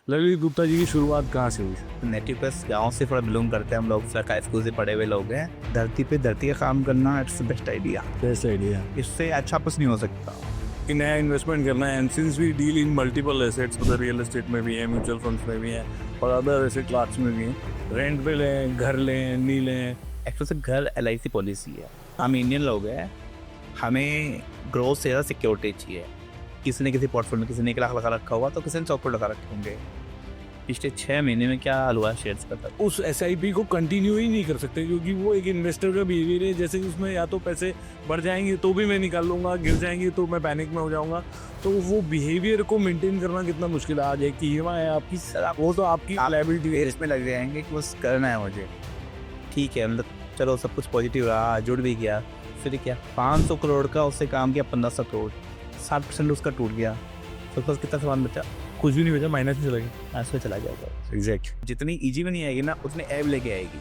ललित गुप्ता जी की शुरुआत कहाँ से हुई? नेटिव प्लस गाँव से थोड़ा बिलोंग करते हैं हम लोग, सरकारी स्कूल से पढ़े हुए लोग हैं। धरती पे धरती का काम करना it's best idea. Best idea. इससे अच्छा कुछ नहीं हो सकता। कि नया इन्वेस्टमेंट करना है and since we deal in multiple assets, मतलब रियल एस्टेट में भी है, म्यूचुअल फंड्स में भी है और अदर एसेट क्लास में भी है। रेंट पे लें, घर लें, नहीं लें। एक्चुअली से घर LIC पॉलिसी है। हम इंडियन लोग हैं, हमें ग्रोथ से ज़्यादा सिक्योरिटी चाहिए। किसी ने किसी पोर्टफोलियो में किसी ने 1 लाख लगा रखा होगा तो किसी ने 100 करोड़ लगा रखे होंगे। पिछले 6 महीने में क्या हाल हुआ शेयर्स का था। उस SIP को कंटिन्यू ही नहीं कर सकते क्योंकि वो एक इन्वेस्टर का बिहेवियर है। जैसे उसमें या तो पैसे बढ़ जाएंगे तो भी मैं निकाल लूँगा, गिर जाएंगे तो मैं पैनिक में हो जाऊँगा। तो वो बिहेवियर को मेंटेन करना कितना मुश्किल है। आज एक कीमा है आपकी, वो तो आपकी लायबिलिटी है। इसमें लग जाएंगे कि बस करना है मुझे, ठीक है, मतलब चलो सब कुछ पॉजिटिव रहा, जुड़ भी गया। फिर क्या 500 करोड़ का उससे काम किया, 1500 करोड़, 60% उसका टूट गया। तो बस कितना सामान बचा? कुछ भी नहीं बचा, माइनस में चला गया। ऐसे चला जाएगा। एग्जैक्ट। जितनी इजी में नहीं आएगी ना उतनी ऐब लेके आएगी।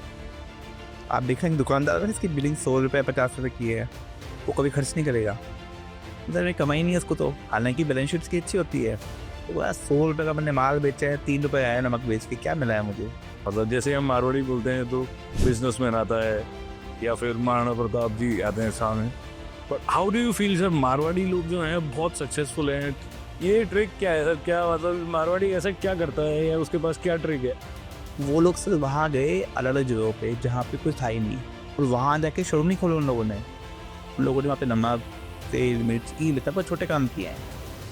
आप देखेंगे दुकानदार अगर इसकी बिलिंग 100 रुपये 50 रुपये की है, वो कभी खर्च नहीं करेगा, मतलब कमाई नहीं है उसको। तो हालांकि बैलेंस शीट की अच्छी होती है, तो बस 100 रुपये का मैंने माल बेचा है, 3 रुपये आया नमक बेच के, क्या मिला है मुझे? मतलब जैसे हम मारवाड़ी बोलते हैं तो बिजनेसमैन आता है या फिर महाराणा प्रताप जी आते हैं सामने। But how do you feel sir, Marwari लोग जो हैं बहुत सक्सेसफुल हैं, ये ट्रिक क्या है सर? क्या मतलब मारवाड़ी ऐसा क्या करता है या उसके पास क्या ट्रिक है? वो लोग सिर्फ वहाँ गए अलग अलग जगहों पे जहाँ पे कुछ था ही नहीं, और वहाँ जाके शोरूम नहीं खोला उन लोगों ने। उन लोगों ने वहाँ पे नमक तेल मिर्च ईल तब छोटे काम किए हैं।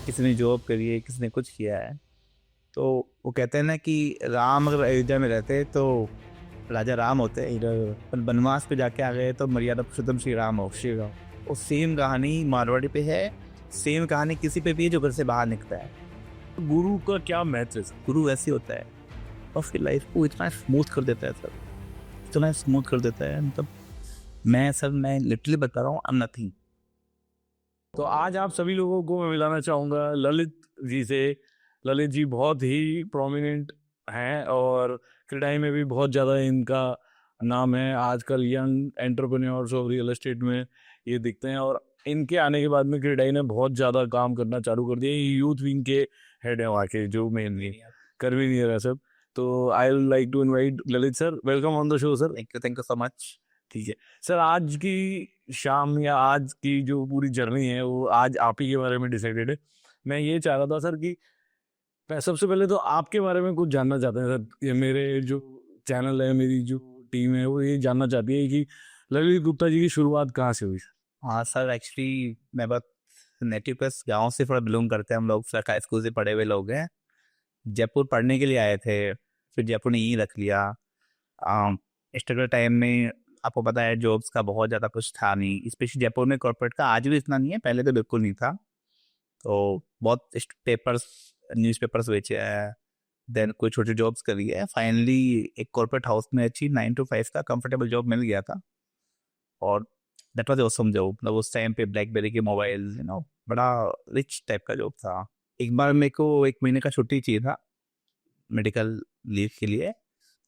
किसी ने जॉब करी है, किसी ने कुछ किया है। तो वो कहते हैं ना कि राम अगर अयोध्या में रहते तो राजा राम होते इधर, पर वनवास पे जाके आ गए तो मर्यादा पुरुषोत्तम श्री राम हो, श्री राम। और सेम कहानी मारवाड़ी पे है, सेम कहानी किसी पे भी है जो घर से बाहर निकलता है। गुरु का क्या महत्व है सर? गुरु ऐसे होता है और फिर लाइफ को इतना स्मूथ कर देता है सर, इतना स्मूथ कर देता है। मतलब मैं लिटरली बता रहा हूँ, आई एम नथिंग। तो आज आप सभी लोगों को मैं मिलाना चाहूँगा ललित जी से। ललित जी बहुत ही प्रोमिनेंट हैं और क्रेडाई में भी बहुत ज़्यादा इनका नाम है। आजकल यंग एंटरप्रेन्योर्स और रियल एस्टेट में ये दिखते हैं और इनके आने के बाद में क्रेडाई ने बहुत ज़्यादा काम करना चालू कर दिया। ये यूथ विंग के हेड हैं वहाँ के, जो मेनली कर भी नहीं रहा सब। तो I would like to invite Lalit sir, welcome on the show sir. Thank you so much. ठीक है सर, आज की शाम या आज की जो पूरी जर्नी है वो आज आप ही के बारे में डिसाइडेड है। मैं ये चाह रहा था सर कि मैं सबसे पहले तो आपके बारे में कुछ जानना चाहते हैं सर। ये मेरे जो चैनल है, मेरी जो टीम है वो ये जानना चाहती है कि ललित गुप्ता जी की शुरुआत कहाँ से हुई? हाँ सर, एक्चुअली मैं बहुत नेटिव प्लस गाँव से थोड़ा बिलोंग करते हैं हम लोग, सरकारी स्कूल से पढ़े हुए लोग हैं। जयपुर पढ़ने के लिए आए थे, फिर जयपुर ने यहीं रख लिया। स्ट्रगल टाइम में आपको पता है जॉब्स का बहुत ज़्यादा कुछ था नहीं, स्पेशली जयपुर में कॉर्पोरेट का आज भी इतना नहीं है, पहले तो बिल्कुल नहीं था। तो बहुत पेपर्स न्यूज़पेपर्स बेचे हैं, देन कोई छोटी जॉब्स करी है। फाइनली एक कॉर्पोरेट हाउस में अच्छी 9 to 5 का कंफर्टेबल जॉब मिल गया था, और दैट वाज ऑसम जॉब। मतलब उस टाइम पे ब्लैकबेरी के मोबाइल, बड़ा रिच टाइप का जॉब था। एक बार मेरे को 1 महीने का छुट्टी चाहिए था मेडिकल लीव के लिए।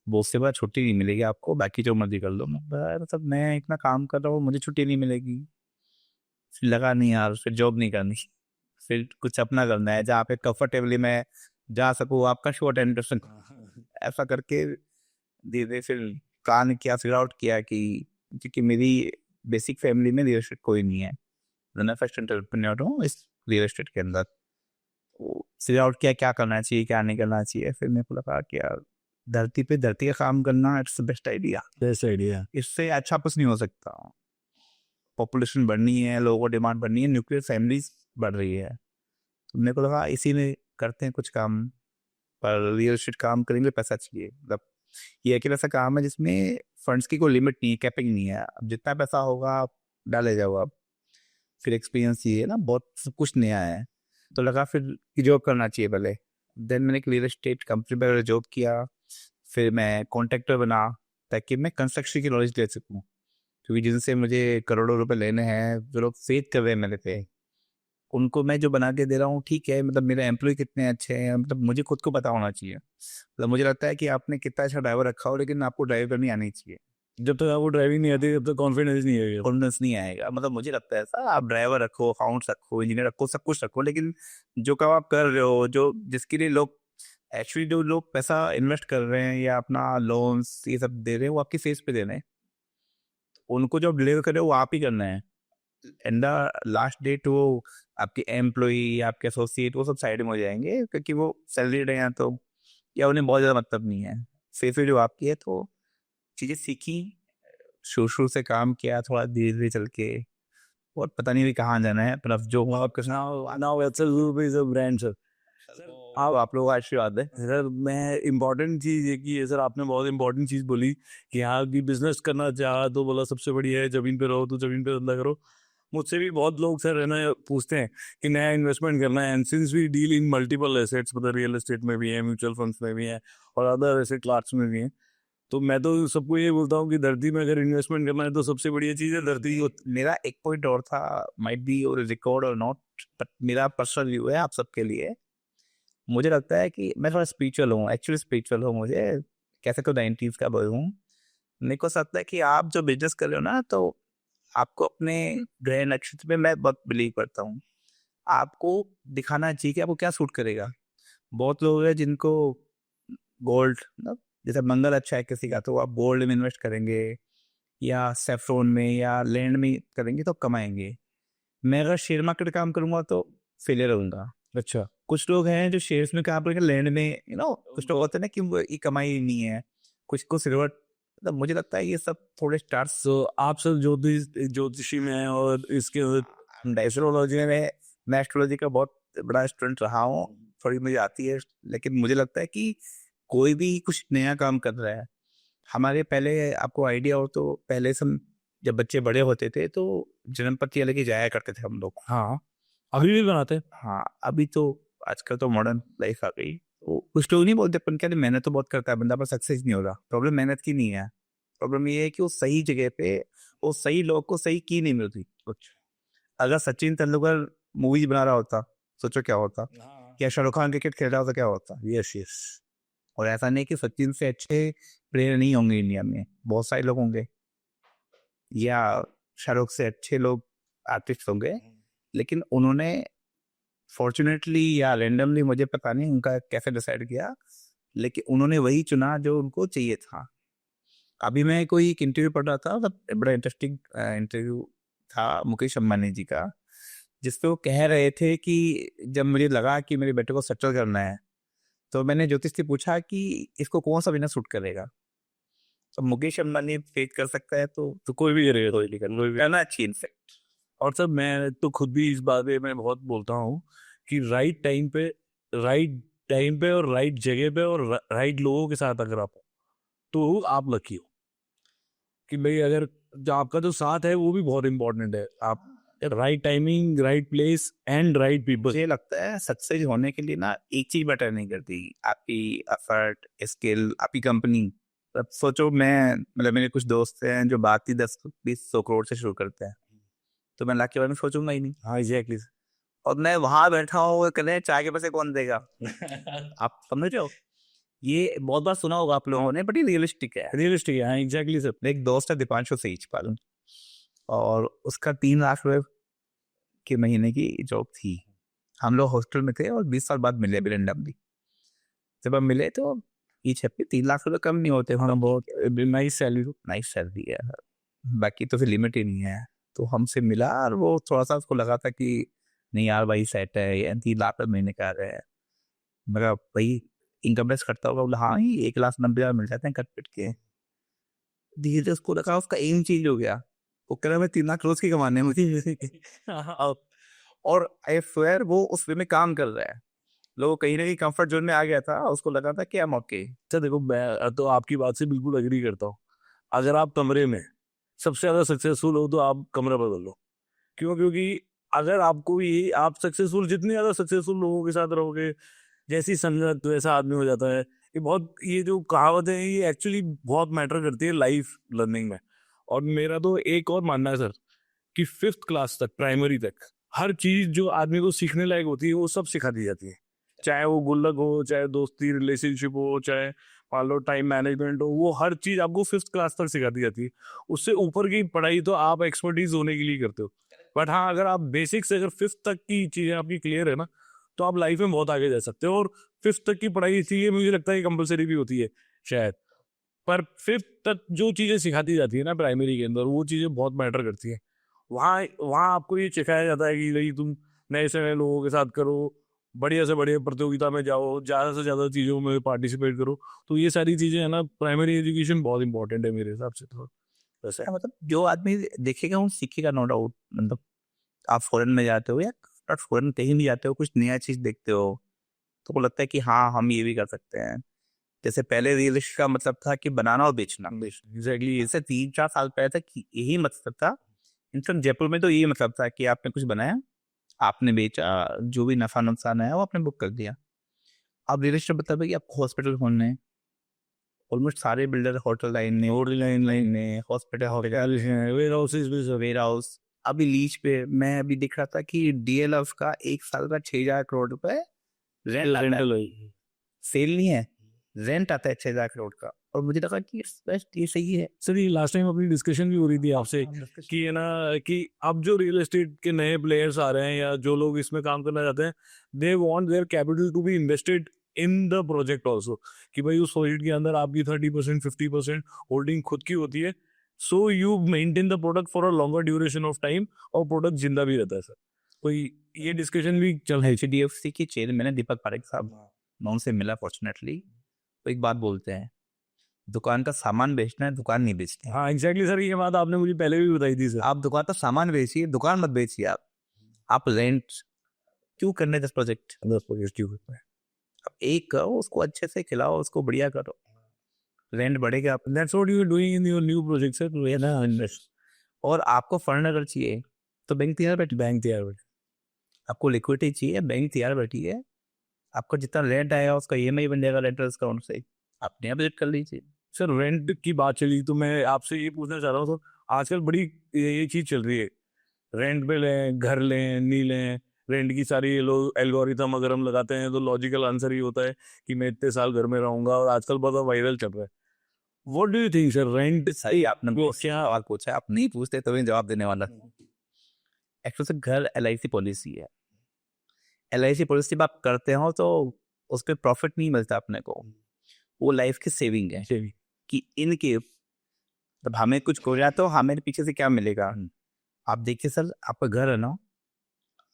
वो उससे बाद छुट्टी नहीं मिलेगी आपको, बाकी जो मर्जी कर लो। मतलब मैं इतना काम कर रहा हूँ, मुझे छुट्टी नहीं मिलेगी। फिर लगा नहीं यार, फिर जॉब नहीं करनी, फिर कुछ अपना करना है जहाँ पे कंफर्टेबली मैं जा सकूँ, आपका शो अटेंड कर सकूँ। ऐसा करके धीरे धीरे फिर प्लान किया, फिगर आउट किया कि क्योंकि मेरी बेसिक फैमिली में रियल एस्टेट कोई नहीं है, मैं फर्स्ट एंटरप्रेन्योर हूँ इस रियल एस्टेट के अंदर। फिगर आउट किया क्या करना चाहिए क्या नहीं करना चाहिए। फिर मेरे को लगा कि यार धरती पे धरती का काम करना it's best idea. Best idea. इससे अच्छा कुछ नहीं हो सकता। पॉपुलेशन बढ़नी है, लोगों को डिमांड बढ़नी है, न्यूक्लियर फैमिलीज बढ़ रही है, तो मेरे को लगा इसी में करते हैं कुछ काम। पर रियल एस्टेट काम करेंगे, पैसा चाहिए। मतलब ये अकेला ऐसा काम है जिसमें फंड्स की कोई लिमिट नहीं है, कैपिंग नहीं है। अब जितना पैसा होगा आप डाले जाओ आप। फिर एक्सपीरियंस चाहिए ना, बहुत सब कुछ नया है, तो लगा फिर कि जॉब करना चाहिए पहले। देन मैंने एक रियल एस्टेट कंपनी पर जॉब किया। फिर मैं कॉन्ट्रैक्टर बना ताकि मैं कंस्ट्रक्शन की नॉलेज ले सकूँ, क्योंकि जिनसे मुझे करोड़ों रुपए लेने हैं, जो लोग फेथ कर रहे हैं मेरे पे, उनको मैं जो बना के दे रहा हूँ ठीक है। मतलब मेरे एम्प्लॉय कितने अच्छे हैं, मतलब मुझे खुद को पता होना चाहिए। मतलब मुझे लगता है कि आपने कितना अच्छा ड्राइवर रखा हो, लेकिन आपको ड्राइव करनी आनी चाहिए। जब तक आपको ड्राइविंग नहीं आती तब तक कॉन्फिडेंस नहीं है। कॉन्फिडेंस नहीं आएगा। मतलब मुझे लगता है ऐसा, आप ड्राइवर रखो, अकाउंट्स रखो, इंजीनियर रखो, सब कुछ रखो, लेकिन जो काम आप कर रहे हो, जो जिसके लिए लोग एक्चुअली जो लोग पैसा इन्वेस्ट कर रहे हैं या अपना लोन्स ये सब दे रहे हैं वो आपकी फेस पे दे रहे हैं, उनको जो डिलीवर करे वो आप ही करना है। एंड द लास्ट डेट वो आपके एम्प्लॉई या आपके एसोसिएट वो सब साइड में हो जाएंगे, क्योंकि वो सैलरीड हैं तो या उन्हें बहुत ज़्यादा मतलब नहीं है। फेस पे जो आपकी है तो चीज़ें सीखी, शुरू शुरू से काम किया, थोड़ा धीरे धीरे चल के, और पता नहीं भी कहाँ जाना है, पर अब जो हुआ आपके साथ now SLGroup is a brand sir. आप लोगों का आशीर्वाद है। सर मैं इम्पोर्टेंट चीज़ ये कि सर आपने बहुत इम्पोर्टेंट चीज़ बोली कि यहाँ की बिजनेस करना चाहा तो बोला सबसे बढ़िया है ज़मीन पे रहो तो ज़मीन पे धंधा करो। मुझसे भी बहुत लोग सर है ना पूछते हैं कि नया इन्वेस्टमेंट करना है, and since we deal in multiple assets, मतलब रियल एस्टेट में भी है, म्यूचुअल फंड्स में भी है और अदर एसेट क्लास में भी है, तो मैं तो सबको ये बोलता हूँ कि धरती में अगर इन्वेस्टमेंट करना है तो सबसे बढ़िया चीज़ है धरती। मेरा एक पॉइंट और था, माइट बी और रिकॉर्ड और नॉट, बट मेरा पर्सनल व्यू है आप सबके लिए। मुझे लगता है कि मैं थोड़ा स्पिरिचुअल हूँ, एक्चुअली स्पिरिचुअल हूँ, मुझे कह सकते हो 90s का बॉय हूँ। मेरे को लगता है कि आप जो बिजनेस कर रहे हो ना, तो आपको अपने ग्रह नक्षत्र पे मैं बहुत बिलीव करता हूँ। आपको दिखाना चाहिए कि आपको क्या सूट करेगा। बहुत लोग हैं जिनको गोल्ड, जैसे मंगल अच्छा है किसी का तो आप गोल्ड में इन्वेस्ट करेंगे या सेफ्रॉन में या लैंड में करेंगे तो कमाएंगे। मैं अगर शेयर मार्केट काम करूंगा तो फेलियर होऊंगा। अच्छा, कुछ लोग हैं जो शेयर्स में काम करेंगे, लैंड में, कुछ लोग होते हैं ना कि वो ये कमाई नहीं है, कुछ को सिल्वर, मतलब मुझे लगता है ये सब थोड़े स्टार्स। तो आप सर ज्योतिषी में हैं और इसके एस्ट्रोलॉजी में, मैं एस्ट्रोलॉजी का बहुत बड़ा स्टूडेंट रहा हूँ, थोड़ी मुझे आती है, लेकिन मुझे लगता है कि कोई भी कुछ नया काम कर रहा है, हमारे पहले आपको आइडिया हो तो पहले से जब बच्चे बड़े होते थे तो जन्मपति अलग ही जाया करते थे हम लोग। हाँ अभी भी बनाते हैं। हाँ अभी तो आजकल तो मॉडर्न लाइफ आ गई, तो कुछ लोग नहीं बोलते अपन क्या मेहनत तो बहुत करता है बंदा पर सक्सेस नहीं होगा। प्रॉब्लम मेहनत की नहीं है, प्रॉब्लम ये है कि वो सही जगह पे वो सही लोग को सही की नहीं मिलती कुछ। अगर सचिन तेंदुलकर मूवीज बना रहा होता, सोचो क्या होता, या शाहरुख खान क्रिकेट खेल रहा होता क्या होता। Yes yes. और ऐसा नहीं कि सचिन से अच्छे प्लेयर नहीं होंगे इंडिया में, बहुत सारे लोग होंगे, या शाहरुख से अच्छे लोग आर्टिस्ट होंगे, लेकिन उन्होंने फॉर्चुनेटली या रैंडमली, मुझे पता नहीं उनका कैसे डिसाइड किया, लेकिन उन्होंने वही चुना जो उनको चाहिए था। अभी मैं कोई एक इंटरव्यू पढ़ रहा था, बड़ा इंटरेस्टिंग इंटरव्यू था मुकेश अंबानी जी का, जिसपे वो कह रहे थे कि जब मुझे लगा कि मेरे बेटे को सेटल करना है तो मैंने ज्योतिष से पूछा कि इसको कौन सा बिजनेस सूट करेगा। तो मुकेश अंबानी फेस कर सकता है तो कोई भी करेगा, कोई नहीं करना, कोई भी। करना अच्छी इनफेक्ट। और सर मैं तो खुद भी इस बात में बहुत बोलता हूँ कि राइट टाइम पे और राइट जगह पे और राइट लोगों के साथ अगर आप हो तो आप लकी हो। कि भाई अगर जो आपका जो साथ है वो भी बहुत इंपॉर्टेंट है। आप right timing, right place and right people. मुझे लगता है सक्सेस होने के लिए ना एक चीज मैटर नहीं करती, आपकी एफर्ट, स्किल, आपकी कंपनी। अब सोचो मैं, मतलब मेरे कुछ दोस्त हैं जो बात ही 10-20-100 करोड़ से शुरू करते हैं, तो मैं लाख के बारे में सोचूंगा ही नहीं। हाँ एग्जैक्टली। और मैं वहां बैठा हूँ, कहने चाय के पैसे कौन देगा। आप समझ रहे हो, ये बहुत बार सुना होगा आप लोगों ने, बट ये रियलिस्टिक है। रियलिस्टिक है, हाँ एग्जैक्टली सर। मेरा एक दोस्त है दीपांशु सेजपाल, और उसका 3 लाख रुपए के महीने की जॉब थी। हम लोग हॉस्टल में थे और 20 साल बाद मिले रैंडमली। जब हम मिले तो ये 3 लाख रुपए कम नहीं होते, हाँ बहुत नाइस सैलरी। नाइस सैलरी है, बाकी तो फिर लिमिट ही नहीं है। तो हमसे मिला और वो थोड़ा सा उसको लगा था कि नहीं यार भाई सेट है, ये 3 लाख महीने का रहे हैं। मगर भाई इनकम टैक्स करता होगा, बोला हाँ ही 1,90,000 मिल जाते हैं कट पिट के। धीरे धीरे उसको लगा उसका एम चेंज हो गया, वो कह रहा मैं 3 लाख रोज की कमाने हैं मुझे। और आई स्वेयर वो उस वे में काम कर रहा है। लोग कहीं ना कहीं कंफर्ट जोन में आ गया था, उसको लगा था कि हम ओके। अच्छा देखो, मैं तो आपकी बात से बिल्कुल एग्री करता हूँ। अगर आप कमरे में सबसे ज्यादा सक्सेसफुल हो तो आप कमरा बदल लो। क्यों? क्योंकि अगर आपको ये आप सक्सेसफुल, जितने ज्यादा सक्सेसफुल लोगों के साथ रहोगे, जैसी संगत वैसा आदमी हो जाता है। ये जो कहावत है ये एक्चुअली बहुत मैटर करती है लाइफ लर्निंग में। और मेरा तो एक और मानना है सर कि 5th क्लास तक, प्राइमरी तक, हर चीज जो आदमी को सीखने लायक होती है वो सब सिखा दी जाती है। चाहे वो गुल्लक हो, चाहे दोस्ती रिलेशनशिप हो, चाहे मान लो टाइम मैनेजमेंट हो, वो हर चीज आपको 5th क्लास तक सिखा दी जाती है। उससे ऊपर की पढ़ाई तो आप एक्सपर्टीज होने के लिए करते हो। बट हाँ, अगर आप बेसिक से अगर 5th तक की चीजें आपकी क्लियर है ना, तो आप लाइफ में बहुत आगे जा सकते हो। और 5th तक की पढ़ाई इसलिए मुझे लगता है कंपलसरी भी होती है शायद, पर 5th तक जो चीज़ें सिखाती जाती है ना प्राइमरी के अंदर, वो चीज़ें बहुत मैटर करती है। वहाँ वहाँ आपको ये सिखाया जाता है कि भाई तुम नए से नए लोगों के साथ करो, बढ़िया से बढ़िया प्रतियोगिता में जाओ, ज़्यादा से ज़्यादा चीज़ों में पार्टिसिपेट करो। तो ये सारी चीज़ें है ना, प्राइमरी एजुकेशन बहुत इंपॉर्टेंट है मेरे हिसाब से। तो वैसे मतलब जो आदमी देखेगा वो सीखेगा, नो डाउट। मतलब आप फॉरेन में जाते हो या नॉट फॉरेन, कहीं भी जाते हो, कुछ नया चीज देखते हो तो को लगता है कि हाँ हम ये भी कर सकते हैं। जैसे पहले रियल एस्टेट का मतलब था कि बनाना और बेचना, एग्जैक्टली इससे 3-4 साल पहले तक यही मतलब था। इनफैक्ट जयपुर में तो यही मतलब था कि आपने कुछ बनाया, आपने बेचा, जो भी नफा नुकसान आया वो आपने बुक कर दिया। अब रियल एस्टेट मतलब है कि आपको हॉस्पिटल खोलने हैं, ऑलमोस्ट सारे बिल्डर होटल लाइन में, लाइन में हॉस्पिटल, वेयर हाउसेज भी सब। Ware house. अभी लीज पे मैं अभी देख रहा था कि डीएलएफ का 1 साल का 6,000 करोड़ रुपए रेंट आता है। रेंटल सेल नहीं है, रेंट आता है 6,000 करोड़ का। और मुझे लगा कि ये सही है। सर, ये लास्ट टाइम अपनी डिस्कशन भी हो रही थी आपसे कि है ना, कि अब जो रियल एस्टेट के नए प्लेयर्स आ रहे हैं या जो लोग इसमें काम करना चाहते हैं, they want their capital to be invested in the project also, कि भाई उस प्रोजेक्ट के अंदर आपकी 30% 50% होल्डिंग खुद की होती है। So you maintain the product for a longer duration of time, और प्रोडक्ट जिंदा भी रहता है सर। कोई ये डिस्कशन भी चल रही थी। एचडीएफसी के चेयरमैन है दीपक पारेख साहब, मैं उनसे मिला फॉर्चुनेटली। तो एक बात बोलते हैं, दुकान का सामान बेचना है, दुकान नहीं बेचनी है। हाँ एग्जैक्टली सर, ये बात आपने मुझे पहले भी बताई थी सर। आप दुकान का सामान बेचिए, दुकान मत बेचिए। आप रेंट क्यों करने 10 प्रोजेक्ट? 10 प्रोजेक्ट क्यों करते हैं? अब एक करो, उसको अच्छे से खिलाओ, उसको बढ़िया करो, रेंट बढ़ेगा। That's what you are doing in your new project, sir. है ना, इन्वेस्ट। और आपको फंड अगर चाहिए तो बैंक तैयार बैठी, बैंक तैयार बैठे। आपको लिक्विडिटी चाहिए, बैंक तैयार बैठी है। आपको जितना रेंट आएगा उसका ईएमआई बन जाएगा रेंटल अकाउंट से, आप नया बजट कर लीजिए। सर रेंट की बात चली तो मैं आपसे ये पूछना चाह रहा हूँ, तो आजकल बड़ी ये चीज चल रही है, रेंट पे लें, घर लें, नहीं लें, रेंट की सारी ये लोग एल्गोरिथम अगर हम लगाते हैं तो लॉजिकल आंसर ही होता है कि मैं इतने साल घर में रहूंगा, और आजकल बहुत वायरल चल रहा है। What do you think sir, rent सही आपने वो क्या सवाल पूछा है, आप नहीं पूछते तो मैं जवाब देने वाला। एक्चुअली से घर एलआईसी पॉलिसी है। एलआईसी पॉलिसी जब आप करते हो तो उस पर प्रॉफिट नहीं मिलता अपने को, वो लाइफ की सेविंग है कि इनके तब हमें कुछ हो जाए तो हमें पीछे से क्या मिलेगा। आप देखिए सर, आपका घर है ना,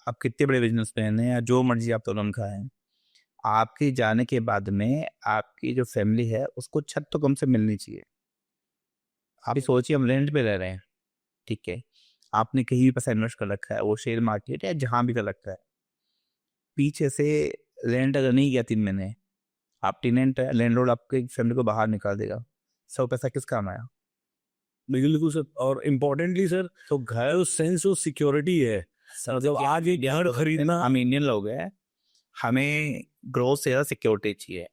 आप कितने बड़े बिजनेसमैन हैं या जो मर्जी आप तो खाएं, आपके जाने के बाद में आपकी जो फैमिली है उसको छत तो कम से मिलनी चाहिए। आप ही सोचिए, हम रेंट पे रह रहे हैं, ठीक है, आपने कहीं भी पैसा इन्वेस्ट कर रखा है, वो शेयर मार्केट या जहाँ भी कर रखा है, पीछे से रेंट अगर नहीं गया 3 महीने, आप टेनेंट है, लैंडलॉर्ड आपके फैमिली को बाहर निकाल देगा, सब पैसा किस काम आया? बिल्कुल सर। और इम्पोर्टेंटली सर, तो घर सेंस ऑफ सिक्योरिटी है सर। जब आज ये घर खरीदना, हम इंडियन लोग हैं, हमें ग्रोथ से ज़्यादा सिक्योरिटी चाहिए,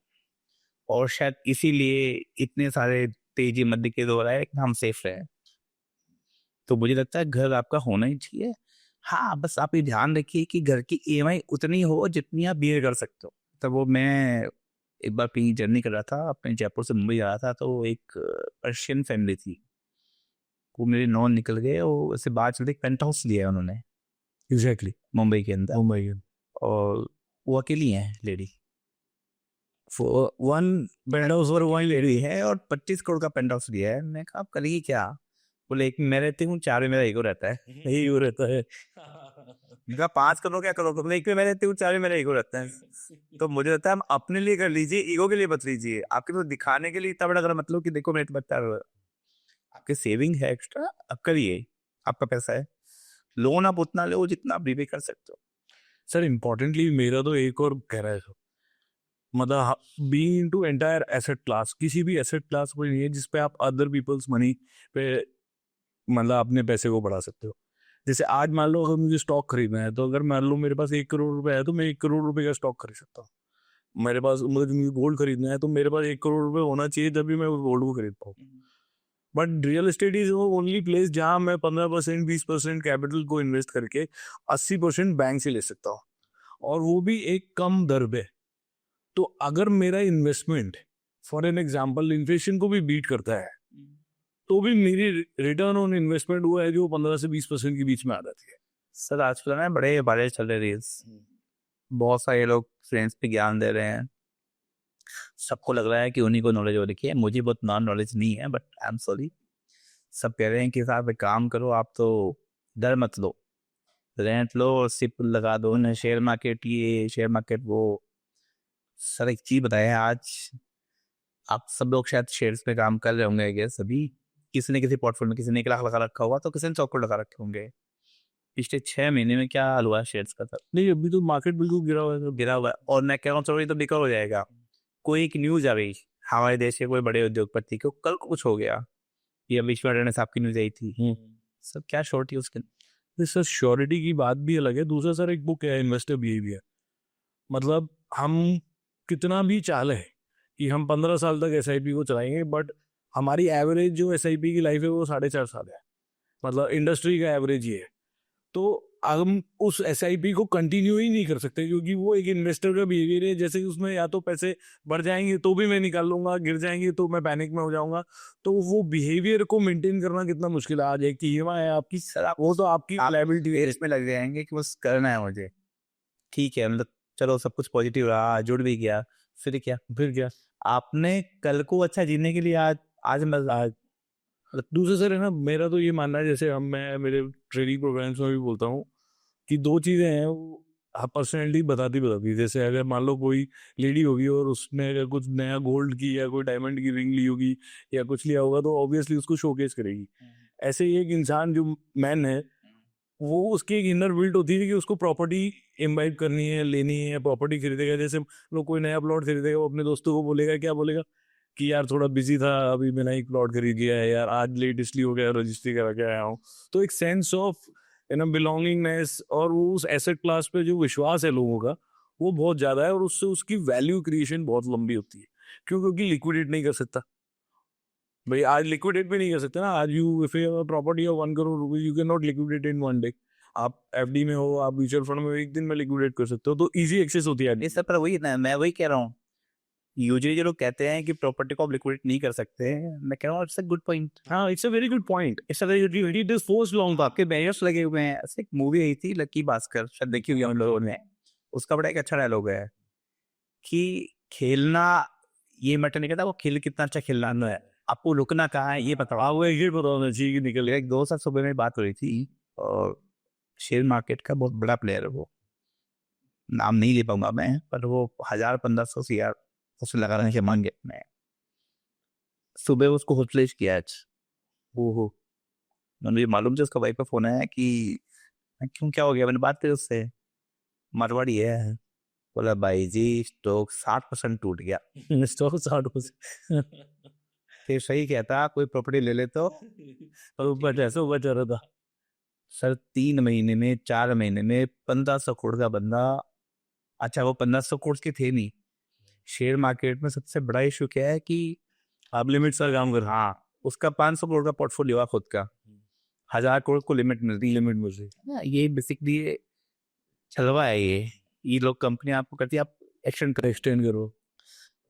और शायद इसीलिए इतने सारे तेजी मध्य के दौर आए कि हम सेफ रहे। तो मुझे लगता है घर आपका होना ही चाहिए। हाँ, बस आप ये ध्यान रखिए कि घर की ईएमआई उतनी हो जितनी आप बियर कर सकते हो। तो वो मैं एक बार कहीं जर्नी कर रहा था, अपने जयपुर से मुंबई जा रहा था, तो एक पर्शियन फैमिली थी, वो मेरे नॉन निकल गए, और उससे बात चलती, पेंट हाउस लिया है उन्होंने एग्जैक्टली मुंबई के अंदर, मुंबई और वो अकेली हैं लेडी, वन पेंट हाउस और वही लेडी है, और 25 करोड़ का पेंट हाउस लिया है। मैं कहा आप करेगी क्या? बोले एक मैं रहती हूँ, 4 में मेरा ईगो रहता है। यही हो रहता है। इनका 5 करोड़ क्या करोड़, बोले एक में मैं रहती हूँ, 4 में मेरा ईगो रहता है। तो मुझे लगता है हम अपने लिए कर लीजिए, ईगो के लिए मत लीजिए। आपके तो दिखाने के लिए इतना बड़ा, अगर मतलब कि देखो मेरे बता, आपके सेविंग है एक्स्ट्रा, अब करिए, आपका पैसा है, लोन आप उतना लो जितना आप रीपे कर सकते हो। सर इम्पोर्टेंटली मेरा तो एक और कह रहा है सर, मतलब being into entire asset class, किसी भी एसेट क्लास को नहीं है जिसपे आप अदर पीपल्स मनी पे मतलब अपने पैसे को बढ़ा सकते हो। जैसे आज मान लो अगर मुझे स्टॉक खरीदना है, तो अगर मान लो मेरे पास 1 करोड़ रुपए है, तो मैं 1 करोड़ रुपए का स्टॉक खरीद सकता हूँ। मेरे पास मतलब मुझे गोल्ड खरीदना है, तो मेरे पास 1 करोड़ रुपए होना चाहिए जब भी मैं उस गोल्ड को खरीद पाऊँ। But real estate is only place जहां मैं 15% 20% कैपिटल को इन्वेस्ट करके 80% बैंक से ले सकता हूँ, और वो भी एक कम दर पे। तो अगर मेरा investment for an example inflation को भी बीट करता है, तो भी मेरी रिटर्न ऑन इन्वेस्टमेंट वो है जो 15 से 20% के बीच में आ जाती है। सर आजकल ना बड़े वायरल चल रहे रील्स, बहुत सारे लोग फ्रेंड्स पे ज्ञान दे रहे हैं, सबको लग रहा है कि उन्हीं को नॉलेज हो रखी है, मुझे बहुत नॉलेज नहीं है, बट आई एम सॉरी। सब कह रहे हैं कि साहब एक काम करो, आप तो डर मत लो, रेंट लो और सिप लगा दो ना, शेयर मार्केट ये शेयर मार्केट वो। सर एक चीज बताए, आज आप सब लोग शायद शेयर्स पे काम कर रहे होंगे आई गेस, सभी किसी ने किसी पोर्टफोलियो में, किसी ने 1 लाख लगा रखा होगा, तो किसी ने 100 करोड़ लगा रखे होंगे। पिछले 6 महीने में क्या हाल हुआ शेयर्स का? सर नहीं, अभी तो मार्केट बिल्कुल गिरा हुआ है सर। गिरा हुआ है, और मैं कह रहा हूँ चलो ये तो बेकार हो जाएगा। कोई एक न्यूज आ गई, हमारे देश के कोई बड़े उद्योगपति को कल को कुछ हो गया, ये अभी ईश्वर साहब की न्यूज आई थी, सब क्या शॉर्ट थी उसके। सर श्योरिटी की बात भी अलग है। दूसरा सर एक बुक है इन्वेस्टर बिहेवियर, मतलब हम कितना भी चाले कि हम 15 साल तक SIP को चलाएंगे, बट हमारी एवरेज जो SIP की लाइफ है वो 4.5 साल है, मतलब इंडस्ट्री का एवरेज ये है। तो हम उस SIP को कंटिन्यू ही नहीं कर सकते, क्योंकि वो एक इन्वेस्टर का बिहेवियर है, जैसे कि उसमें या तो पैसे बढ़ जाएंगे तो भी मैं निकाल लूंगा, गिर जाएंगे तो मैं पैनिक में हो जाऊंगा। तो वो बिहेवियर को मेंटेन करना कितना मुश्किल है। आज एक EMI है आपकी, वो तो आपकी लायबिलिटी है, इसमें लग जाएंगे कि बस करना है मुझे, ठीक है, मतलब चलो सब कुछ पॉजिटिव रहा, जुड़ भी गया, फिर क्या आपने कल को अच्छा जीने के लिए आज दूसरे सर है ना, मेरा तो ये मानना है, जैसे मैं मेरे ट्रेनिंग प्रोग्राम्स में भी बोलता हूँ कि 2 चीजें हैं वो पर्सनैलिटी बताती है। जैसे अगर मान लो कोई लेडी होगी और उसने अगर कुछ नया गोल्ड की या कोई डायमंड की रिंग ली होगी या कुछ लिया होगा, तो ऑब्वियसली उसको शोकेस करेगी। ऐसे ही एक इंसान जो मैन है, वो उसकी एक इनर बिल्ट होती है कि उसको प्रॉपर्टी इम्बाइब करनी है, लेनी है, प्रॉपर्टी खरीदेगा। जैसे लोग कोई नया प्लॉट खरीदेगा, वो अपने दोस्तों को बोलेगा, क्या बोलेगा कि यार थोड़ा बिजी था, अभी मैंने एक प्लॉट खरीद लिया है यार, आज लेट इसलिए हो गया, रजिस्ट्री करा के आया हूँ। तो एक सेंस ऑफ बिलोंगिंगनेस और वो उस एसेट क्लास पे जो विश्वास है लोगों का, वो बहुत ज्यादा है, और उससे उसकी वैल्यू क्रिएशन बहुत लंबी होती है। क्यों? क्योंकि लिक्विडेट नहीं कर सकता भाई, आज लिक्विडेट भी नहीं कर सकते ना। आज you if you property of 1 crore rupees, you can not liquidate in 1 day. आप FD में हो, आप म्यूचुअल फंड में एक दिन में लिक्विडेट कर सकते हो, तो इजी एक्सेस होती है। नहीं सर, पर वही ना, मैं वही कह रहा हूँ, यूजुअली जो लोग कहते हैं कि प्रॉपर्टी को आप लिक्विडेट नहीं कर सकते, मैं कह रहा हूँ इट्स अ गुड पॉइंट। हाँ, it's a very good point, it's a very good, it is force long. तो आपके बैरियर्स लगे हुए हैं। ऐसे एक मूवी आई थी लकी भास्कर, शायद देखी होगी हम लोगों ने, उसका बड़ा एक अच्छा डायलॉग है कि खेलना ये मैटर नहीं करता, वो खेल कितना अच्छा खेलना है, आपको रुकना कहाँ है ये बताओ। आपको ये पता होना चाहिए कि निकल। एक 2 साल सुबह में बात हो रही थी, और शेयर मार्केट का बहुत बड़ा प्लेयर है वो, नाम नहीं ले पाऊंगा मैं, पर वो 1000-1500 CR उसने लगा रहे मांगे अपने। सुबह उसको होटलिस्ट किया आज, वो मुझे मालूम था, उसका वाइफ का फोन आया कि क्यों क्या हो गया, मैंने बात करी उससे, मारवाड़ी है, बोला भाई जी स्टॉक 60% टूट गया। स्टॉक 60%। फिर सही कहता, कोई प्रॉपर्टी ले ले तो, और ऊपर ऐसे ऊपर चल रहा था सर 3 महीने में 4 महीने में 1500 करोड़ का बंदा। अच्छा वो 1500 करोड़ के थे नहीं, शेयर मार्केट में सबसे बड़ा इशू क्या है कि आप लिमिट का काम कर। हाँ, उसका 500 करोड़ का पोर्टफोलियो है खुद का, 1000 करोड़ को लिमिट मिलती है, लिमिट में से ये बेसिकली छलवा है ये लोग कंपनी आपको करती है, आप एक्सटेंड करो।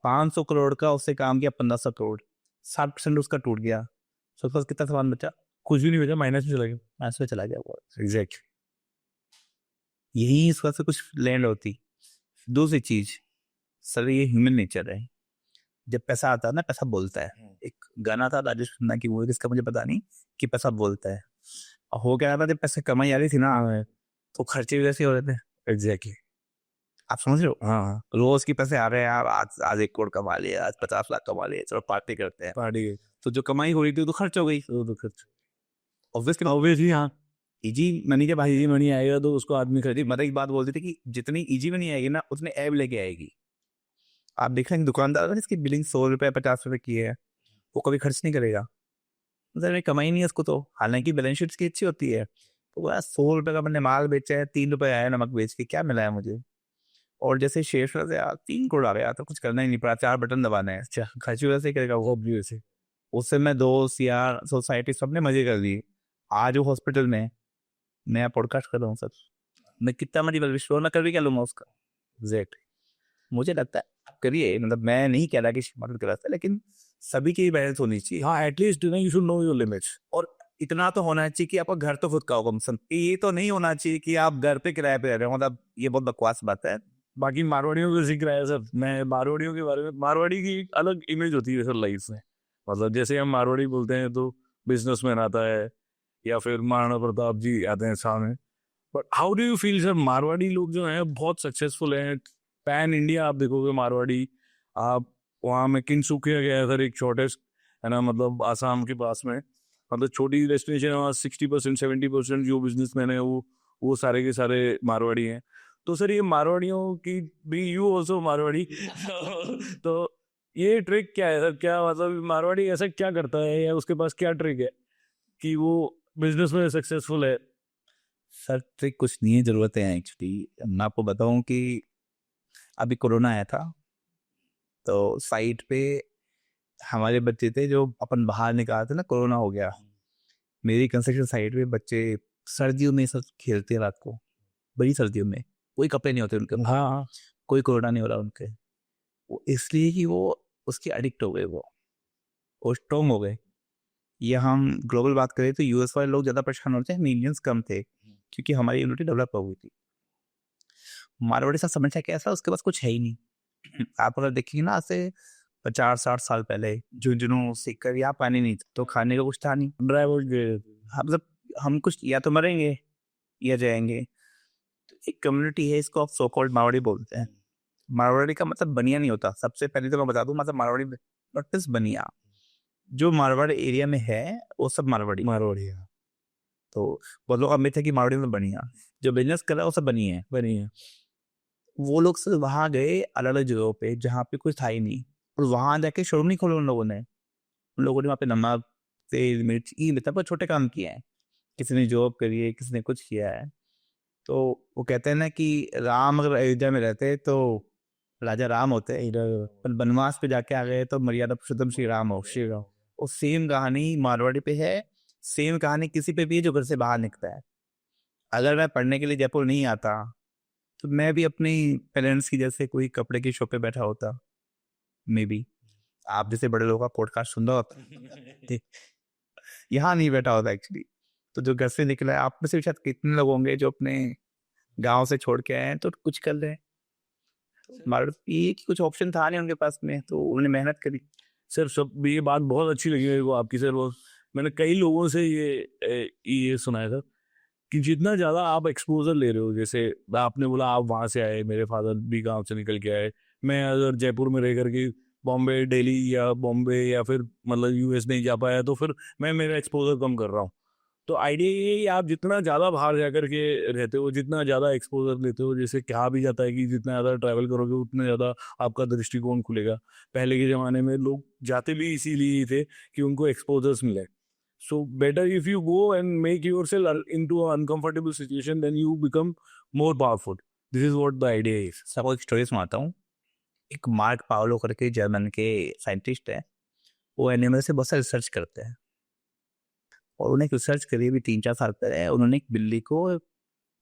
500 करोड़ का उससे काम किया 1500 करोड़, 60% उसका टूट गया, तो उसके पास कितना सामान बचा? कुछ भी नहीं बचा, माइनस में चला गया। माइनस में चला गया वो। एग्जैक्टली, यही इस वजह से कुछ लैंड होती। दूसरी चीज सर, ये ह्यूमन नेचर है, जब पैसा आता है ना, पैसा बोलता है। एक गाना था राजेश खन्ना की, वो किसका मुझे पता नहीं, कि पैसा बोलता है। और हो क्या रहा था, जब पैसे कमाई आ रही थी ना, तो खर्चे भी वैसे हो रहे थे। एग्जैक्टली, आप समझ रहे हो? हाँ, रोज की पैसे आ रहे हैं, आज 1 करोड़ कमा लिए, आज 50 लाख कमा लिए, चलो पार्टी करते हैं। पार्टी गई तो जो कमाई हो रही थी तो खर्च हो गई, तो खर्च। ऑब्वियसली। हाँ, इजी मनी जब इजी मनी आएगा तो उसको आदमी खरीद। मतलब एक बात बोलती थी कि जितनी इजी मनी आएगी ना, उतने ऐब लेके आएगी। आप देख लेंगे दुकानदार जिसकी बिलिंग 100 रुपए 50 रुपए की है, वो कभी खर्च नहीं करेगा, मतलब कमाई नहीं है उसको, तो हालांकि बैलेंस शीट की अच्छी होती है, तो वह 100 रुपए का मैंने माल बेचा है, 3 रुपए आया नमक बेच के, क्या मिला है मुझे? और जैसे शेयर से यार 3 करोड़ आ गया, तो कुछ करना ही नहीं पड़ा, 4 बटन दबाने हैं, अच्छा खर्च वैसे ही करेगा वो भी वैसे। उससे मैं दोस्त यार सोसाइटी सबने मजे कर लिए। आज वो हॉस्पिटल में मैं पॉडकास्ट कर रहा हूँ सर, मैं कितना मर्जी विश्वास मैं कर भी क्या लूंगा उसका। एग्जैक्ट, मुझे लगता है आप करिए, मतलब मैं नहीं कह रहा कि मदद कर रहा, लेकिन सभी की बैलेंस होनी चाहिए। हाँ, at least you should know your limits. और इतना तो होना चाहिए कि आपका घर तो खुद का हो कम से कम, ये तो नहीं होना चाहिए कि आप घर पे किराए पे रह रहे हो, मतलब ये बहुत बकवास बात है। बाकी मारवाड़ियों का जिक्र आया सर, मैं मारवाड़ियों के बारे में, मारवाड़ी की एक अलग इमेज होती है सर लाइफ में। मतलब जैसे हम मारवाड़ी बोलते हैं तो बिजनेसमैन आता है, या फिर महाराणा प्रताप जी आते हैं सामने। But how do you feel sir, Marwari लोग जो हैं बहुत सक्सेसफुल हैं, पैन इंडिया आप देखोगे मारवाड़ी। आप वहाँ में किनसुकिया गया सर, एक शॉर्टेस्ट है ना, मतलब आसाम के पास में, मतलब छोटी डेस्टिनेशन है वहाँ। 60% 70% जो बिजनेसमैन है वो सारे के सारे मारवाड़ी हैं। तो सर ये मारवाड़ियों की भी, यू ऑल्सो मारवाड़ी तो ये ट्रिक क्या है सर, क्या मतलब मारवाड़ी ऐसा क्या करता है, या उसके पास क्या ट्रिक है कि वो बिजनेस में सक्सेसफुल है? सर ट्रिक कुछ नहीं है, जरूरतें हैं एक्चुअली। मैं आपको बताऊं कि अभी कोरोना आया था, तो साइट पे हमारे बच्चे थे जो अपन बाहर निकाले थे ना, कोरोना हो गया। मेरी कंस्ट्रक्शन साइट पे बच्चे सर्दियों में सब खेलते हैं रात को, बड़ी सर्दियों में, कोई कपड़े नहीं होते उनके, हाँ हाँ। कोई कोरोना नहीं हो रहा उनके। वो इसलिए कि वो उसके एडिक्ट हो गए, वो स्ट्रोंग हो गए। ये हम ग्लोबल बात करें तो यूएस वाले लोग ज़्यादा परेशान होते हैं, हम इंडियंस कम थे, क्योंकि हमारी इम्यूनिटी डेवलप हो गई थी। मारवाड़ी सा समस्या कैसा, उसके पास कुछ है ही नहीं। आप अगर देखेंगे ना, आज से 50-60 साल पहले झुंझुनू सीकर या पानी नहीं था, तो खाने का कुछ था नहीं। ड्राइवर गए। हम मतलब हम कुछ या तो मरेंगे या जाएंगे। तो एक कम्युनिटी है, इसको आप सो कॉल्ड मारवाड़ी बोलते हैं। मारवाड़ी का मतलब बनिया नहीं होता। सबसे पहले तो मैं बता दूं, मतलब मारवाड़ी नॉट इज बनिया। जो मारवाड़ी एरिया में है वो सब मारवाड़ी। मारवाड़ी है। तो बहुत लोग अमित है कि मारवाड़ी में बनिया, जो बिजनेस कर रहा है वो सब बनी है। बनी है। वो लोग सिर्फ वहां गए अलग अलग जगहों पे जहाँ पे कुछ था ही नहीं, और वहां जाके शोरूम नहीं खोला उन लोगों ने। उन लोगों ने वहाँ पे नमक, तेल, मिर्च, ई मतलब छोटे काम किए हैं। किसी ने जॉब करी है, किसी ने कुछ किया है। तो वो कहते हैं ना कि राम अगर अयोध्या में रहते तो राजा राम होते, इधर पर वनवास पे जाके आ गए तो मर्यादा पुरुषोत्तम श्री राम हो। श्री राम। और सेम कहानी मारवाड़ी पे है, सेम कहानी किसी पे भी है जो घर से बाहर निकलता है। अगर मैं पढ़ने के लिए जयपुर नहीं आता तो मैं भी अपनी पेरेंट्स की जैसे कोई कपड़े की शॉप पे बैठा होता, मे बी आप जैसे बड़े लोगों का पॉडकास्ट सुन रहा होता। यहाँ नहीं बैठा होता एक्चुअली। तो जो घर से निकला है, आप में से शायद कितने लोग होंगे जो अपने गांव से छोड़ के आए हैं तो कुछ कर रहे हैं। मारुति की कुछ ऑप्शन था नहीं उनके पास में, तो उन्होंने मेहनत करी। सर सब ये बात बहुत अच्छी लगी मेरे को आपकी सर। वो मैंने कई लोगों से ये सुना है सर, कि जितना ज़्यादा आप एक्सपोजर ले रहे हो, जैसे आपने बोला आप वहाँ से आए, मेरे फादर भी गांव से निकल के आए। मैं अगर जयपुर में रह करके बॉम्बे, दिल्ली या बॉम्बे या फिर मतलब यूएस नहीं जा पाया, तो फिर मैं मेरा एक्सपोजर कम कर रहा हूँ। तो आइडिया ये है कि आप जितना ज़्यादा बाहर जाकर के रहते हो, जितना ज़्यादा एक्सपोजर लेते हो, जैसे कहा भी जाता है कि जितना ज़्यादा ट्रैवल करोगे उतना ज़्यादा आपका दृष्टिकोण खुलेगा। पहले के ज़माने में लोग जाते भी इसीलिए ही थे कि उनको एक्सपोजर्स मिले। So better if you go and make yourself into an uncomfortable situation, then you become more powerful. This is what the idea is. सबको एक स्टोरी सुनाता हूँ। एक मार्क पावलो करके जर्मन के साइंटिस्ट है, वो एनिमल से बहुत सारा रिसर्च करते हैं। और उन्हें रिसर्च करी भी 3-4 साल पहले। उन्होंने एक बिल्ली को,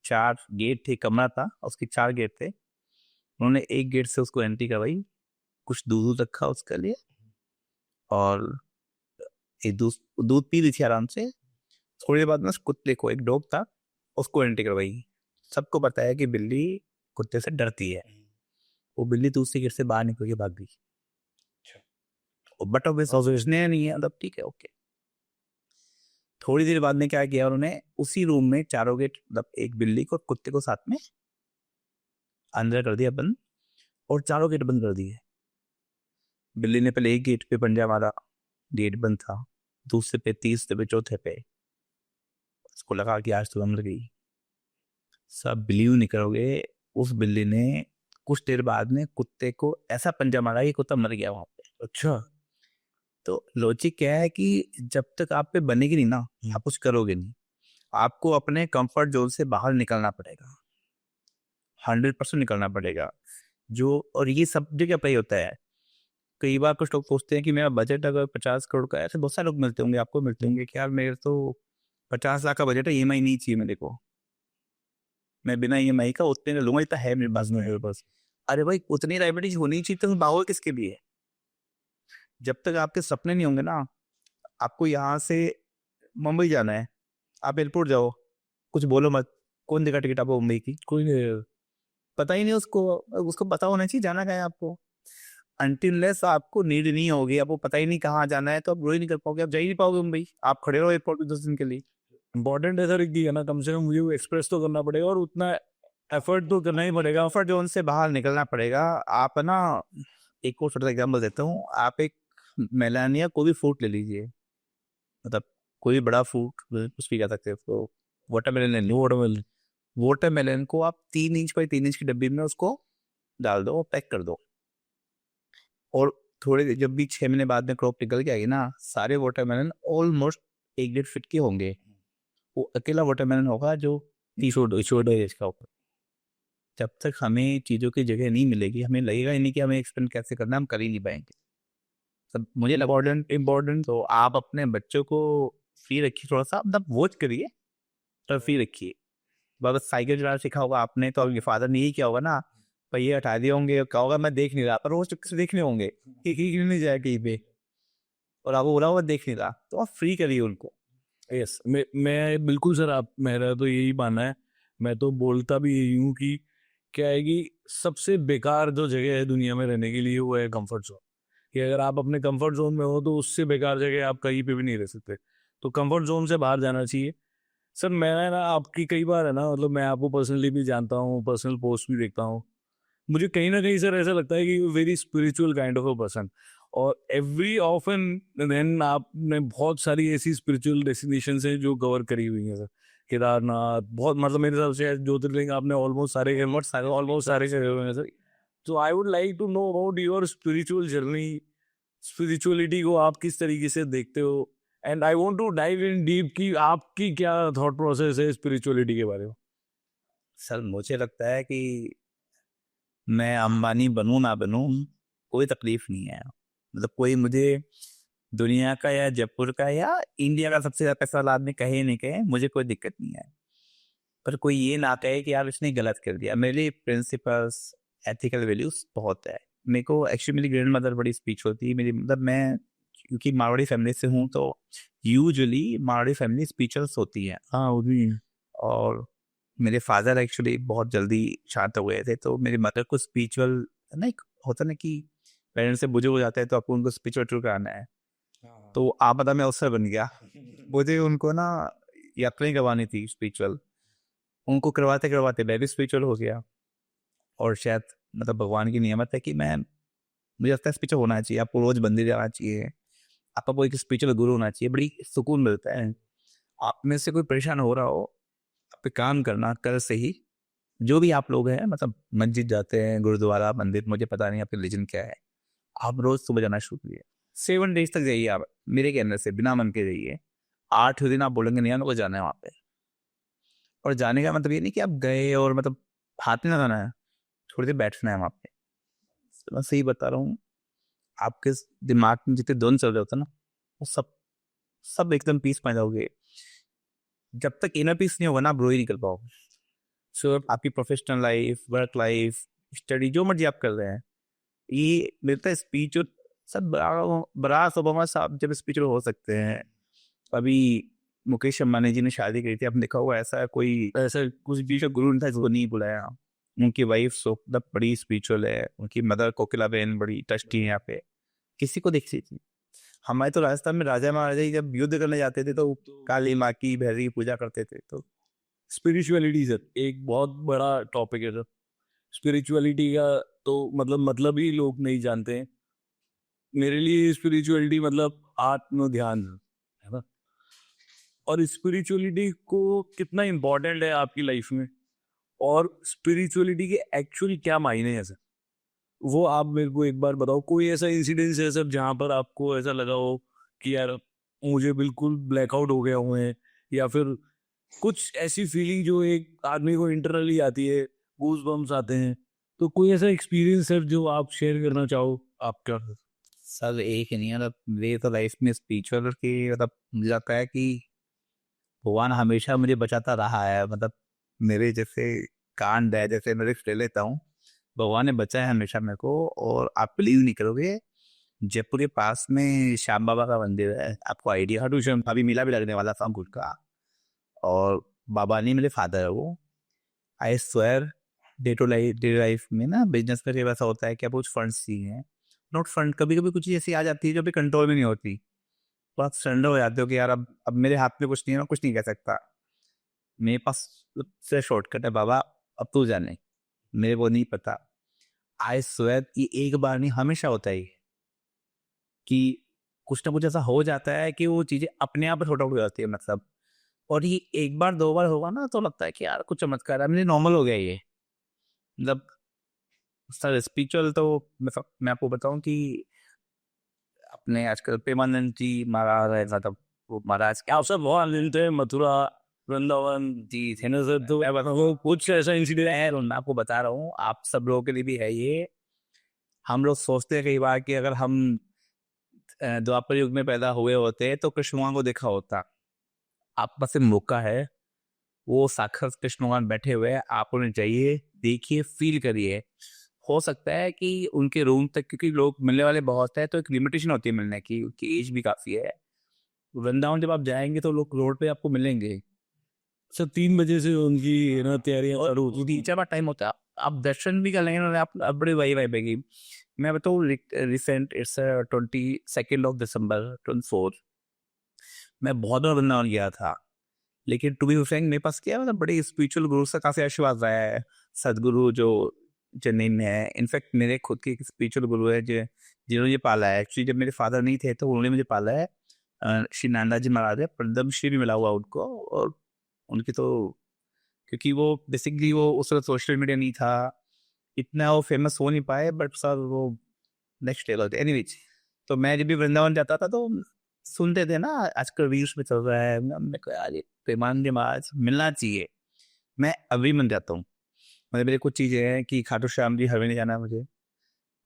4 गेट थे, कमरा था उसके 4 गेट थे। उन्होंने एक गेट से उसको एंट्री करवाई, कुछ दूध रखा उसके लिए, और एक दूध दूध पी ली थी आराम से। थोड़ी देर बाद में उस कुत्ते को, एक डॉग था, उसको एंट्री करवाई। सबको बताया कि बिल्ली कुत्ते से डरती है। वो बिल्ली दूसरे गेट से बाहर निकल के भाग गई। बट उसने नहीं है, मतलब ठीक है, ओके। थोड़ी देर बाद में क्या किया उन्होंने, उसी रूम में 4 गेट, मतलब एक बिल्ली को कुत्ते को साथ में अंदर कर दिया बंद, और 4 गेट बंद कर दिए। बिल्ली ने पहले एक गेट पे पंजा मारा, गेट बंद था। दूसरे पे, तीसरे पे, चौथे पे, उसको लगा कि आज तो हम गई। सब बिलीव नहीं करोगे, उस बिल्ली ने कुछ देर बाद में कुत्ते को ऐसा पंजा मारा कि कुत्ता मर गया वहां पे। अच्छा। तो लॉजिक क्या है कि जब तक आप पे बनेगी नहीं ना, आप कुछ करोगे नहीं। आपको अपने कंफर्ट जोन से बाहर निकलना पड़ेगा, 100% निकलना पड़ेगा। जो, और ये सब जगह पे ही होता है। कई बार कुछ लोग सोचते हैं कि मेरा बजट अगर 50 करोड़ का है, ऐसे बहुत सारे लोग मिलते होंगे, आपको मिलते होंगे कि यार मेरे तो 50 लाख का बजट है, EMI नहीं चाहिए मेरे को, मैं बिना EMI का उतने का लूंगा, इतना है मेरे पास में। मेरे पास। अरे भाई, उतनी लाइबिलिटी होनी चाहिए, तो भागोगे किसके लिए? जब तक आपके सपने नहीं होंगे ना, आपको यहाँ से मुंबई जाना है, आप एयरपोर्ट जाओ, कुछ बोलो मत, कौन देगा टिकट आपको मुंबई की? कोई नहीं। पता ही नहीं उसको, उसको पता होना चाहिए जाना कहाँ है आपको। अनटिललेस आपको नीड नहीं होगी, आपको पता ही नहीं कहाँ जाना है, तो आप ग्रो ही नहीं कर पाओगे, आप जा ही नहीं पाओगे मुंबई। आप खड़े रहो एयरपोर्ट पे 10 दिन के लिए। इम्पोर्टेंट है सर कि है ना, कम से कम मुझे वो एक्सप्रेस तो करना पड़ेगा और उतना एफर्ट तो करना ही पड़ेगा। कंफर्ट जोन से बाहर निकलना पड़ेगा। आप ना, एक और छोटा एग्जाम्पल देता हूँ। आप एक मेलानिया कोई भी फ्रूट ले लीजिए, मतलब कोई भी बड़ा फ्रूट कुछ भी कह सकते हो उसको, वाटरमेलन ले लो। वाटरमेलन, वाटरमेलन को आप 3 इंच बाई 3 इंच की डब्बी में उसको डाल दो, पैक कर दो, और थोड़े जब भी 6 महीने बाद में क्रॉप निकल के आएगी ना, सारे वाटरमेलन ऑलमोस्ट 1-1.5 फीट के होंगे। वो अकेला वाटरमेलन होगा जो 30 एज का होगा। जब तक हमें चीज़ों की जगह नहीं मिलेगी, हमें लगेगा ही नहीं कि हमें एक्सपेंड कैसे करना है, हम कर ही नहीं पाएंगे। सब मुझे इम्पोर्टेंट। तो आप अपने बच्चों को फ्री रखिए, थोड़ा सा मतलब वॉच करिए, तो फ्री रखिए। बस साइकिल चलाना सीखा होगा आपने, तो आपके फादर ने यही किया होगा ना, पहिए हटा दिए होंगे, क्या होगा मैं देख नहीं रहा, पर रोज चुपके से देखने होंगे कि क्यों नहीं जाए कहीं पे, और आपको बोला हुआ देख नहीं रहा, तो आप फ्री करिए उनको। यस, मैं बिल्कुल सर, आप, मेरा तो यही मानना है। मैं तो बोलता भी यही हूँ कि क्या है कि सबसे बेकार जो जगह है दुनिया में रहने के लिए वो है कंफर्ट जोन। कि अगर आप अपने कंफर्ट जोन में हो तो उससे बेकार जगह आप कहीं पे भी नहीं रह सकते। तो कंफर्ट जोन से बाहर जाना चाहिए। सर मैं ना आपकी कई बार है ना, मतलब मैं आपको पर्सनली भी जानता हूँ, पर्सनल पोस्ट भी देखता हूँ। मुझे कहीं ना कहीं सर ऐसा लगता है कि very spiritual kind of a person. और एवरी ऑफन देन आपने बहुत सारी ऐसी स्पिरिचुअल डेस्टिनेशन है जो कवर करी हुई है सर। केदारनाथ, बहुत मतलब मेरे हिसाब से ज्योतिर्लिंग आपने ऑलमोस्ट सारे करे हुए हैं सर। तो I would like to know about your spiritual journey. Spirituality को आप किस तरीके से देखते हो, and I want to dive in deep कि आपकी क्या थॉट प्रोसेस है स्पिरिचुअलिटी के बारे में। सर मुझे लगता है कि मैं अंबानी बनूं ना बनूं, कोई तकलीफ नहीं है। मतलब कोई मुझे दुनिया का या जयपुर का या इंडिया का सबसे ज्यादा पैसा वाला आदमी कहे नहीं कहे, मुझे कोई दिक्कत नहीं है। पर कोई ये ना कहे कि यार इसने गलत कर दिया। मेरे प्रिंसिपल्स, एथिकल वैल्यूज बहुत है। मेरे को एक्चुअली मेरी ग्रैंड मदर बड़ी स्पीच होती है मेरी, मतलब मैं क्योंकि मारवाड़ी फैमिली से हूँ, तो यूजुअली मारवाड़ी फैमिली स्पीचर्स होती है। हाँ, वो भी। और मेरे फादर एक्चुअली बहुत जल्दी शांत हो गए थे, तो मेरी मदर को स्पिरिचुअल ना, एक होता ना कि पेरेंट्स से बुजुर्ग हो जाते हैं तो आपको उनको स्पिरिचुअल टूर कराना है। तो आप बता, मैं अवसर बन गया। मुझे उनको ना यात्राएं करवानी थी स्पिरिचुअल, उनको करवाते करवाते मैं भी स्पिरिचुअल हो गया। और शायद मतलब भगवान की नियमत है कि मैं, मुझे लगता है स्पिरिचुअल होना चाहिए, आपको रोज मंदिर जाना चाहिए, आपको एक स्पिरिचुअल गुरु होना चाहिए, बड़ी सुकून मिलता है। आप में से कोई परेशान हो रहा हो, आप पे काम करना कल से ही, जो भी आप लोग हैं, मतलब मस्जिद जाते हैं, गुरुद्वारा, मंदिर, मुझे पता नहीं आपकी रिलीजन क्या है, आप रोज सुबह जाना शुरू करिए। 7 डेज तक जाइए आप, मेरे कहने से बिना मन के जाइए। 8 दिन आप बोलेंगे नहीं हमको जाना है वहाँ पे। और जाने का मतलब ये नहीं कि आप गए और मतलब हाथ में लगाना है, थोड़ी देर बैठना है वहाँ पे। तो मैं सही बता रहा हूँ, आपके दिमाग में जितने दोनों चल रहे होते हैं ना, वो सब सब एकदम पीस पा जाओगे। जब तक इनर पीस नहीं होगा ना, आप ग्रो ही नहीं कर पाओगे। सो आपकी professional life, work life, study, जो मर्जी आप कर रहे हैं, ये मिलता है स्पीच। और सब बरास ओबामा साहब जब स्पीच हो सकते हैं। अभी मुकेश अंबानी जी ने शादी करी थी, आपने देखा हुआ, ऐसा कोई ऐसा कुछ भी गुरु नहीं था जिसको नहीं बुलाया। उनकी वाइफ सोफदा बड़ी स्पिरिचुअल है, उनकी मदर कोकिला बहन बड़ी टस्टी है। यहाँ पे किसी को देखती थी। हमारे तो राजस्थान में राजा महाराजा ही जब युद्ध करने जाते थे तो काली माँ की, भैरवी की पूजा करते थे। तो स्पिरिचुअलिटी सर एक बहुत बड़ा टॉपिक है सर। स्पिरिचुअलिटी का तो मतलब ही लोग नहीं जानते हैं। मेरे लिए स्पिरिचुअलिटी मतलब आत्म ध्यान है ना। और स्पिरिचुअलिटी को कितना इम्पोर्टेंट है आपकी लाइफ में, और स्पिरिचुअलिटी के एक्चुअली क्या मायने हैं सर, वो आप मेरे को एक बार बताओ। कोई ऐसा इंसिडेंस है सर जहाँ पर आपको ऐसा लगा हो कि यार मुझे बिल्कुल ब्लैकआउट हो गया हुए हैं, या फिर कुछ ऐसी फीलिंग जो एक आदमी को इंटरनली आती है, गूज बम्स आते हैं। तो कोई ऐसा एक्सपीरियंस है जो आप शेयर करना चाहो आपका? सब एक ही नहीं है, मतलब मेरी तो लाइफ में स्पिरिचुअल की, मतलब मुझे लगता है कि भगवान हमेशा मुझे बचाता रहा है। मतलब मेरे जैसे कांड है, जैसे मैं रिस्क ले लेता हूँ, भगवान ने बचाया हमेशा मेरे को। और आप बिलीव नहीं करोगे, जयपुर के पास में श्याम बाबा का मंदिर है, आपको आइडिया? हटू श्याम, अभी मेला भी लगने वाला था गुड़ का। और बाबा नहीं, मेरे फादर है वो। आई स्वेयर, डे लाइफ में ना बिजनेस में वैसा होता है कि आप कुछ फंड्स चाहिए, नॉट फंड, कभी कभी कुछ चीज़ ऐसी आ जाती है जो भी कंट्रोल में नहीं होती, तो आप सरेंडर हो जाते हो कि यार अब मेरे हाथ में कुछ नहीं है, मैं कुछ नहीं कह सकता, मेरे पास से शॉर्टकट है बाबा, अब तू जाने, मेरे को नहीं पता। आई स्वेयर ये एक बार नहीं हमेशा होता है कि कुछ ना कुछ ऐसा हो जाता है कि वो चीज़ें अपने आप सॉर्ट आउट हो जाती है मतलब। और ये एक बार दो बार होगा ना तो लगता है कि यार कुछ चमत्कार है, मेरे नॉर्मल हो गया ये, मतलब सर स्पिरिचुअल तो मैं आपको बताऊं कि अपने आजकल प्रेमानंद जी महाराज है, मतलब वो महाराज क्या आप सब बहुत आनंदित है, मथुरा वृंदावन जी थे है ना सर, तो मैं बताऊं कुछ ऐसा इंसिडेंट है, मैं आपको बता रहा हूँ, आप सब लोगों के लिए भी है ये। हम लोग सोचते हैं कई बार कि अगर हम द्वापर युग में पैदा हुए होते तो कृष्ण भगवान को देखा होता। आप पास से मौका है, वो साक्षात कृष्ण भगवान बैठे हुए हैं, आप उन्हें जाइए, देखिए, फील करिए। हो सकता है कि उनके रूम तक, क्योंकि लोग मिलने वाले बहुत है तो एक लिमिटेशन होती है मिलने की, उनकी एज भी काफी है। वृंदावन जब आप जाएंगे तो लोग रोड पे आपको मिलेंगे, सर 3 बजे से उनकी ना तैयारियां और चालू होती टीचर का टाइम होता है, आप दर्शन भी कर लेंगे ना, आप बड़ी वही वाई बेगी। मैं बताऊँ रिसेंट इट्स 22 दिसंबर 24, मैं बहुत बार वृंदावन गया था, लेकिन टू बी फ्रैंक मेरे पास क्या है, मतलब बड़े स्पिरिचुअल गुरु से काफी आशीर्वाद रहा है। सदगुरु जो चेन्नई में है, इनफैक्ट मेरे खुद के एक स्पिरिचुअल गुरु है जो जिन्होंने मुझे पाला है, एक्चुअली जब मेरे फादर नहीं थे तो उन्होंने मुझे पाला है। श्री नंदा जी महाराज है, पद्म श्री भी मिला हुआ उनको, और उनकी तो, क्योंकि वो बेसिकली वो उस वक्त सोशल मीडिया नहीं था, इतना वो फेमस हो नहीं पाए, बट सर वो नेक्स्ट लेवल थे। एनीवेज, तो मैं जब भी वृंदावन जाता था तो सुनते थे ना आजकल रील्स में चल रहा है, मैं को यार ये प्रेमानंद महाराज मिलना चाहिए। मैं अभी मन जाता हूँ, मतलब मेरे कुछ चीज़ें हैं कि खाटू श्याम जी हरवेली जाना है मुझे,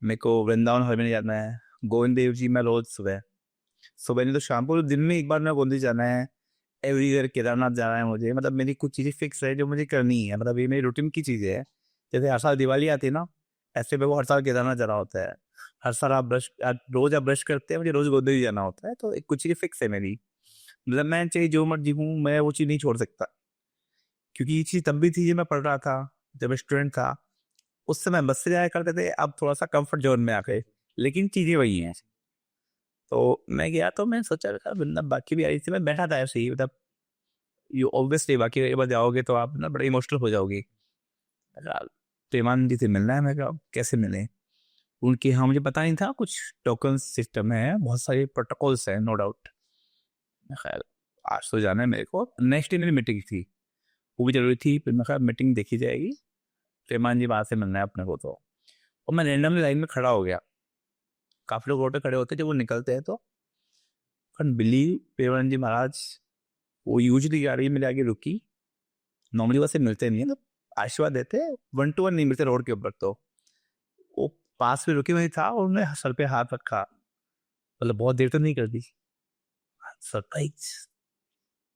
मेरे को वृंदावन हरवेली जाना है, गोविंद देव जी मैं रोज सुबह सुबह नहीं तो शाम को दिन में एक बार मैं गोविंद जाना है, एवरी ईयर केदारनाथ जाना है मुझे, मतलब मेरी कुछ चीज़ें फिक्स है जो मुझे करनी है, मतलब ये मेरी रूटीन की चीज़ें है। जैसे हर साल दिवाली आती है ना, ऐसे में वो हर साल केदारनाथ जाना होता है। हर साल रोज आप ब्रश करते हैं, मुझे रोज गोदरेज जाना होता है, तो एक कुछ चीज़ें फिक्स है मेरी, मतलब मैं चाहे जो मर्जी हूँ, मैं वो चीज़ नहीं छोड़ सकता। क्योंकि ये चीज़ तब भी थी जब मैं पढ़ रहा था, जब मैं स्टूडेंट था, उस समय बस से जाया करते थे, अब थोड़ा सा कंफर्ट जोन में आ गए, लेकिन चीज़ें वही हैं। तो मैं गया तो मैं सोचा मतलब बाकी भी आई थी, मैं बैठा था ऐसे ही, मतलब यू ऑब्वियसली बाकी एक बार जाओगे तो आप ना बड़े इमोशनल हो जाओगे। प्रेमानंद जी से मिलना है, मैं कहा कैसे मिले उनके यहाँ, मुझे पता नहीं था कुछ टोकन सिस्टम है, बहुत सारे प्रोटोकॉल्स हैं, नो डाउट। खैर आज तो जाना है मेरे को, नेक्स्ट डे मेरी मीटिंग थी, वो भी जरूरी थी, फिर मैं कहा मीटिंग देखी जाएगी, प्रेमान जी वहाँ से मिलना है अपने को तो। और मैं रैंडमली लाइन में खड़ा हो गया, काफी लोग रोड पे खड़े होते हैं जब वो निकलते हैं, तो बिलीव प्रेमानंद जी महाराज वो यूजली गाड़ी मेरे आगे रुकी, नॉर्मली वैसे मिलते नहीं है तो आशीर्वाद देते, 1 to 1 नहीं मिलते रोड के ऊपर, तो वो पास में रुके वही था और उन्होंने सर पे हाथ रखा, मतलब बहुत देर तो नहीं कर दी, सरप्राइज,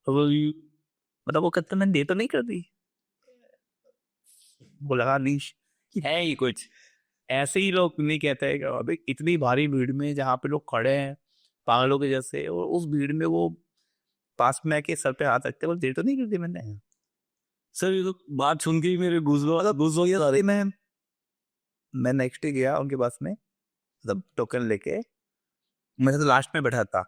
मतलब वो कहते मैंने देर तो नहीं कर दी, वो लगा नहीं कि है ही कुछ। ऐसे ही लोग नहीं कहते हैं कि अभी इतनी भारी भीड़ में जहाँ पे लोग खड़े हैं पागलों के जैसे, और उस भीड़ में वो पास में आके सर पे हाथ रखते, वो देर तो नहीं कर दी मैंने। सर ये तो बात सुन के ही मेरे गुज हो गया सारे। मैं नेक्स्ट डे गया उनके पास में, मतलब टोकन लेके, मैं तो लास्ट में बैठा था,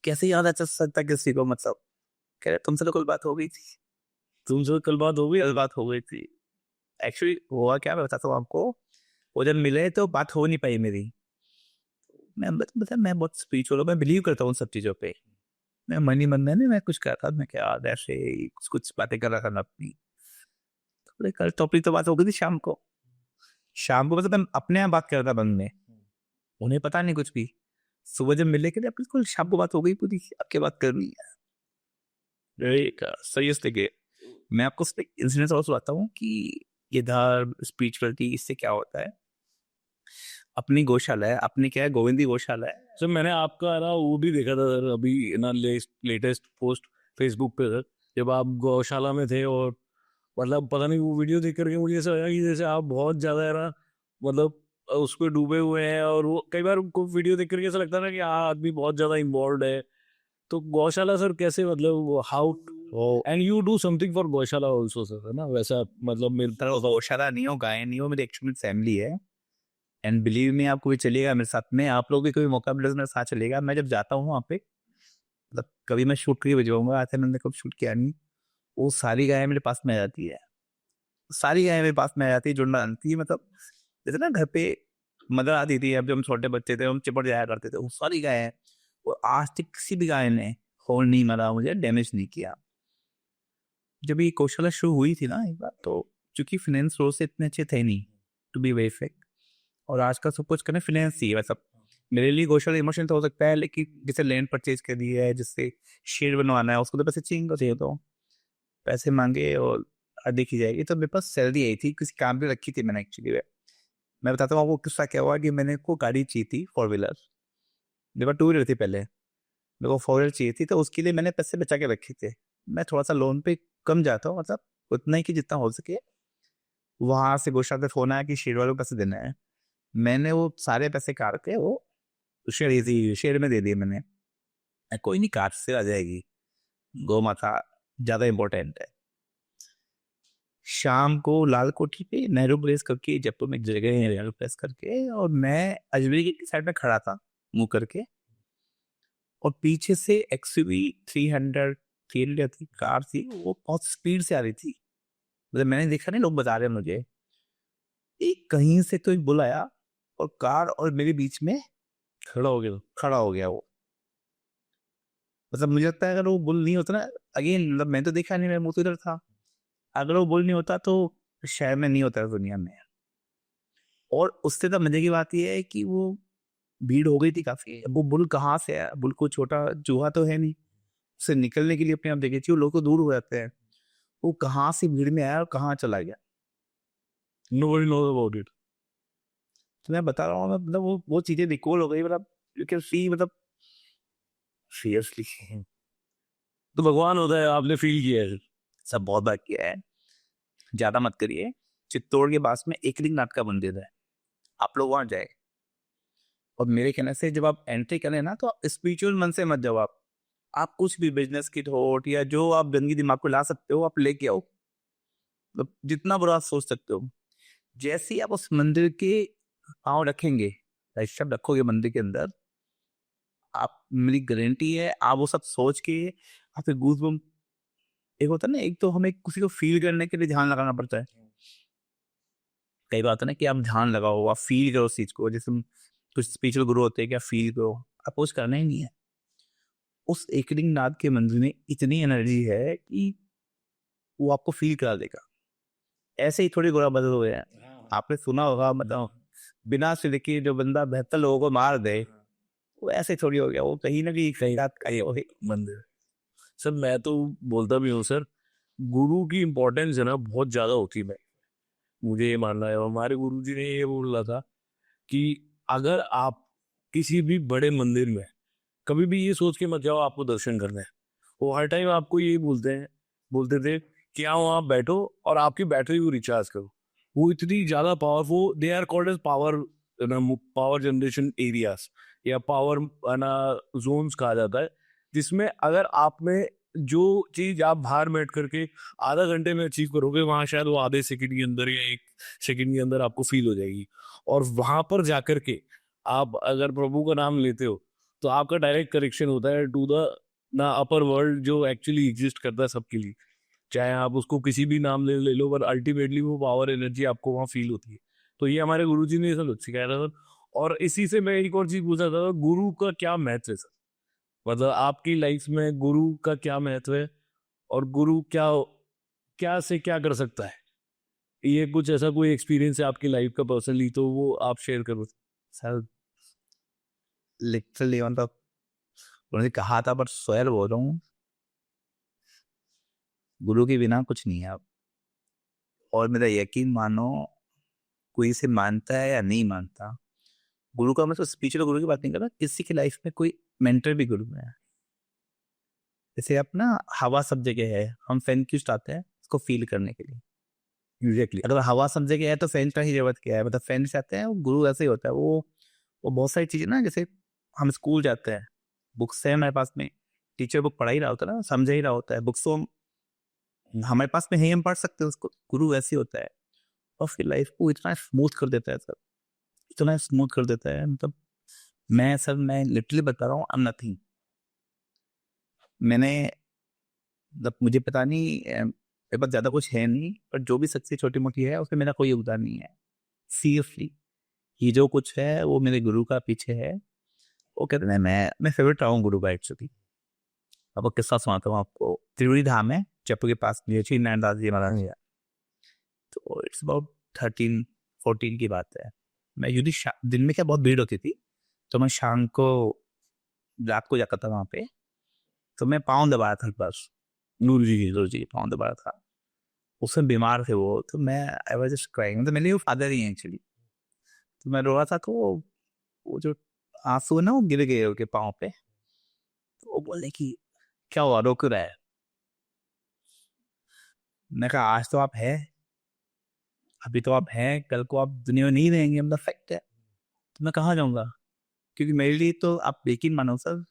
कैसे याद आ सकता किसी को, मतलब कह रहे तुमसे तो कल बात हो गई थी, तुमसे कल बात हो गई। कल बात हो गई थी। एक्चुअली हुआ क्या, मैं बताता हूँ आपको, वो जब मिले तो बात हो नहीं पाई मेरी। मैं बहुत स्पिरिचुअल हूँ, मैं बिलीव करता हूँ उन सब चीज़ों पे, मैं मन ही मन में मैं कुछ कर रहा था, मैं क्या याद ऐसे कुछ कुछ बातें कर रहा था मैं अपनी, तो कल टॉपिक तो बात हो गई थी शाम को, मतलब मैं अपने आप बात कर रहा था मन में, उन्हें पता नहीं कुछ भी। सुबह जब मिलने के लिए बिल्कुल शाम को बात हो गई पूरी, आपके बात करनी है। सही है। मैं आपको इंसिडेंट और सुनाता हूँ कि ये धर्म स्पिरिचुअलिटी इससे क्या होता है। अपनी गौशाला है, अपनी क्या है, गोविंदी गौशाला है। सर मैंने आपका ना वो भी देखा था सर, अभी ना लेटेस्ट पोस्ट फेसबुक पे सर, जब आप गौशाला में थे, और मतलब पता नहीं वो वीडियो देख करके मुझे ऐसा लगा कि जैसे आप बहुत ज्यादा है ना, मतलब उस पर डूबे हुए हैं, और वो कई बार उनको वीडियो देख करके ऐसा लगता है ना कि हाँ आदमी बहुत ज्यादा इन्वॉल्व है। तो गौशाला सर कैसे, मतलब हाउ वो and you do something for गौशाला आल्सो सर, है ना, वैसा मतलब मेरे तरह गौशाला नहीं हो, गाय नहीं हो, मेरी एक्चुअली फैमिली है। एंड बिलीव में, आपको भी चलिएगा मेरे साथ में, आप लोग भी कभी मौका मिले तो मेरे साथ चलिएगा। मैं जब जाता हूँ वहाँ पे, मतलब कभी मैं शूट करके भिजवाऊंगा, ऐसे मैंने कभी शूट किया नहीं, वो सारी गायें मेरे पास में आ जाती है, सारी गायें मेरे पास में आ जाती है, जुड़ना आती है। मतलब जैसे ना घर पे मदर आती थी, अब जब हम छोटे बच्चे थे हम चिपट जाया करते थे, वो सारी गायें, वो आज तक किसी भी गाय ने हॉर्न नहीं मारा, मुझे डैमेज नहीं किया। जब ये गौशाला शुरू हुई थी ना एक बार, तो चूंकि फाइनेंस सोर्स इतने अच्छे थे नहीं, टू बी वेरी फ्रैंक, और आज का सब कुछ करना फाइनेंस ही है। वैसा मेरे लिए गौशाला इमोशन तो हो सकता है, लेकिन जिसे लैंड परचेज कर दी है, जिससे शेड बनवाना है, उसको तो पैसे चाहिए, तो पैसे मांगे और देखी जाएगी। तो मेरे पास सैलरी आई थी, किसी काम पे रखी थी मैंने एक्चुअली। मैं बताता हूँ आपको किस्सा क्या हुआ कि मैंने को गाड़ी चाहिए थी 4 व्हीलर, मेरे पास 2 व्हीलर थी पहले, मेरे को 4 व्हीलर चाहिए थी, तो उसके लिए मैंने पैसे बचा के रखे थे। मैं थोड़ा सा लोन पे कम जाता हूँ, मतलब उतना ही कि जितना हो सके। वहां से गौशाला से फोन आया कि शेर वालों को पैसे देना है, मैंने वो सारे पैसे काट के वो शेर में दे दिए मैंने। कोई नहीं, काट से आ जाएगी, गौ माता ज्यादा इंपॉर्टेंट है। शाम को लाल कोठी पे नेहरू प्लेस करके, जयपुर में एक जगह है नेहरू प्लेस करके, और मैं अजमेर की साइड में खड़ा था मुंह करके, और पीछे से एक्सयूवी 300 थी, कार थी, वो बहुत स्पीड से आ रही थी। मतलब मैंने देखा नहीं, लोग बता रहे हैं मुझे, एक कहीं से तो एक बुल आया और कार और मेरे बीच में खड़ा हो गया वो। मतलब मुझे लगता है अगर वो बुल नहीं होता ना, अगेन मतलब मैं तो देखा नहीं, मेरा मुंह तो इधर था, अगर वो बुल नहीं होता तो शायद मैं नहीं होता दुनिया में। और उससे तो मजे की बात यह है कि वो भीड़ हो गई थी काफी। अब वो बुल कहाँ से है, बुल को छोटा चूहा तो है नहीं, उससे निकलने के लिए अपने आप देखे चाहिए, लोग तो दूर हो जाते हैं, वो कहाँ से भीड़ में आया और कहाँ चला गया, nobody knows about it। तो मैं बता रहा हूँ, मतलब वो चीजें रिकॉल हो गई, मतलब यू कैन सी, मतलब सीरियसली। तो भगवान होता है, आपने फील किया है। सब बहुत बार किया है, ज्यादा मत करिए। चित्तौड़ के पास में एकलिंगनाथ का मंदिर है, आप लोग वहां जाए, और मेरे कहने से जब आप एंट्री करें ना, तो स्पिरिचुअल मन से मत जाओ। आप कुछ भी बिजनेस की थॉट या जो आप गंदगी दिमाग को ला सकते हो, आप लेके आओ, मतलब जितना बुरा आप सोच सकते हो। जैसे ही आप उस मंदिर के पाँव रखेंगे, शब्द रखोगे मंदिर के अंदर, आप, मेरी गारंटी है, आप वो सब सोच के आप गूज़बम्प, एक होता है ना, एक तो हमें किसी को फील करने के लिए ध्यान लगाना पड़ता है, कई बात है ना कि आप ध्यान लगाओ, आप फील करो उस चीज को, जैसे कुछ स्पिरिचुअल गुरु होते हैं क्या, फील करो, आप कुछ करना ही नहीं है। उस एकलिंग नाथ के मंदिर में इतनी एनर्जी है कि वो आपको फील करा देगा। ऐसे ही थोड़ी गोरा बदल हो गया, आपने सुना होगा, मतलब बिना सिर के जो बंदा 72 लोगों को मार दे, वो ऐसे थोड़ी हो गया, वो कहीं ना कहीं रात का ही मंदिर। सर मैं तो बोलता भी हूँ सर, गुरु की इम्पोर्टेंस है ना बहुत ज्यादा होती है, मुझे ये मानना है। और हमारे गुरु जी ने ये बोला था कि अगर आप किसी भी बड़े मंदिर में कभी भी ये सोच के मत जाओ आपको दर्शन करना है, वो हर टाइम आपको यही बोलते थे कि आओ आप बैठो और आपकी बैटरी को रिचार्ज करो। वो इतनी ज्यादा powerful, they are called as power generation areas या पावर ना जोन्स कहा जाता है, जिसमें अगर आप में जो चीज आप बाहर बैठ करके आधा घंटे में अचीव करोगे, वहां शायद वो आधे सेकंड के अंदर या 1 सेकंड के अंदर आपको फील हो जाएगी। और वहां पर जाकर के आप अगर प्रभु का नाम लेते हो तो आपका डायरेक्ट कनेक्शन होता है टू द ना अपर वर्ल्ड जो एक्चुअली एग्जिस्ट करता है सबके लिए। चाहे आप उसको किसी भी नाम ले लो, पर अल्टीमेटली वो पावर एनर्जी आपको वहां फील होती है। तो ये हमारे गुरुजी ने सब सिखाया था सर। और इसी से मैं एक और चीज पूछा था, गुरु का क्या महत्व है सर, मतलब आपकी लाइफ में गुरु का क्या महत्व है, और गुरु क्या क्या से क्या कर सकता है। ये कुछ ऐसा कोई एक्सपीरियंस है आपकी लाइफ का पर्सनली, तो वो आप शेयर करो सर। लिटरली मतलब उन्होंने कहा था, पर स्वयर बोल रहा हूँ, गुरु के बिना कुछ नहीं है आप। और मेरा यकीन मानो, कोई इसे मानता है या नहीं मानता, गुरु का मतलब स्पिरिचुअल गुरु की बात नहीं कर रहा, किसी की लाइफ में कोई मेंटर भी गुरु है। जैसे आप ना, हवा सब जगह है, हम फैन क्यों चलाते हैं, उसको फील करने के लिए। एग्जैक्टली। अगर हवा सब जगह है तो फैन का ही जरूरत क्या है, मतलब फैन चाहते हैं, वो गुरु ऐसे ही होता है। वो बहुत सारी चीजें ना, जैसे हम स्कूल जाते हैं, बुक्स है हमारे पास में, टीचर बुक पढ़ा ही रहा होता है ना, समझा ही रहा होता है, बुक्स तो हम हमारे पास में है, हम पढ़ सकते हैं उसको। गुरु ऐसे होता है और फिर लाइफ को इतना स्मूथ कर देता है सर, इतना स्मूथ कर देता है। मतलब मैं लिटरली बता रहा हूँ, आई एम नथिंग। मैंने मतलब मुझे पता नहीं, मेरे पास ज्यादा कुछ है नहीं, पर जो भी सक्सेस छोटी मोटी है उसमें मेरा कोई योगदान नहीं है। सीरियसली, ये जो कुछ है वो मेरे गुरु का पीछे है। वो कहते हैं, मैं फेवरेट रहा हूँ गुरु का एक्चुअली। अब वो किस्सा सुनाता हूँ आपको। त्रिवेणी धाम है जयपुर के पास, श्री नैनदास जी महाराज जी। तो इट्स अबाउट 13-14 की बात है। मैं यूँ दिन में क्या बहुत भीड़ होती थी, तो मैं शाम को रात को जाता था वहाँ पे। तो मैं पाँव दबाया था बस, नूर जी पाँव दबाया था। उसमें बीमार थे वो, तो मैं आई वाज जस्ट क्राइंग। तो मेरे लिए वो फादर ही हैं एक्चुअली। तो मैं रो रहा था, तो वो जो आंसू है ना वो गिर गए उनके पाँव पे। तो वो बोले कि क्या हुआ, रो क्यों रहा है? मैं कहा आज तो आप है, अभी तो आप हैं, कल को आप दुनिया में नहीं रहेंगे, मतलब फैक्ट है। तो मैं कहाँ जाऊँगा? क्योंकि मेरे लिए तो आप यकीन मानो सर,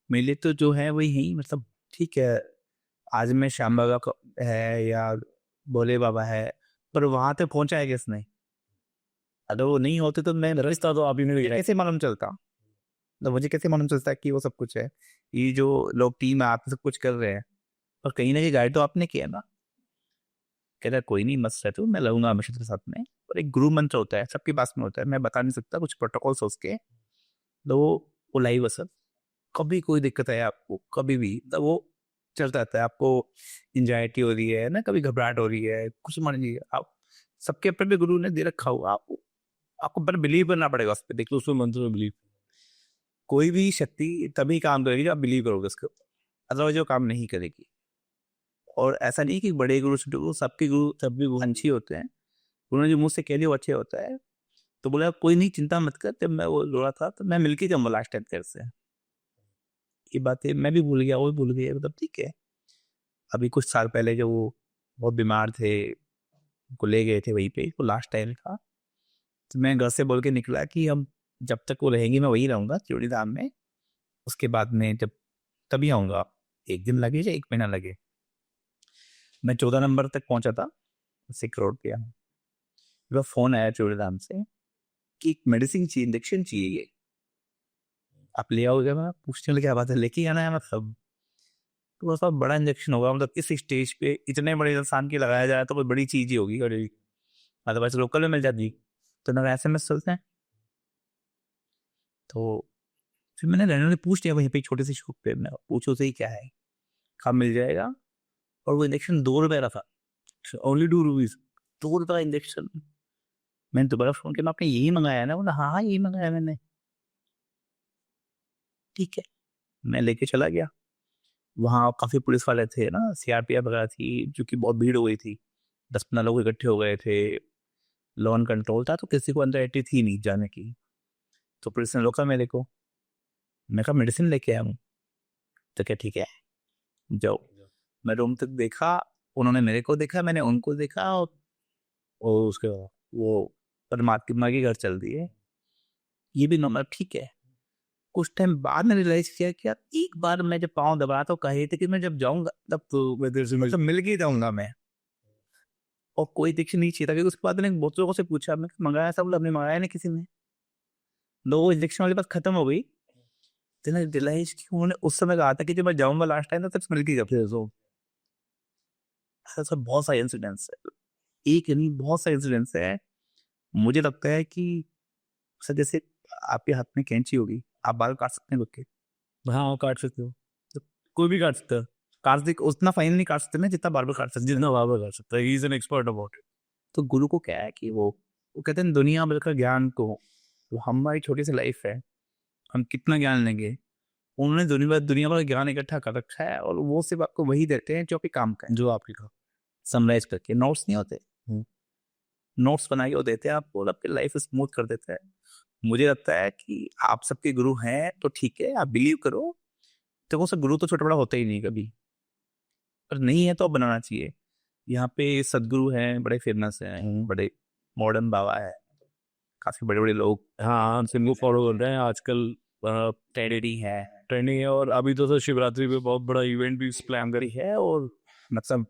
मेरे लिए तो जो है वही है ही। मतलब ठीक है, आज में श्याम बाबा है या भोले बाबा है, पर वहां तक पहुंचा है किसने? अगर वो नहीं होते तो मैं रिश्ता तो आप ही ने कैसे मालूम चलता? तो मुझे कैसे मालूम चलता कि वो सब कुछ है? ये जो लोग टीम है, आप सब कुछ कर रहे हैं, और कहीं ना कहीं गाइड तो आपने किया ना। कहता है कोई नहीं, मस्त है तू, मैं लगूंगा हमेशा तेरे साथ में। और एक गुरु मंत्र होता है, सबके पास में होता है, मैं बता नहीं सकता, कुछ प्रोटोकॉल्स उसके। तो वो लाइव असर, कभी कोई दिक्कत है आपको, कभी भी, तो वो चलता रहता है। आपको एंजाइटी हो रही है ना, कभी घबराहट हो रही है, कुछ मान लीजिए आप, सबके अपने भी गुरु ने दे रखा हुआ आपको। आपको पर बिलीव करना पड़ेगा उस पर। देखिए, उसमें मंत्र में बिलीव। कोई भी शक्ति तभी काम करेगी जब आप बिलीव करोगे उसके ऊपर, अदरवाइज वो काम नहीं करेगी। और ऐसा नहीं कि बड़े गुरु छोटे गुरु, सबके गुरु सब भी अच्छे होते हैं। उन्होंने जो मुझसे कह दिया वो अच्छे होता है। तो बोला कोई नहीं, चिंता मत कर। जब मैं वो रो रहा था तो मैं मिलके जाऊंगा लास्ट टाइम तेरे से। ये बातें मैं भी भूल गया, वो भी भूल गया, मतलब ठीक है। अभी कुछ साल पहले जब वो बहुत बीमार थे, उनको ले गए थे वहीं पे, वो लास्ट टाइम था। तो मैं घर से बोल के निकला कि हम जब तक वो रहेंगी मैं वहीं रहूंगा त्रिवेणी धाम में। उसके बाद में जब तभी आऊँगा, 1 दिन लगे या 1 महीना लगे। मैं 14 नंबर तक पहुंचा था, सिक रोड पे। मेरा फ़ोन आया त्रिवेणी धाम से कि एक मेडिसिन चाहिए, इंजेक्शन चाहिए ये, आप ले आओगे? मैं पूछने लगे क्या बात है, लेके आना है मतलब? तो बस बड़ा इंजेक्शन होगा, मतलब इस स्टेज पे इतने बड़े इंसान की लगाया जाए तो कोई बड़ी चीज़ ही होगी, और अदरवाइज लोकल में मिल जाती। तो ना SMS चलते हैं। तो फिर मैंने रैंडमली पूछ लिया वहीं पे छोटे से शॉप पे, मैं पूछो से ही क्या है, कहाँ मिल जाएगा? और वो इंजेक्शन 2 रुपए का था, ओनली 2 रुपीज। 2 रुपए का इंजेक्शन। मैंने दोबारा फोन किया, मैं आपने यही मंगाया है ना? बोला हाँ हाँ यही मंगाया मैंने। ठीक है, मैं लेके चला गया। वहाँ काफी पुलिस वाले थे ना, CRPF वगैरह थी, जो कि बहुत भीड़ हो गई थी। 10-15 लोग इकट्ठे हो गए थे, लॉ एंड कंट्रोल था, तो किसी को अंदर एंट्री थी नहीं जाने की। तो पुलिस ने रोका मेरे को। मैं कहा मेडिसिन लेके आया हूँ। तो क्या ठीक है, जाओ। मैं रूम तक देखा, उन्होंने मेरे को देखा, मैंने उनको देखा, और उसके बाद वो परमात्मा के घर चल दिए। ये भी नॉर्मल, ठीक है। कुछ टाइम बाद मैंने रियलाइज किया कि यार एक बार मैं जब पाँव दबाया तो कहे थे कि मैं जब जाऊंगा तब तो मैं तेरे से मिल के ही जाऊंगा मैं। और कोई दीक्षित नहीं चाहिए था, क्योंकि उसके बाद मैंने बहुत लोगों से पूछा, मैं मंगाया सब, हमने मंगाया नहीं किसी ने। लोग इंजेक्शन वाली बात खत्म हो गई। तो रियलाइज कि उन्होंने उस समय कहा था कि जब मैं जाऊंगा लास्ट टाइम तो मिल के जाते। ऐसा बहुत सारे इंसिडेंट्स है, एक नहीं बहुत सारे इंसिडेंट्स है। मुझे लगता है कि सर जैसे आपके हाथ में कैंची होगी, आप बाल काट सकते हैं खुद के। हाँ, काट सकते हो, तो कोई भी काट सकता है। काट दे, उतना फाइन नहीं काट सकते ना जितना बार्बर काट सकते हैं। जितना बाबा काट सकता है, he is an expert about it. तो गुरु को क्या है कि वो कहते हैं दुनिया भर का ज्ञान को, तो हमारी छोटी सी लाइफ है, हम कितना ज्ञान लेंगे? उन्होंने दुनिया भर का ज्ञान इकट्ठा कर रखा है, और वो सिर्फ आपको वही देते हैं जो आपके काम का है, जो आपकी का। समराइज करके। नोट्स नहीं होते, नोट्स बना के वो देते हैं आपको, और आपकी लाइफ स्मूथ कर देता है। मुझे लगता है कि आप सबके गुरु हैं तो ठीक है, आप बिलीव करो। तो वो सब गुरु तो छोटा बड़ा होता ही नहीं कभी, पर नहीं है तो बनाना चाहिए। यहाँ पे सदगुरु हैं, बड़े फेमस हैं, बड़े मॉडर्न बाबा है, काफी बड़े बड़े लोग। हाँ, हम सिंगू फॉलो कर रहे हैं आजकल। ट्रेडिटी है, ट्रेंडिंग है, और अभी तो सर शिवरात्रि पे बहुत बड़ा इवेंट भी प्लान करी है। और मतलब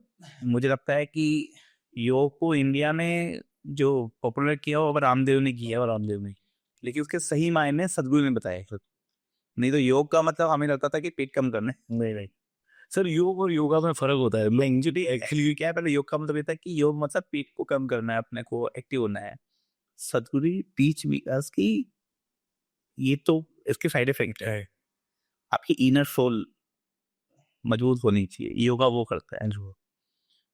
मुझे लगता है कि योग को इंडिया में जो पॉपुलर किया वो रामदेव ने किया, और रामदेव ने, लेकिन उसके सही मायने सदगुरु ने बताए। नहीं तो योग का मतलब हमें लगता था कि पेट कम करना है। नहीं नहीं सर, योग और योगा में फर्क होता है। एक्चुअली एक्चुअली क्या है, पहले योग का मतलब ये था कि योग मतलब पेट को कम करना है, अपने को एक्टिव होना है। सदगुरु टीच मी अस कि ये तो इसके साइड इफेक्ट है, आपकी इनर सोल मजबूत होनी चाहिए, योगा वो करता है जो।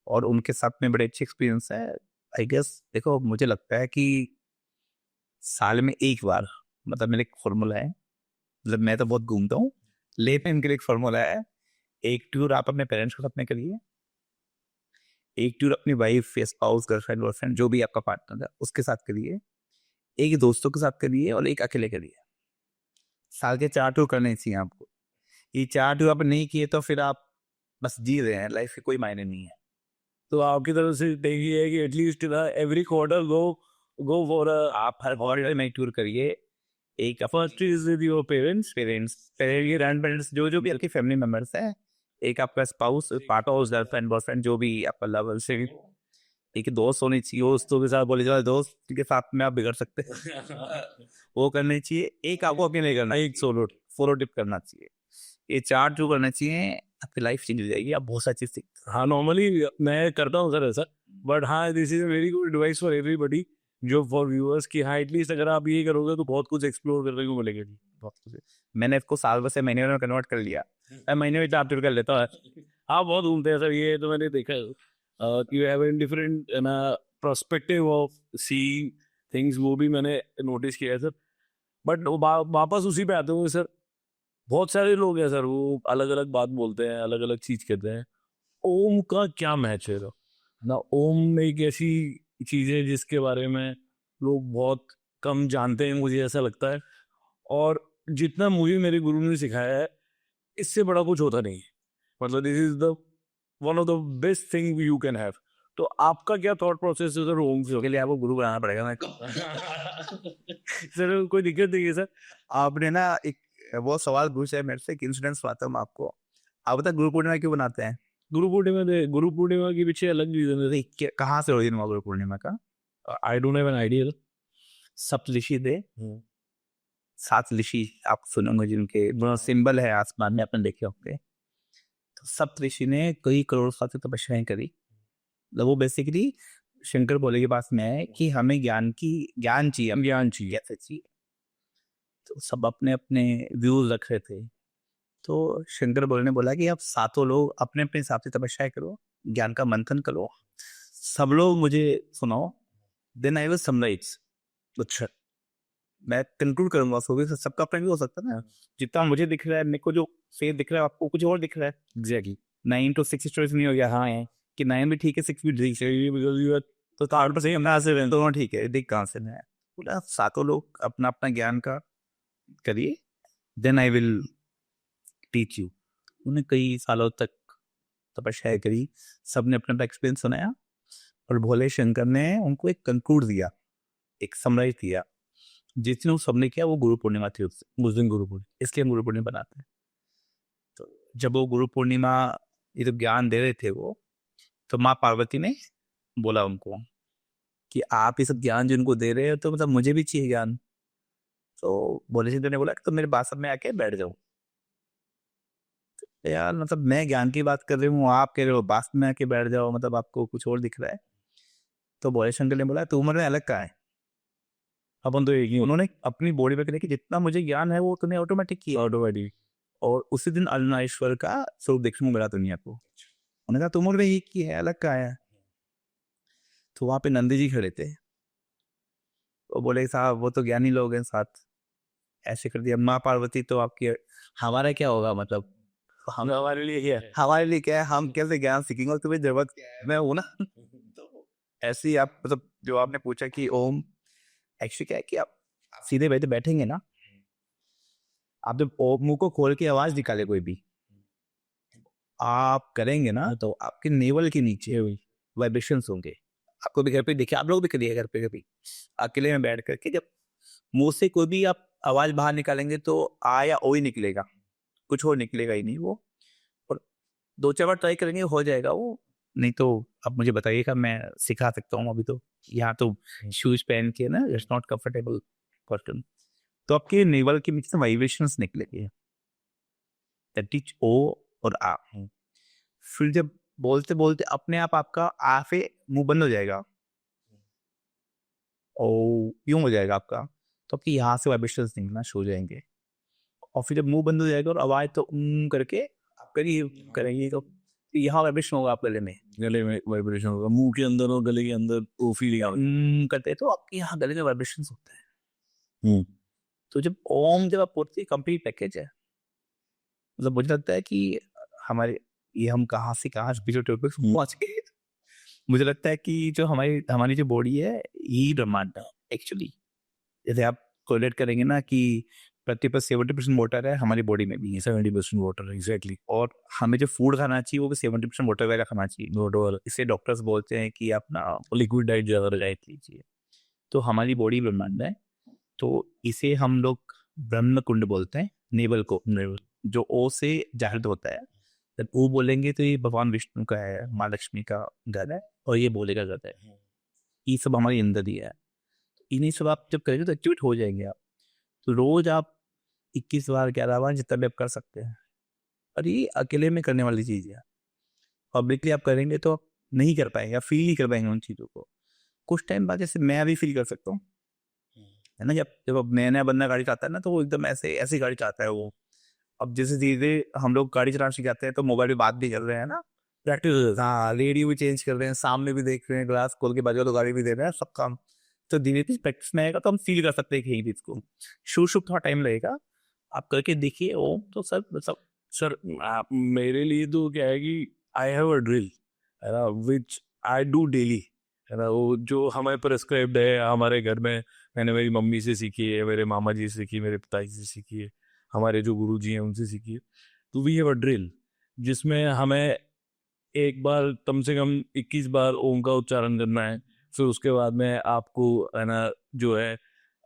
और उनके साथ में बड़े अच्छे एक्सपीरियंस है। आई गेस देखो, मुझे लगता है कि साल में एक बार, मतलब मेरा एक फॉर्मूला है, मतलब मैं तो बहुत घूमता हूँ, लेकिन इनके लिए एक फॉर्मूला है। एक टूर आप अपने पेरेंट्स के साथ में करिए, एक टूर अपनी वाइफ, स्पाउस, गर्लफ्रेंड, बॉयफ्रेंड, जो भी आपका पार्टनर है उसके साथ करिए, एक दोस्तों के साथ करिए, और एक अकेले करिए। साल के 4 टूर करने चाहिए आपको। ये 4 टूर आप नहीं किए तो फिर आप बस जी रहे हैं, लाइफ के कोई मायने नहीं है। तो आपकी तरफ से देखिए है कि at least every quarter go for आप हर क्वार्टर में टूर करिए। एक first is with your parents, grand parents, जो भी आपकी फैमिली मेंबर्स है, एक आपका स्पाउस, पार्टनर, गर्लफ्रेंड, बॉयफ्रेंड, जो भी आपका लवर से, एक दोस्त होनी चाहिए, दोस्तों के साथ बोले जाए, दोस्त के साथ में आप बिगड़ सकते हैं वो करनी चाहिए। एक आपको अकेले करना, एक सोलो टिप करना चाहिए। ये 4 टूर करना चाहिए, आपकी लाइफ चेंज हो जाएगी, आप बहुत सारी चीज सीखते हाँ नॉर्मली मैं करता हूँ सर ऐसा, बट हाँ this is a very good advice for everybody, जो फॉर व्यूअर्स की हाँ एटलीस्ट अगर आप ये करोगे तो बहुत कुछ एक्सप्लोर करने को मिलेगा जी। बहुत कुछ। मैंने इसको साल भर से महीने में कन्वर्ट कर लिया, मैं महीने में 4 टूर कर लेता हूँ। हाँ बहुत घूमते हैं सर, ये तो मैंने देखा है कि यू हैव एन डिफरेंट ना पर्सपेक्टिव ऑफ सी थिंग्स, वो भी मैंने नोटिस किया है सर। बट वापस उसी पे आते हुए सर, बहुत सारे लोग हैं सर वो अलग अलग बात बोलते हैं, अलग अलग चीज कहते हैं। ओम का क्या मैच है ना? ओम एक ऐसी चीज है जिसके बारे में लोग बहुत कम जानते हैं, मुझे ऐसा लगता है। और जितना मुझे मेरे गुरु ने सिखाया है, इससे बड़ा कुछ होता नहीं है। मतलब this is the one of the best thing you can have. तो आपका क्या थॉट प्रोसेस है सर ओम से? के लिए आपको गुरु बनाना पड़ेगा मैं सर कोई दिक्कत नहीं है सर। आपने ना एक वो सवाल पूछा है मेरे से, एक इंसिडेंट सुनाता हूँ मैं आपको। आप बता, गुरु पूर्णिमा क्यों बनाते हैं? गुरु पूर्णिमा के पीछे अलग रीजन है। कहाँ से ओरिजिन हुआ गुरु पूर्णिमा का? I don't have an idea. सप्तऋषि थे, 7 ऋषि, आप सुनोगे जिनके सिंबल है आसमान में, आपने देखे होंगे। तो सप्तऋषि ने कई करोड़ साल तक तपस्याएं करी। मतलब वो बेसिकली शंकर भोले के पास में है कि हमें ज्ञान चाहिए, हम ज्ञान चाहिए, कैसे चाहिए। तो सब अपने अपने व्यूज रख रहे थे। तो शंकर भोले ने बोला कि आप 7 लोग अपने अपने हिसाब से तपस्या करो, ज्ञान का मंथन करो, सब लोग मुझे सुनाओ, देन आई विल समराइज। अच्छा, मैं कंक्लूड करूंगा। सो भी सबका अपना भी हो सकता है ना, जितना मुझे दिख रहा है, मेरे को जो फेस दिख रहा है, आपको कुछ और दिख रहा है। एग्जैक्टली 9 to 6 स्टोरीज नहीं हो गया, हाँ है कि 9 भी ठीक है, 6 भी ठीक है, बिकॉज यू आर तो 3 पर सही, हम से दोनों ठीक है, देख कहाँ से है। बोला 7 लोग अपना अपना ज्ञान का करिए, then I will teach you. उन्हें कई सालों तक तपस्या करी, सबने अपना अपना एक्सपीरियंस सुनाया, और भोले शंकर ने उनको एक कंक्लूड दिया, एक समराइज दिया। जिस दिन वो सबने किया वो गुरु पूर्णिमा थी, उस दिन गुरु पूर्णिमा, इसलिए हम गुरु पूर्णिमा बनाते हैं। तो जब वो गुरु पूर्णिमा ये तो ज्ञान दे रहे थे वो, तो माँ पार्वती ने बोला उनको कि आप ये सब ज्ञान जिनको दे रहे हो तो मतलब मुझे भी चाहिए ज्ञान। तो भोले शंकर ने बोला कि तुम मेरे पास में आके बैठ जाओ। यार मतलब मैं ज्ञान की बात कर रही हूँ, आप कह रहे हो बास में आके बैठ जाओ, मतलब आपको कुछ और दिख रहा है। तो भोले शंकर ने बोला तुम में अलग कहाँ है, अपन तो एक ही। उन्होंने अपनी बॉडी पे कहने कि जितना मुझे ज्ञान है वो तुम्हें ऑटोमेटिक किया, ऑटोमेटिक। और उसी दिन अरुणाश्वर का स्वरूप देखने को मिला दुनिया को। उन्होंने कहा तुम और एक ही है, अलग कहाँ है? तो वहां पे नंदी जी खड़े थे, वो बोले साहब वो तो ज्ञानी लोग हैं साथ, ऐसे कर दिया। माँ पार्वती तो आपकी, हमारा क्या होगा, मतलब हम हमारे लिए क्या है? हमारे लिए क्या है, हम कैसे ज्ञान सीखेंगे, और तुम्हें जरूरत क्या है, मैं हूं ना तो ऐसे ही आप, मतलब जो आपने पूछा कि ओम एक्चुअली क्या है कि आप सीधे बैठे बैठेंगे ना, आप जब मुंह को खोल के आवाज निकाले कोई भी आप करेंगे ना, तो आपके नेवल के नीचे वाइब्रेशंस होंगे। आपको भी घर पे देखिए, आप लोग भी करिए घर पे कभी अकेले में बैठ करके, जब मुंह से कोई भी आप आवाज बाहर निकालेंगे तो आ या ओ ही निकलेगा, कुछ और निकलेगा ही नहीं वो। और 2-4 बार ट्राई करेंगे हो जाएगा वो नहीं तो आप मुझे बताइएगा, मैं सिखा सकता हूँ। अभी तो यहाँ तो शूज पहन के ना, इट्स नॉट कंफर्टेबल कॉटन। तो आपके नेवल के नीचे से वाइब्रेशंस निकलेंगे, दैट इज ओ और आ। फिर जब बोलते बोलते अपने आप आपका आ से मुंह बंद हो जाएगा, ओ यूं हो जाएगा आपका, तो आपके यहाँ से वाइब्रेशंस निकलना शुरू हो जाएंगे। और फिर जब मुंह बंद हो जाएगा और आवाज तो करके आप करेंगे तो यहाँ वाइब्रेशन होगा आप गले में। गले में वाइब्रेशन होगा, मुंह के अंदर और गले के अंदर वो फीलिंग आती करते हैं तो आपके यहाँ गले में वाइब्रेशन होता है। है। तो जब ओम जब आप बोलते हैं, कंप्लीट पैकेज है। मतलब मुझे लगता है कि हमारे ये हम कहाँ से कहाँ बीच टॉपिक पहुंच गए। मुझे लगता है कि जो हमारी हमारी जो बॉडी है ये ब्रह्मांड है एक्चुअली। जैसे आप कोरिलेट करेंगे ना कि पृथ्वी पर 70% वाटर है, हमारी बॉडी में भी है 70% वाटर, एग्जैक्टली। और हमें जो फूड खाना चाहिए वो भी 70% वाटर वगैरह खाना चाहिए। वाटर, इससे डॉक्टर्स बोलते हैं कि आप ना लिक्विड डाइट ज्यादा डाइट लीजिए। तो हमारी बॉडी ब्रह्मांड है, तो इसे हम लोग ब्रह्म कुंड बोलते हैं। नेवल को, नेवल जो ओ से जाहिर होता है, जब वो बोलेंगे तो ये भगवान विष्णु का है, माँ लक्ष्मी का घर है, और ये बोलेगा घर है। ये सब हमारी अंदर ही है। इन्हीं सब आप जब करेंगे तो एक्टिवेट हो जाएंगे आप। तो रोज आप 21 बार 11 बार जितना भी आप कर सकते हैं। और ये अकेले में करने वाली चीज़ है। पब्लिकली आप करेंगे तो आप नहीं कर पाएंगे, आप फील नहीं कर पाएंगे उन चीज़ों को। कुछ टाइम बाद जैसे मैं अभी फील कर सकता हूँ, है ना। जब जब नया नया बंदा गाड़ी चलाता है ना, तो वो एकदम ऐसे ऐसी गाड़ी चलाता है वो। अब जैसे धीरे हम लोग गाड़ी चलाना सीख जाते हैं तो मोबाइल पे बात भी कर रहे हैं ना, प्रैक्टिस, हाँ, रेडियो भी चेंज कर रहे हैं, सामने भी देख रहे हैं, ग्लास खोल के बाजू वालों गाड़ी भी दे रहे हैं, सब काम। तो धीरे धीरे प्रैक्टिस में आएगा तो हम फील कर सकते हैं कहीं भी इसको। शुरू शुरू थोड़ा टाइम लगेगा, आप करके देखिए ओम। तो सर मतलब सर मेरे लिए तो क्या है कि आई हैव अ ड्रिल, है ना, विच आई डू डेली, है ना। वो जो हमें प्रिस्क्राइब्ड है हमारे घर में, मैंने मेरी मम्मी से सीखी है, मेरे मामा जी से सीखी, मेरे पिताजी से सीखी है, हमारे जो गुरु जी हैं उनसे सीखी है। तो वी हैव अ ड्रिल जिसमें हमें एक बार कम से कम 21 बार ओम का उच्चारण करना है। फिर उसके बाद में आपको, है ना, जो है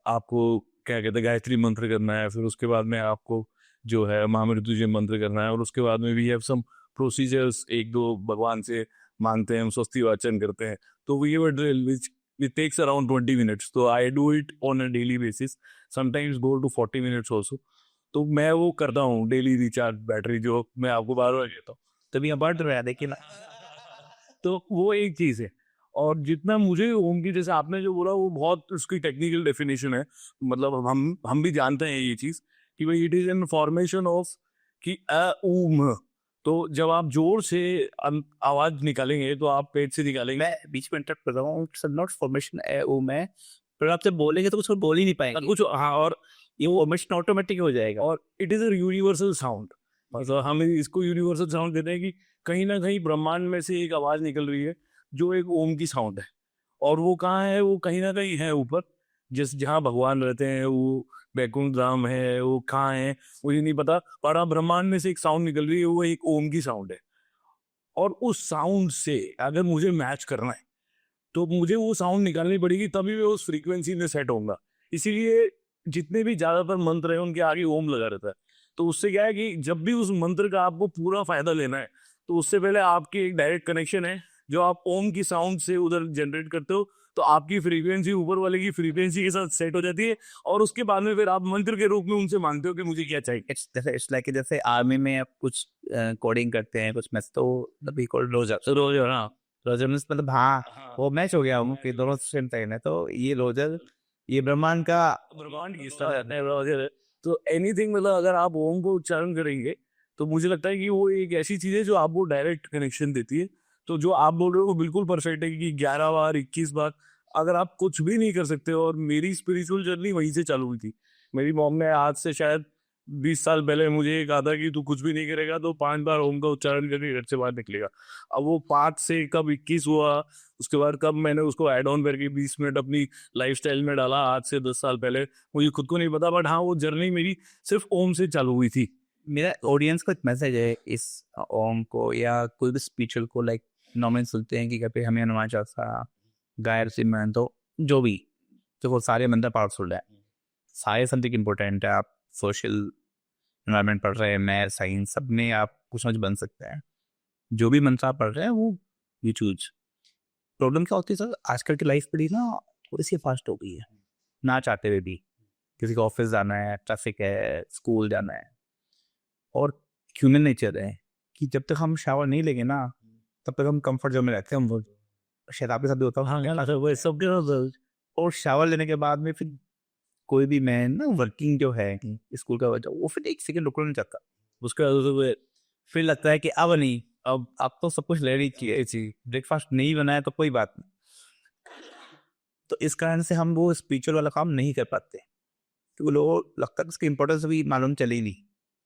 आपको क्या कहते हैं गायत्री मंत्र करना है। फिर उसके बाद में आपको जो है महामृत्युंजय मंत्र करना है। और उसके बाद में वी हैव सम प्रोसीजर्स, एक दो भगवान से मांगते हैं, हम स्वस्ति वाचन करते हैं। तो we have a drill which it takes around 20 minutes. So I do it on a daily basis. Sometimes go to 40 minutes also. तो मैं वो करता हूँ डेली रिचार्ज बैटरी, जो मैं आपको बार बार कहता हूँ। तभी आप बढ़ रहे हैं, देखिए ना। तो वो एक चीज है। और जितना मुझे ओम की, जैसे आपने जो बोला, वो बहुत उसकी टेक्निकल डेफिनेशन है। मतलब हम भी जानते हैं ये चीज कि भाई it is an formation of कि अ ऊम। तो जब आप जोर से आवाज निकालेंगे तो आप पेट से निकालेंगे। मैं बीच में इंटरप्ट कर रहा हूँ, इट्स नॉट फॉर्मेशन ए ओ में, पर आप जब बोलेंगे तो कुछ बोल ही नहीं पाएंगे कुछ, हाँ। और ये वो फॉर्मेशन ऑटोमेटिक हो जाएगा। और it is a universal sound. मतलब हम इसको यूनिवर्सल साउंड देते हैं कि कहीं ना कहीं ब्रह्मांड में से एक आवाज निकल रही है जो एक ओम की साउंड है। और वो कहाँ है? वो कहीं ना कहीं है ऊपर, जिस जहाँ भगवान रहते हैं, वो बैकुंठ धाम है, वो कहाँ है मुझे नहीं पता। पर हाँ, ब्रह्मांड में से एक साउंड निकल रही है, वो एक ओम की साउंड है। और उस साउंड से अगर मुझे मैच करना है तो मुझे वो साउंड निकालनी पड़ेगी, तभी मैं उस फ्रीक्वेंसी में सेट होऊंगा। इसीलिए जितने भी ज्यादातर मंत्र हैं उनके आगे ओम लगा रहता है। तो उससे क्या है कि जब भी उस मंत्र का आपको पूरा फायदा लेना है, तो उससे पहले आपकी एक डायरेक्ट कनेक्शन है जो आप ओम की साउंड से उधर जनरेट करते हो। तो आपकी फ्रीक्वेंसी ऊपर वाले की फ्रीक्वेंसी के साथ सेट हो जाती है। और उसके बाद में फिर आप मंत्र के रूप में उनसे मांगते हो कि मुझे क्या चाहिए। इट्स लाइक जैसे आर्मी में आप कुछ कोडिंग करते हैं, कुछ मैच, तो वी कॉल रोजर। रोज, हाँ। रोजर मतलब हाँ, वो मैच हो गया हूँ कि दोनों सेम टाइम है। तो ये रोजर, ये ब्रह्मांड का, ब्रह्मांड की हिस्सा रहता है रोजर। तो एनीथिंग, मतलब अगर आप ओम को उच्चारण करेंगे तो मुझे लगता है कि वो एक ऐसी चीज है जो आपको डायरेक्ट कनेक्शन देती है। तो जो आप बोल रहे हो वो बिल्कुल परफेक्ट है कि 11 बार 21 बार अगर आप कुछ भी नहीं कर सकते हो। और मेरी स्पिरिचुअल जर्नी वहीं से चालू हुई थी। मेरी मॉम ने आज से शायद 20 साल पहले मुझे ये कहा था कि तू कुछ भी नहीं करेगा तो 5 बार ओम का उच्चारण करके घर से बाहर निकलेगा। अब वो 5 से कब 21 हुआ, उसके बाद कब मैंने उसको ऐड ऑन करके 20 मिनट अपनी लाइफस्टाइल में डाला, आज से 10 साल पहले, मुझे खुद को नहीं पता। बट हाँ, वो जर्नी मेरी सिर्फ ओम से चालू हुई थी। मेरा ऑडियंस को एक मैसेज है इस ओम को या कोई भी स्पिरिचुअल को। लाइक नॉर्मली सुनते हैं कि कभी हमें हनुमान चालीसा, गायर सिमरन, तो जो भी, तो वो सारे मंत्र पावरफुल है, सारे समथिंग इम्पोर्टेंट है। आप सोशल एनवायरनमेंट पढ़ रहे हैं, मैथ साइंस, सब में आप कुछ ना कुछ बन सकते हैं। जो भी मंत्र आप पढ़ रहे हैं वो यू चूज। प्रॉब्लम क्या होती है सर, आजकल की लाइफ बड़ी ना थोड़ी सी फास्ट हो गई है, ना चाहते हुए भी। किसी को ऑफिस जाना है, ट्रैफिक है, स्कूल जाना है, और ह्यूमन नेचर है कि जब तक हम शावर नहीं लेंगे ना तब तक हम कंफर्ट जोन में रहते हैं। हम वो शायद आपके साथ भी होता हाँ है। क्या वो सबके साथ और शावर लेने के बाद में फिर कोई भी मैन ना वर्किंग जो है स्कूल का बच्चा, वो फिर एक सेकंड रुकना नहीं चाहता। उसका वो फिर लगता है कि अब नहीं, अब तो सब कुछ लेनी चाहिए, ब्रेकफास्ट नहीं बनाया तो कोई बात नहीं। तो इस कारण से हम वो स्पिरिचुअल वाला काम नहीं कर पाते, क्योंकि लोगों को लगता है कि उसकी इंपॉर्टेंस भी मालूम चली नहीं।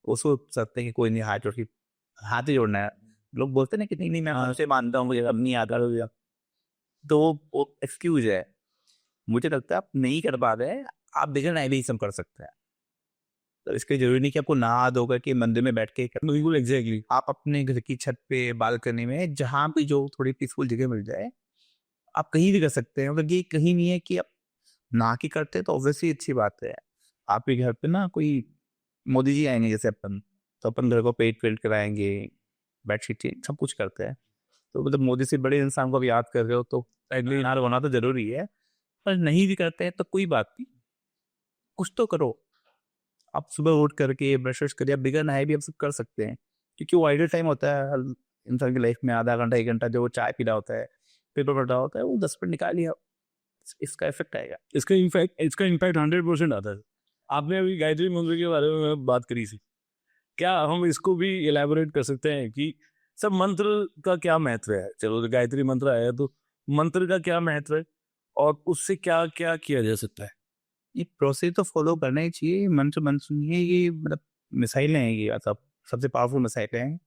उसको सकते हैं कि कोई नहीं, हाथ जोड़ के हाथ ही जोड़ना है। लोग बोलते हैं ना कि नहीं नहीं मैं आपसे मानता हूँ, मुझे अब नहीं आता हो, तो वो एक्सक्यूज है। मुझे लगता है आप नहीं कर पा रहे हैं, आप बिगन एलिज्म कर सकते हैं। तो इसके जरूरी नहीं कि आपको ना याद होगा कि मंदिर में बैठ के बिल्कुल एग्जैक्टली। आप अपने घर की छत पे, बालकनी में, जहाँ भी जो थोड़ी पीसफुल जगह मिल जाए, आप कहीं भी कर सकते हैं। मतलब ये कहीं नहीं है कि आप ना की करते तो ऑब्वियसली अच्छी बात है। आपके घर पे ना कोई मोदी जी आएंगे जैसे अपन, तो अपन घर को पेंट वेंट कराएंगे, बेडशीट सब कुछ करते हैं। तो मतलब मोदी से बड़े इंसान को आप याद कर रहे हो तो नार होना तो जरूरी है। पर नहीं भी करते हैं तो कोई बात नहीं, कुछ तो करो। आप सुबह उठ करके ब्रश करके आप बिगड़ नहाए भी आप सब कर सकते हैं, क्योंकि वो आइडल टाइम होता है हर इंसान की लाइफ में, आधा घंटा 1 घंटा जो वो चाय पी रहा होता है, पेपर पढ़ रहा होता है, वो 10 मिनट निकालिए, इसका इफेक्ट आएगा। इसका इम्पैक्ट 100% आता है। आपने अभी गायत्री मंत्र के बारे में बात करी थी, क्या हम इसको भी इलेबोरेट कर सकते हैं कि सब मंत्र का क्या महत्व है? चलो तो गायत्री मंत्र आया तो मंत्र का क्या महत्व है और उससे क्या क्या किया जा सकता है? ये प्रोसेस तो फॉलो करना ही चाहिए। मंत्र मंत्र सुनिए, ये मतलब मिसाइलें हैं, ये मतलब सबसे पावरफुल मिसाइलें हैं।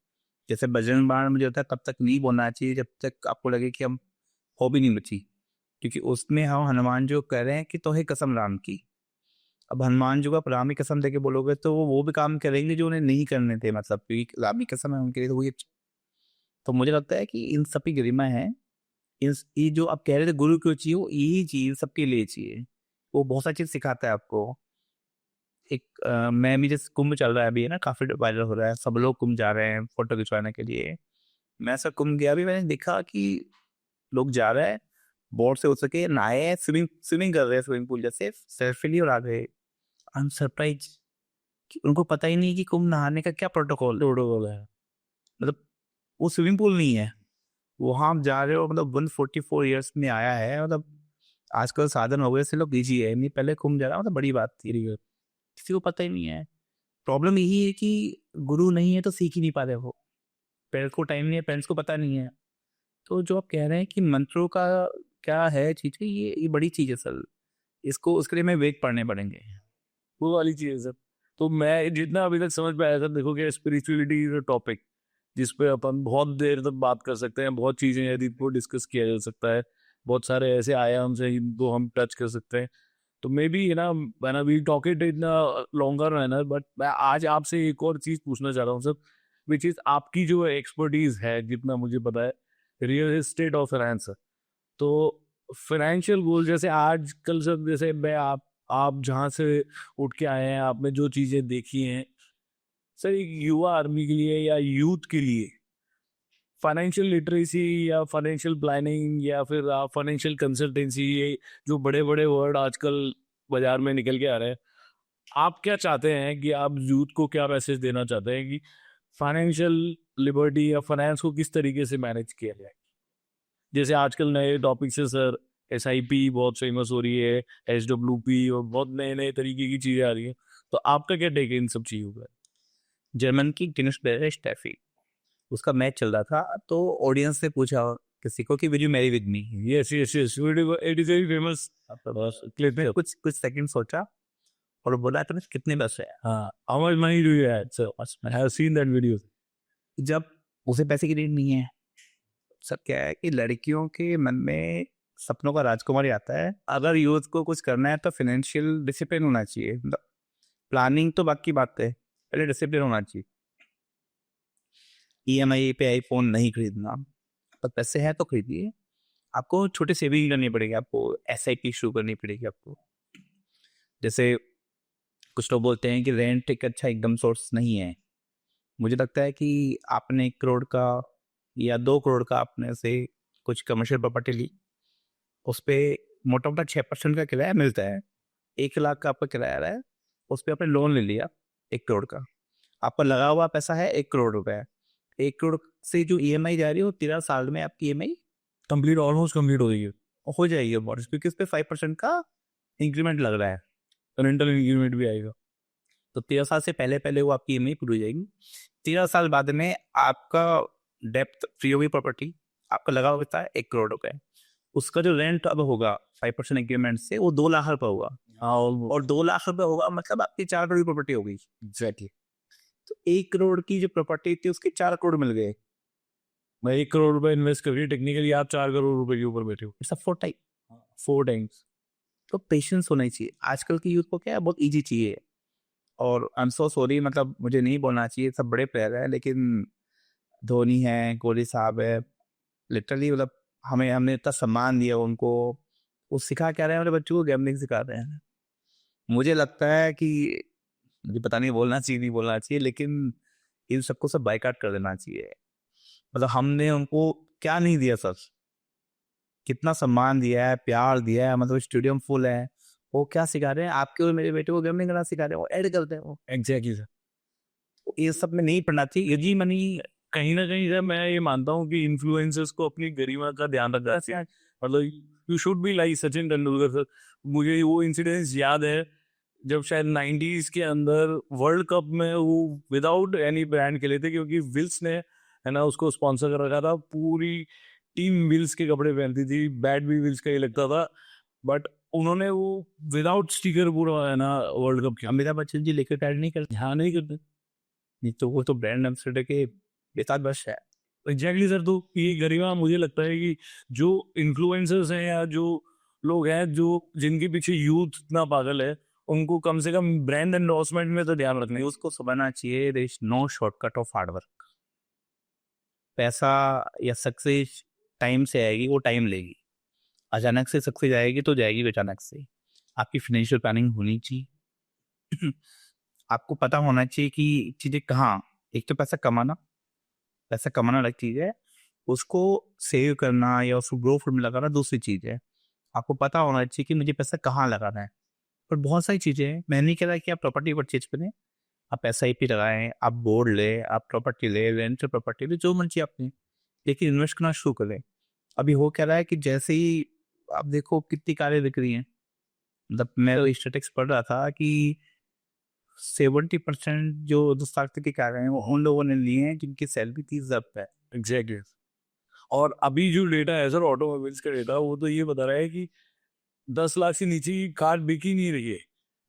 जैसे बजरंग बाण मुझे होता है तब तक नहीं बोलना चाहिए जब तक आपको लगे कि हम हो भी नहीं बची, क्योंकि उसमें हम हनुमान जो कह रहे हैं कि तो है कसम राम की। अब हनुमान जी को आप राम की कसम देके बोलोगे तो वो भी काम करेंगे जो उन्हें नहीं करने थे, मतलब क्योंकि राम की कसम है उनके लिए, तो वही अच्छा। तो मुझे लगता है कि इन सब की गरिमा है। ये जो आप कह रहे थे गुरु क्यों चाहिए, वो यही चीज सबके लिए चाहिए। वो बहुत सारी चीज सिखाता है आपको। एक मैं भी जैसे कुंभ चल रहा है अभी, है ना, काफी वायरल हो रहा है, सब लोग कुंभ जा रहे हैं फोटो खिंचवाने के लिए। मैं ऐसा कुंभ गया भी, मैंने देखा कि लोग जा रहे हैं, बोर्ड से हो सके नहाए हैं, स्विमिंग स्विमिंग कर रहे हैं स्विमिंग पूल जैसे, सेल्फी ली और आ गए। आई एम सरप्राइज कि उनको पता ही नहीं कि कुंभ नहाने का क्या प्रोटोकॉल है। मतलब वो स्विमिंग पूल नहीं है, वहां आप जा रहे हो, मतलब 144 ईयर्स में आया है, मतलब आजकल साधन हो गए से लोग इजी है, नहीं पहले कुंभ जा रहा मतलब बड़ी बात थी, किसी को पता ही नहीं है। प्रॉब्लम यही है कि गुरु नहीं है तो सीख ही नहीं पा रहे हो, पेरेंट्स को टाइम नहीं है, पेरेंट्स को पता नहीं है। तो जो आप कह रहे हैं कि मंत्रों का क्या है चीज, ये बड़ी चीज है सर, इसको उसके लिए मैं वेद पढ़ने पड़ेंगे। वो वाली चीज है सर। तो मैं जितना अभी तक समझ पाया सर, देखो कि स्पिरिचुअलिटी इज अ टॉपिक जिस पे अपन बहुत देर तक बात कर सकते हैं, बहुत चीजें हैं जिनको डिस्कस किया जा सकता है, बहुत सारे ऐसे आयाम हैं जिनको हम टच कर सकते हैं। तो मे बी ना मैंने वी टॉक इट इतना लॉन्गर मैनर, बट मैं आज आपसे एक और चीज पूछना चाह रहा हूँ सर, विच इज आपकी जो एक्सपर्टीज है, जितना मुझे पता है, रियल एस्टेट और फाइनेंस। तो फाइनेंशियल गोल जैसे आजकल सर, जैसे मैं आप जहाँ से उठ के आए हैं, आपने जो चीजें देखी हैं सर, एक युवा आर्मी के लिए या यूथ के लिए फाइनेंशियल लिटरेसी या फाइनेंशियल प्लानिंग या फिर आप फाइनेंशियल कंसल्टेंसी, ये जो बड़े बड़े वर्ड आजकल बाजार में निकल के आ रहे हैं, आप क्या चाहते हैं कि आप यूथ को क्या मैसेज देना चाहते हैं कि फाइनेंशियल लिबर्टी या फाइनेंस को किस तरीके से मैनेज किया जाए? जैसे आजकल नए टॉपिक से सर, SIP बहुत फेमस हो रही है, SWP, और बहुत नए नए तरीके की चीजें आ रही हैं। तो आपका क्या टेक है इन सब चीजों का? जर्मन की टेनिस प्लेयर है स्टेफी, उसका मैच चल रहा था, तो ऑडियंस से पूछा किसी को कि will you Mary with me. Yes yes yes, it is very famous clip है। कुछ कुछ सेकंड सोचा और बोला तुम्हें कितने पैसे है। हाँ, how much money do you have sir? I have seen that video. जब उसे पैसे की नीड नहीं है, सब क्या है कि लड़कियों के मन में सपनों का राजकुमार ही आता है। अगर यूथ को कुछ करना है तो फाइनेंशियल डिसिप्लिन होना चाहिए, मतलब प्लानिंग तो बाकी बात है, पहले डिसिप्लिन होना चाहिए। EMI पे आईफोन नहीं खरीदना, पर पैसे हैं तो खरीदिए। आपको छोटे सेविंग करनी पड़ेगी, आपको SIP शुरू करनी पड़ेगी आपको। जैसे कुछ लोग बोलते हैं कि रेंट एक अच्छा इनकम सोर्स नहीं है, मुझे लगता है कि आपने 1 करोड़ का या 2 करोड़ का आपने से कुछ कमर्शियल प्रॉपर्टी ली, उस पे मोटा मोटा 6% का किराया मिलता है। 1 लाख का आपका किराया रहा है, उस पर आपने लोन ले लिया 1 करोड़ का, आपका लगा हुआ पैसा है 1 करोड़ रुपए। 1 करोड़ से जो EMI जा रही है वो 13 साल में आपकी EMI कंप्लीट, ऑलमोस्ट कंप्लीट हो रही है। हो जाएगी ऑलमोस्ट, क्योंकि उस पर 5% का इंक्रीमेंट लग रहा है। रेंटल इंक्रीमेंट भी आएगा। तो 13 साल से पहले पहले वो आपकी EMI पूरी हो जाएगी। 13 साल बाद में आपका डेप्थ फ्री होगी प्रॉपर्टी, आपका लगा हुआ पैसा है 1 करोड़ रुपए, उसका जो रेंट अब होगा 5% इंक्रीमेंट से वो 2 लाख रुपए होगा। हाँ, और 2 लाख रुपए होगा मतलब आपकी 4 करोड़ की प्रॉपर्टी हो गई। एग्जैक्टली। तो 1 करोड़ की जो प्रॉपर्टी थी उसके 4 करोड़ मिल गए। मैं 1 करोड़ रुपए इन्वेस्ट करिए, टेक्निकली आप 4 करोड़ रुपए के ऊपर बैठे हो। It's 4 times. तो पेशेंस होना चाहिए। आजकल की यूथ को क्या है, बहुत इजी चाहिए। और आई एम सो सॉरी, मतलब मुझे नहीं बोलना चाहिए, सब बड़े प्लेयर हैं, लेकिन धोनी है, कोहली साहब है, लिटरली मतलब हमने इतना सम्मान दिया उनको, वो सिखा क्या रहे हैं, हमारे बच्चों को गैम्बलिंग सिखा रहे हैं। मुझे लगता है कि मुझे पता नहीं बोलना चाहिए नहीं बोलना चाहिए, लेकिन इन सबको सब बाइकाट कर देना चाहिए। मतलब हमने उनको क्या नहीं दिया सर, कितना सम्मान दिया है, प्यार दिया है, मतलब स्टेडियम फुल है। वो क्या सिखा रहे हैं आपके और मेरे बेटे को, गैम्बलिंग करना सिखा रहे हैं, वो ऐड करते हैं वो। Exactly sir. ये सब में नहीं पढ़ना चाहिए। यदि मनी कहीं ना कहीं सर मैं ये मानता हूँ कि इन्फ्लुएंसर्स को अपनी गरिमा का ध्यान रखना चाहिए। मतलब you should be like Sachin Tendulkar sir. मुझे वो इंसिडेंस याद है जब शायद 90s के अंदर वर्ल्ड कप में वो विदाउट एनी ब्रांड खेले थे, क्योंकि विल्स ने है ना उसको स्पॉन्सर कर रखा था। पूरी टीम विल्स के कपड़े पहनती थी, बैट भी विल्स का ही लगता था, बट उन्होंने वो विदाउट स्टिकर पूरा है ना वर्ल्ड कप खेला। अमिताभ बच्चन जी लेकर कैड नहीं करते, हाँ, नहीं करते। नहीं तो वो तो ब्रांड एम्बेसडर के बेताज बस है। Exactly sir. तो ये गरिमा मुझे लगता है कि जो इन्फ्लुएंसर्स हैं या जो लोग हैं जो जिनके पीछे यूथ इतना पागल है, उनको कम से कम ब्रांड एंडोर्समेंट में तो ध्यान रखना है। उसको समझना चाहिए, there is no shortcut of hard work. पैसा या सक्सेस टाइम से आएगी, वो टाइम लेगी। अचानक से सक्सेस आएगी तो जाएगी अचानक से। आपकी फाइनेंशियल प्लानिंग होनी चाहिए। आपको पता होना चाहिए कि चीज़ें कहाँ, एक तो पैसा कमाना अलग चीज़ है, उसको सेव करना या उसको ग्रो फंड में लगाना दूसरी चीज़ है। आपको पता होना चाहिए कि मुझे पैसा कहाँ लगाना है। और बहुत सारी चीज़ें हैं, मैं नहीं कह रहा कि आप प्रॉपर्टी परचेज करें, आप SIP लगाएं, आप बोर्ड ले, आप प्रॉपर्टी ले, रेंटल प्रॉपर्टी ले, जो मर्जी आपने, लेकिन इन्वेस्ट करना शुरू करें। अभी हो क्या रहा है कि जैसे ही आप देखो कितनी कारें बिक रही हैं, मतलब मैं तो स्टेटिस्टिक्स पढ़ रहा था कि 70% जो 2 लाख तक की कारें हैं वो उन लोगों ने लिए हैं जिनकी सैलरी 30,000 है। एग्जैक्टली। और अभी जो डेटा है सर ऑटोमोबाइल्स का डेटा, वो तो ये बता रहा है कि 10 लाख से नीचे की कार बिक ही नहीं रही है।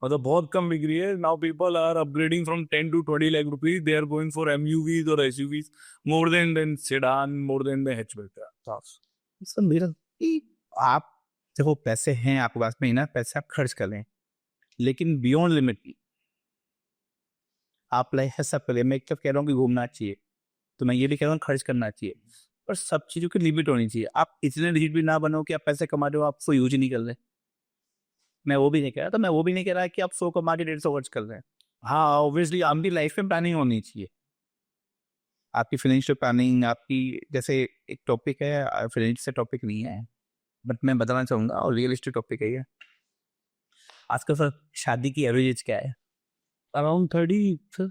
मतलब बहुत कम बिक रही है। Now people are upgrading from 10 to 20 lakh rupees, they are going for MUVs और SUVs more than sedan, more than the hatchback. Sir मेरा कि आप देखो पैसे हैं आपके पास में, ना पैसे आप खर्च कर लें, लेकिन बियॉन्ड लिमिट आप लाइफ है सब करें। मैं एक तरफ कह रहा हूँ कि घूमना चाहिए, तो मैं ये भी कह रहा हूँ खर्च करना चाहिए, पर सब चीज़ों की लिमिट होनी चाहिए। आप इतने रिजिड भी ना बनो कि आप पैसे कमा रहे हो आप उसको यूज ही नहीं कर रहे। मैं वो भी नहीं कह रहा, तो मैं वो भी नहीं कह रहा कि आप 100 कमा के 150 खर्च कर रहे हैं। हाँ ऑब्वियसली आपकी लाइफ में प्लानिंग होनी चाहिए, आपकी फाइनेंशियल प्लानिंग आपकी, जैसे एक टॉपिक है, फाइनेंस से टॉपिक नहीं है बट मैं बताना चाहूँगा और रियलिस्टिक टॉपिक है ये। आजकल सर शादी की एवरेज एज क्या है? Around 30 sir.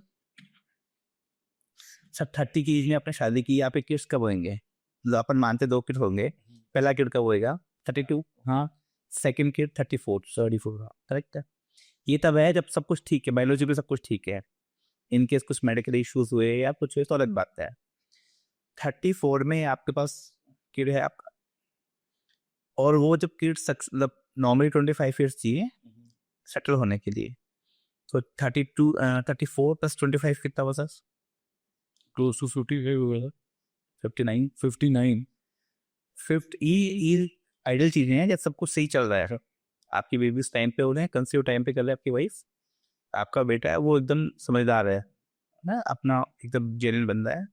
सब 30 की एज में आपने शादी की, आपके किड्स कब होंगे? मतलब अपन मानते 2 किड होंगे, पहला किड कब होएगा? 32। हाँ, सेकंड किड 34। करेक्ट है। ये तब है जब सब कुछ ठीक है, बायोलॉजी में सब कुछ ठीक है। इनकेस कुछ मेडिकल इश्यूज हुए या कुछ हुए तो अलग बात है। 34 में आपके पास किड है आपका, और वो जब किड मतलब नॉर्मली 25 ईयर्स चाहिए सेटल होने के लिए, तो 34 प्लस 25 कितना हुआ सर? क्लोज टू 55 हो गया। 59। 59। ये आइडियल चीजें हैं जब सब कुछ सही चल रहा है, आपकी बेबीज टाइम पे हो रहे हैं, कंसीव टाइम पे कर रहे हैं आपकी वाइफ, आपका बेटा है वो एकदम समझदार है ना, अपना एकदम जेन्युइन बंदा है।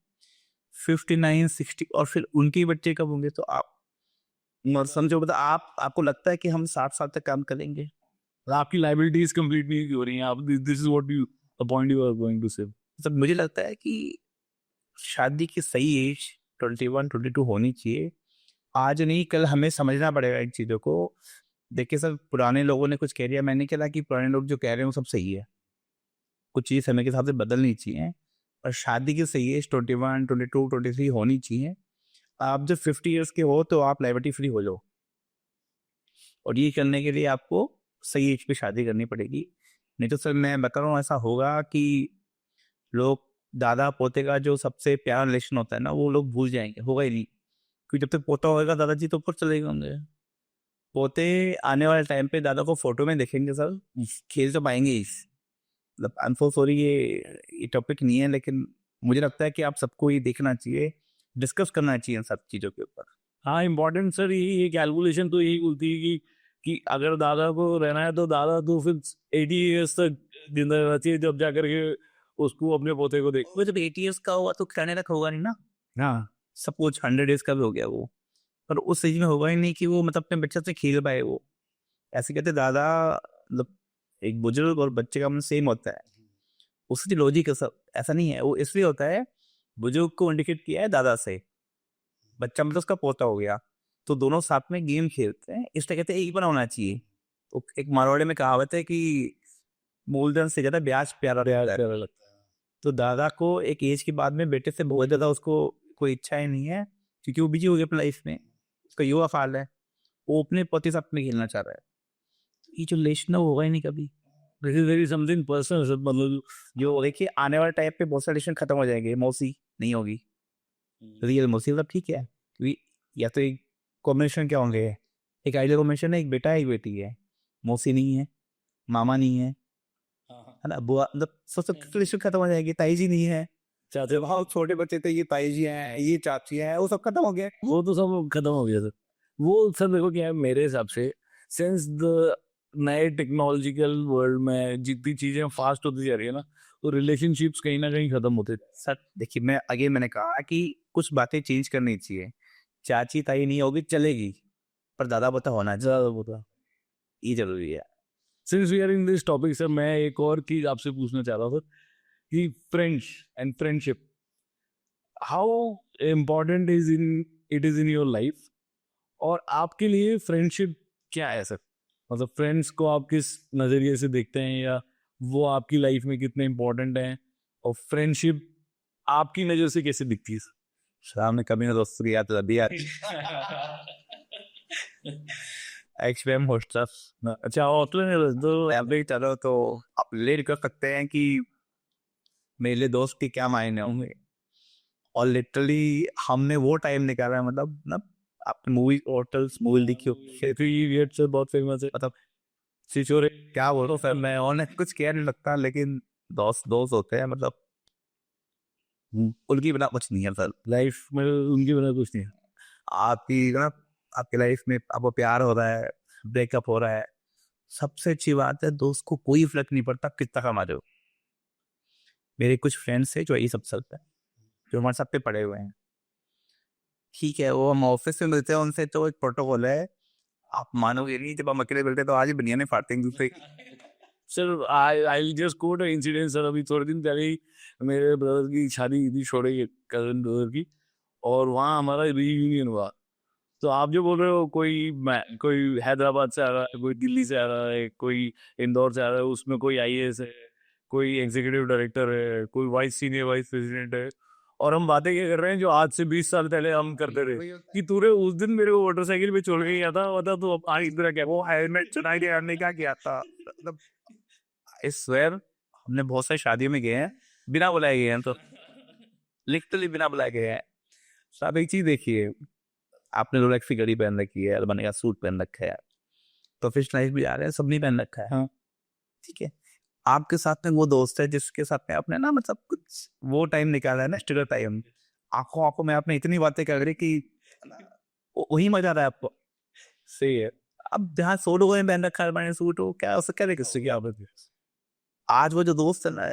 59 60 और फिर उनके बच्चे कब होंगे? तो आप समझो, मतलब आपको लगता है कि हम 60 साल तक काम करेंगे? आपकी लाइबिलिटीज कंप्लीट नहीं हो रही हैं। आप this is what you the point you are going to say. मतलब मुझे लगता है कि शादी की सही एज 21 22 होनी चाहिए, आज नहीं कल हमें समझना पड़ेगा इन चीज़ों को। देखिए सर, पुराने लोगों ने कुछ कह दिया, मैंने कहा कि पुराने लोग जो कह रहे हैं वो सब सही है, कुछ चीज़ समय के हिसाब से बदलनी चाहिए। और शादी की सही एज 21, 22, 23 होनी चाहिए। आप जब 50 ईयर्स के हो तो आप लाइबिलिटी फ्री हो जाओ, और ये करने के लिए आपको सही एज पे शादी करनी पड़ेगी। नहीं तो सर मैं बता रहा हूँ ऐसा होगा कि लोग दादा पोते का जो सबसे प्यारा रिलेशन होता है ना, वो लोग भूल जाएंगे, होगा ही नहीं। क्योंकि जब तक पोता होगा दादाजी तो ऊपर चले गए होंगे, पोते आने वाले टाइम पे दादा को फोटो में देखेंगे सर, खेल तो पाएंगे ही। मतलब आई एम सो सॉरी, ये टॉपिक नहीं है, लेकिन मुझे लगता है कि आप सबको ये देखना चाहिए, डिस्कस करना चाहिए इन सब चीज़ों के ऊपर। हाँ, इम्पोर्टेंट सर ये कैलकुलेशन तो यही बोलती है कि अगर दादा को रहना है तो दादा तो फिर 80 ईयर्स तक जिंदा रहना चाहिए, जब जाकर के उसको अपने पोते को देख। वो जब 80 ईयर्स का हुआ तो कहने तक होगा नहीं ना, हाँ, सब कुछ 100 ईयर्स का भी हो गया वो, पर उस एज में होगा ही नहीं कि वो मतलब अपने बच्चे से खेल पाए। वो ऐसे कहते दादा, मतलब एक बुजुर्ग और बच्चे का मन सेम होता है, उसकी लॉजिक सब ऐसा नहीं है। वो इसलिए होता है, बुजुर्ग को इंडिकेट किया है दादा से, बच्चा मतलब उसका पोता हो गया, तो दोनों साथ में गेम खेलते हैं, इसलिए कहते हैं एक बना होना चाहिए। तो एक मारवाड़ी में कहावत है कि मूलधन से ज्यादा ब्याज प्यारा प्यार लगता है। प्यारा लगता है। तो दादा को एक एज के बाद में बेटे से बहुत ज्यादा उसको कोई इच्छा ही नहीं है, क्योंकि वो बिजी हो गया अपनी लाइफ में, उसका युवा फाल है, वो अपने पोते साथ में खेलना चाह रहा है। ये जो रिलेशन है वो होगा ही नहीं कभी। This is very something personal sir, मतलब जो देखिए आने वाले टाइम पे बहुत सारे रिलेशन खत्म हो जाएंगे, मौसी नहीं होगी, रियल मौसी, मतलब ठीक है, क्योंकि या तो एक कॉम्बिनेशन क्या होंगे, एक आइडियल कॉम्बिनेशन है, एक बेटा है एक बेटी है, मौसी नहीं है, मामा नहीं है, है ना, बुआ, मतलब सब रिलेशन खत्म हो जाएगी, ताई जी नहीं है, चाहते जब हम छोटे बच्चे थे ये ताई जी हैं, ये चाची हैं, वो सब खत्म हो गया। वो तो सब खत्म हो गया सर। वो सर देखो क्या है, मेरे हिसाब से सिंस द नए टेक्नोलॉजिकल वर्ल्ड में जितनी चीजें फास्ट होती जा रही है ना, तो रिलेशनशिप्स कहीं ना कहीं खत्म होते। सर देखिए, मैंने कहा कि कुछ बातें चेंज करनी चाहिए, चाची ताई नहीं होगी चलेगी, पर दादा पोता होना चाहिए, ज्यादा होता। ये जरूरी है। Since we are in this topic sir, मैं एक और चीज आपसे पूछना चाह रहा था कि friends and friendship, how important it is in your life, और आपके लिए फ्रेंडशिप क्या है सर? मतलब फ्रेंड्स को आप किस नजरिए से देखते हैं, या वो आपकी लाइफ में कितने इम्पोर्टेंट हैं, और फ्रेंडशिप आपकी नजर से कैसे दिखती है शाम में कभी ना दोस्तों की याद अभी आती एक्चुअली हम हॉस्टल, सर? अच्छा, ऑकलैंड तो अभी चलो तो आप रिलेट कर सकते हैं कि मेरे लिए दोस्त के क्या मायने होंगे। और लिटरली हमने वो टाइम निकाला है, मतलब ना, आपने मूवी होटल्स मूवी देखी हो, से बहुत फेमस है, मतलब सिचोरे। क्या बोलो सर, मैं और कुछ कह नहीं लगता, लेकिन दोस्त दोस्त होते हैं, मतलब उनकी बिना कुछ नहीं है सर। लाइफ में उनकी बिना कुछ नहीं है। आपकी ना, आपकी लाइफ में आपको प्यार हो रहा है, ब्रेकअप हो रहा है, सबसे अच्छी बात है दोस्त को कोई फर्क नहीं पड़ता कितना कमा रहे हो। मेरे कुछ फ्रेंड्स हैं जो यही सब चलता है, जो हमारे साथ पे पड़े हुए हैं, ठीक है, वो हम ऑफिस में मिलते हैं उनसे तो एक प्रोटोकॉल है, आप मानोगे नहीं, जब हम अकेले मिलते हैं तो आज ही बनिया ने फाड़ते हैं दूसरे। Sir I just quote incident sir, अभी थोड़े दिन पहले ही मेरे ब्रदर की शादी थी, छोटे कजन ब्रदर की, और वहाँ हमारा रीयूनियन हुआ। तो आप जो बोल रहे हो, कोई हैदराबाद से आ रहा है, कोई दिल्ली से आ रहा है, कोई इंदौर से आ रहा है, उसमें कोई आईएएस है, कोई एग्जीक्यूटिव डायरेक्टर है, कोई सीनियर वाइस प्रेसिडेंट है, और हम बातें क्या कर रहे हैं जो आज से 20 साल पहले हम करते रहे, कि तूने उस दिन मेरे को मोटरसाइकिल पे छोड़ के गया था, बता तू अब आज इधर क्या, वो हेलमेट चुराई के हमने क्या किया था, मतलब आई स्वेयर, हमने बहुत सारी शादियों में गए हैं बिना बुलाए गए हैं, तो लिटरली बिना बुलाए गए हैं। साहब एक चीज देखिए, आपने रोलेक्स की घड़ी पहन रखी है, अलमानी का सूट पहन रखा है, प्रोफेशनल लाइफ भी जा रहे हैं, सबने पहन रखा है, हाँ। ठीक है, आपके साथ में वो दोस्त है जिसके साथ में आपने ना, मतलब कुछ वो टाइम निकाला है ना, स्टूडेंट टाइम, आंखों आंखों में आपने इतनी बातें कर रही कि वही मजा आ रहा है आपको। सही है। अब जहाँ 100 लोगों ने पहन रखा है अलमानी सूट, वो क्या उससे क्या किससे क्या आज वो जो दोस्त है ना,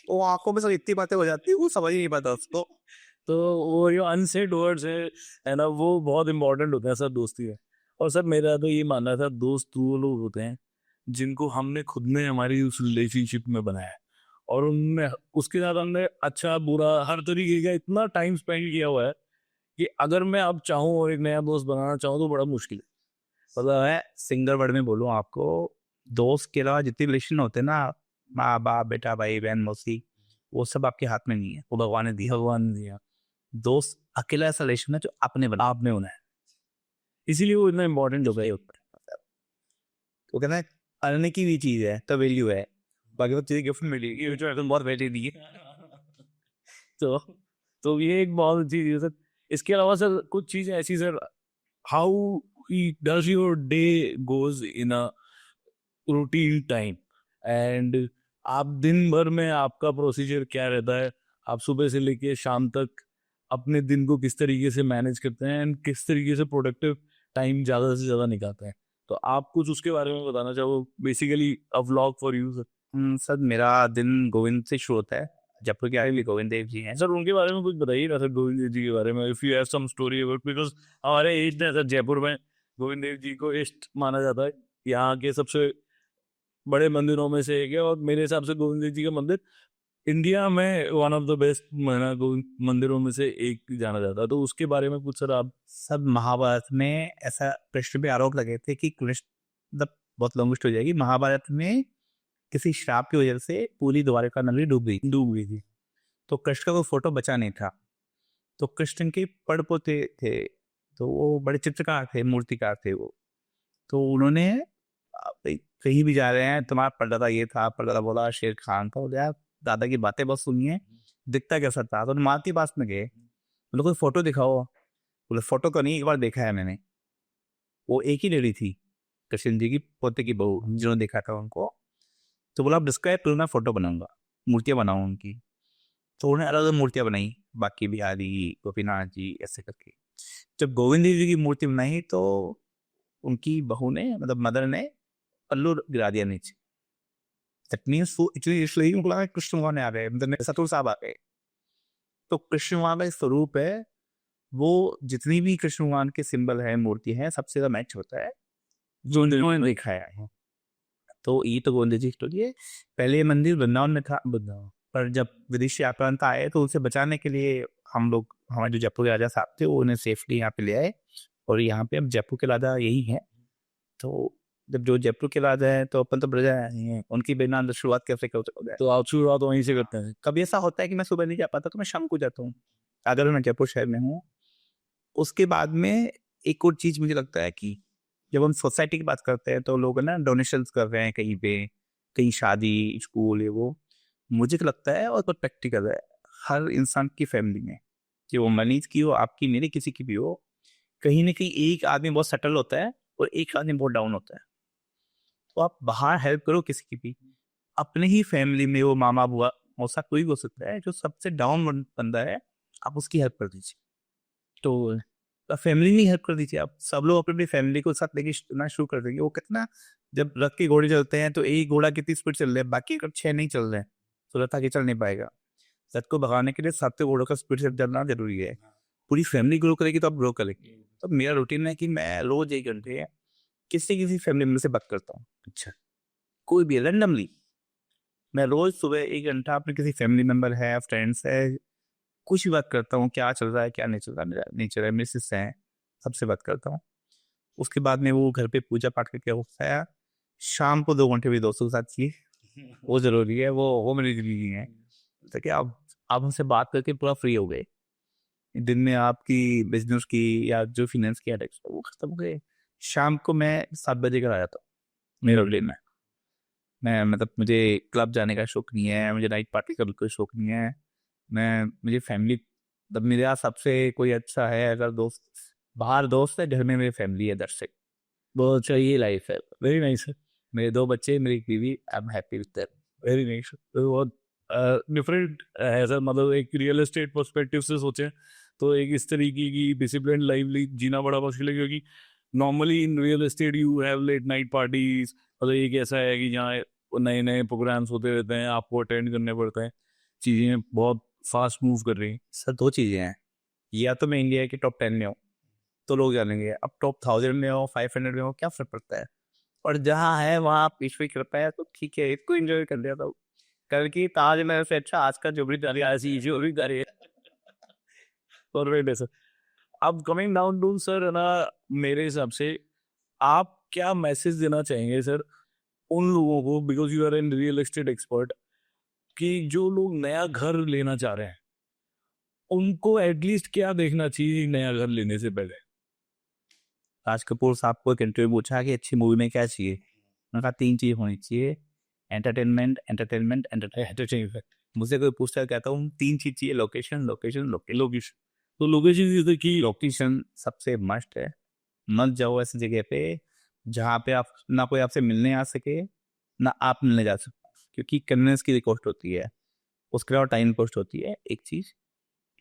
वो आंखों में सब इतनी बातें हो जाती है, वो समझ ही नहीं पाता उसको। तो वो जो अनसेड वर्ड्स है ना, वो बहुत इंपॉर्टेंट होते हैं सर दोस्ती में। और सर मेरा तो ये मानना था, दोस्त वो लोग होते हैं जिनको हमने खुद ने हमारी उस रिलेशनशिप में बनाया है, और उनने उसके साथ हमने अच्छा बुरा हर तरीके का इतना टाइम स्पेंड किया हुआ है कि अगर मैं अब चाहूँ और एक नया दोस्त बनाना चाहूँ तो बड़ा मुश्किल है। मतलब है सिंगल वर्ड में बोलूँ आपको, दोस्त के अलावा जितने रिलेशन होते हैं ना, माँ बाप बेटा भाई बहन मौसी, वो सब आपके हाथ में नहीं है, वो भगवान ने दिया। भगवान ने दिया, दोस्त अकेला ऐसा रिलेशन है जो आपने बना। आपने होना है, इसीलिए वो इतना इम्पोर्टेंट होता है। वो कहना है अनने की भी चीज है तो वैल्यू है, बाकी वो चीजें गिफ्ट मिली, ये जो है बहुत वैल्यू दी है। तो तो ये एक बहुत अच्छी चीज है सर। इसके अलावा सर कुछ चीजें ऐसी sir, how does your day goes in a routine time, and आप दिन भर में आपका प्रोसीजर क्या रहता है, आप सुबह से लेके शाम तक अपने दिन को किस तरीके से मैनेज करते हैं एंड किस तरीके से प्रोडक्टिव टाइम ज्यादा से ज्यादा निकालते हैं, तो आप कुछ उसके बारे में बताना चाहो, basically a vlog for you sir. Sir मेरा दिन गोविंद से शुरू होता है। जयपुर के आए भी गोविंद देव जी हैं। सर उनके बारे में कुछ बताइए ना सर, गोविंद देव जी के बारे में, if you have some story about, because हमारे ईस्ट है सर, जयपुर में गोविंद देव जी को ईस्ट माना जाता है, यहाँ के सबसे बड़े मंदिरों में से एक है, और मेरे हिसाब से गोविंद देव जी का मंदिर इंडिया में वन ऑफ द बेस्ट मंदिरों में से एक जाना जाता है, तो उसके बारे में कुछ सर आप। सब महाभारत में ऐसा कृष्ण पे आरोप लगे थे कि कृष्ण, मतलब बहुत लंबी स्टोरी जाएगी, महाभारत में किसी श्राप की वजह से पूरी द्वारका नगरी डूब गई थी। तो कृष्ण का कोई फोटो बचा नहीं था। तो कृष्ण के पड़ पोते थे, तो वो बड़े चित्रकार थे, मूर्तिकार थे वो। तो उन्होंने भाई कहीं भी जा रहे हैं, तुम्हारा परदादा ये था, परदादा बोला शेर खान था, बोले यार दादा की बातें बहुत सुनी है, दिखता कैसा था। तो माँ के पास में गए, बोले कोई फोटो दिखाओ। बोले फोटो तो नहीं, एक बार देखा है मैंने। वो एक ही लेडी थी, कृष्ण जी की पोते की बहू, जिन्होंने देखा था उनको। तो बोला आप डिस्क्राइब करो, मैं फोटो बनाऊंगा, मूर्तियां बनाऊं उनकी। तो उन्होंने अलग अलग मूर्तियां बनाई, बाकी बिहारी, गोपीनाथ जी, ऐसे करके। जब गोविंद जी की मूर्ति बनाई तो उनकी बहू ने, मतलब मदर ने, पल्लू गिरा दिया नीचे। दैट मीन्स वो इतनी इसलिए बोला कृष्ण भगवान आ गए, मतलब सतुर साहब आ गए। तो कृष्ण भगवान का एक स्वरूप है, वो जितनी भी कृष्ण भगवान के सिंबल है, मूर्ति है, सबसे ज्यादा मैच होता है जो उन्होंने देखा है। तो ये तो गोविंद जी स्टोरी है। पहले ये मंदिर वृंदावन में था, वृंदावन, पर जब विदेशी आक्रांता आए तो उसे बचाने के लिए हम लोग, हमारे जो जयपुर के राजा साहब थे, वो उन्हें सेफली यहाँ पे ले आए, और यहाँ पे अब जयपुर के राजा यही है। तो जब जो जयपुर के राजा है तो अपन तो प्रजा हैं, उनकी बिना शुरुआत कैसे कर। तो आप शुरुआत वहीं से करते हैं। कभी ऐसा होता है कि मैं सुबह नहीं जा पाता तो मैं शाम को जाता हूँ, अगर मैं जयपुर शहर में हूँ। उसके बाद में एक और चीज मुझे लगता है कि जब हम सोसाइटी की बात करते हैं तो लोग ना डोनेशन कर रहे हैं कहीं पे, कहीं शादी, स्कूल, ये वो। मुझे तो लगता है और बहुत प्रैक्टिकल है, हर इंसान की फैमिली में, कि वो मनीष की हो, आपकी, मेरी, किसी की भी हो, कहीं ना कहीं एक आदमी बहुत सेटल होता है और एक आदमी बहुत डाउन होता है। तो आप बाहर हेल्प करो किसी की भी, अपने ही फैमिली में वो मामा बुआ मौसा कोई भी हो सकता है, जो सबसे डाउन बंदा है, आप उसकी हेल्प कर दीजिए। तो फैमिली में हेल्प कर दीजिए। आप सब लोग अपनी फैमिली को साथ लेके ना शुरू कर देंगे। वो कितना, जब रथ के घोड़े चलते हैं तो एक घोड़ा कितनी स्पीड चल रहा है, बाकी अगर 6 नहीं चल रहे हैं तो रथ आगे चल नहीं पाएगा। रथ को भगाने के लिए 7 घोड़ों का स्पीड से चलना जरूरी है। पूरी फैमिली ग्रो करेगी तो आप ग्रो करेंगे। तो मेरा रूटीन है कि मैं रोज 1 घंटे किसी किसी फैमिली मेंबर से बात करता हूँ। अच्छा, कोई भी रैंडमली मैं रोज सुबह 1 घंटा अपने किसी फैमिली मेंबर है, फ्रेंड्स है, कुछ भी बात करता हूँ, क्या चल रहा है क्या नहीं चल रहा, मेरा नेचर है, मेरे सिस्टर हैं, सबसे बात करता हूँ। उसके बाद में वो घर पे पूजा पाठ करके होता है। शाम को 2 घंटे भी दोस्तों के साथ चाहिए, वो जरूरी है, वो मेरी जिंदगी है। तो क्या आप हमसे बात करके पूरा फ्री हो गए, दिन में आपकी बिजनेस की या जो फाइनेंस की हेडेक्स वो खत्म हो गए। शाम को मैं 7 बजे घर आ जाता हूँ। मेरा रूटीन में मैं, मतलब मुझे क्लब जाने का शौक नहीं है, मुझे नाइट पार्टी का बिल्कुल शौक नहीं है। मुझे फैमिली, तब मेरे यहाँ सबसे कोई अच्छा है अगर दोस्त, बाहर दोस्त है, घर में मेरी फैमिली है, दर्शक। बहुत अच्छा, ये लाइफ है। वेरी नाइस सर, मेरे 2 बच्चे, मेरी एक बीवी, I am happy with that. Very nice. तो बहुत डिफरेंट है सर, मतलब एक रियल एस्टेट पर्सपेक्टिव से सोचें तो एक इस तरीके की डिसिप्लिन लाइफ जीना बड़ा मुश्किल है, क्योंकि normally in real estate you have let night parties, मतलब एक ऐसा है कि जहाँ नए नए प्रोग्राम्स होते रहते हैं, आपको अटेंड करने पड़ते हैं, चीज़ें बहुत फास्ट मूव कर रही हैं। सर 2 चीज़ें हैं, या तो मैं इंडिया के टॉप 10 में हूँ तो लोग जानेंगे, अब टॉप 1000 में हो, 500 में हो, क्या फर्क पड़ता है। और जहाँ है वहाँ आप ईश्वर कृपा है तो ठीक है, इसको एंजॉय कर लिया था। कल की ताजमहल से अच्छा आज का जो भी अरे ऐसी जो भी करे परफेक्ट है सर। अब कमिंग डाउन टू सर है ना, मेरे हिसाब से आप क्या मैसेज देना चाहेंगे सर उन लोगों को, because you are an real estate expert, कि जो लोग नया घर लेना चाह रहे हैं उनको एटलीस्ट क्या देखना चाहिए नया घर लेने से पहले? राज कपूर साहब को एक इंटरव्यू पूछा कि अच्छी मूवी में क्या चाहिए, उन्होंने कहा 3 चीज होनी चाहिए, एंटरटेनमेंट एंटरटेनमेंट एंटरटेनमेंट। मुझसे कोई पूछता है, कहता हूँ 3 चीज चाहिए, लोकेशन लोकेशन लोकेशन। लोकेशन, तो लोकेशन जैसे कि लोकेशन सबसे मस्ट है। मत जाओ ऐसी जगह पे जहाँ पे आप ना कोई आपसे मिलने आ सके ना आप मिलने जा सकते, क्योंकि कन्वीनियंस की कॉस्ट होती है, उसके अलावा टाइम कॉस्ट होती है। एक चीज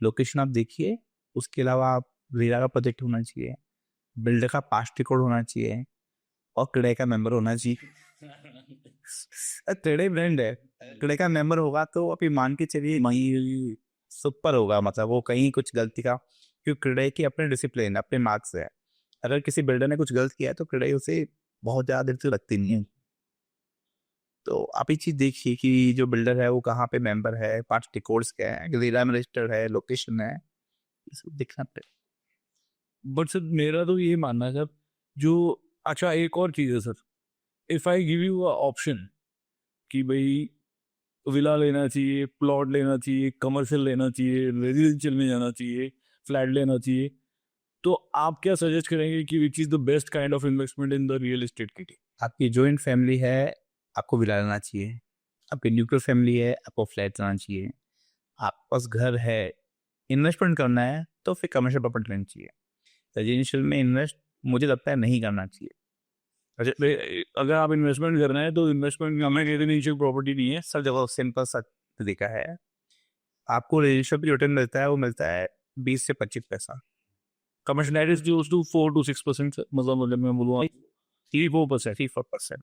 लोकेशन आप देखिए, उसके अलावा आप रेरा का प्रोजेक्ट होना चाहिए, बिल्डर का पास रिकॉर्ड होना चाहिए और क्रेडे का मेंबर होना चाहिए। क्रेडे ब्रांड है, क्रेडे का मेंबर होगा तो अभी मान के चलिए वही सुपर होगा, मतलब वो कहीं कुछ गलती का, क्योंकि क्रेडे की अपने डिसिप्लिन अपने मार्क्स है। अगर किसी बिल्डर ने कुछ गलत किया है तो क्रेडे उसे बहुत ज्यादा देर तक रखती नहीं है। तो आप ये चीज देखिए कि जो बिल्डर है वो कहाँ पे मेंबर है, पांच रिकॉर्ड्स क्या है, रेरा में रजिस्टर्ड है, लोकेशन है, ये सब देखना पड़ेगा। बट सर मेरा तो ये मानना है सर, जो अच्छा एक और चीज़ है sir, if I give you a option कि भाई विला लेना चाहिए, प्लॉट लेना चाहिए, कमर्शियल लेना चाहिए, रेजिडेंशियल में जाना चाहिए, फ्लैट लेना चाहिए, तो आप क्या सजेस्ट करेंगे कि which is the best kind of investment in the real estate की? आपकी जॉइंट फैमिली है, आपको विला लेना चाहिए। आपकी न्यूक्लियर फैमिली है, आपको फ्लैट लेना चाहिए। आपके पास घर है, इन्वेस्टमेंट करना है तो फिर कमर्शियल प्रॉपर्टी लेनी चाहिए। रेजिडेंशियल में इन्वेस्ट मुझे लगता है नहीं करना चाहिए। अगर आप इन्वेस्टमेंट करना है तो इन्वेस्टमेंट हमें रेजिडेंशियल प्रॉपर्टी नहीं है। सब जगह सिंपल सा तरीका है, आपको रेजिडेंशियल भी रिटर्न मिलता है, वो मिलता है 20 से 25 पैसा। Commercial is close to 4 to 6%, मतलब अगर मैं बोलूँ 3-4%, 3-4%।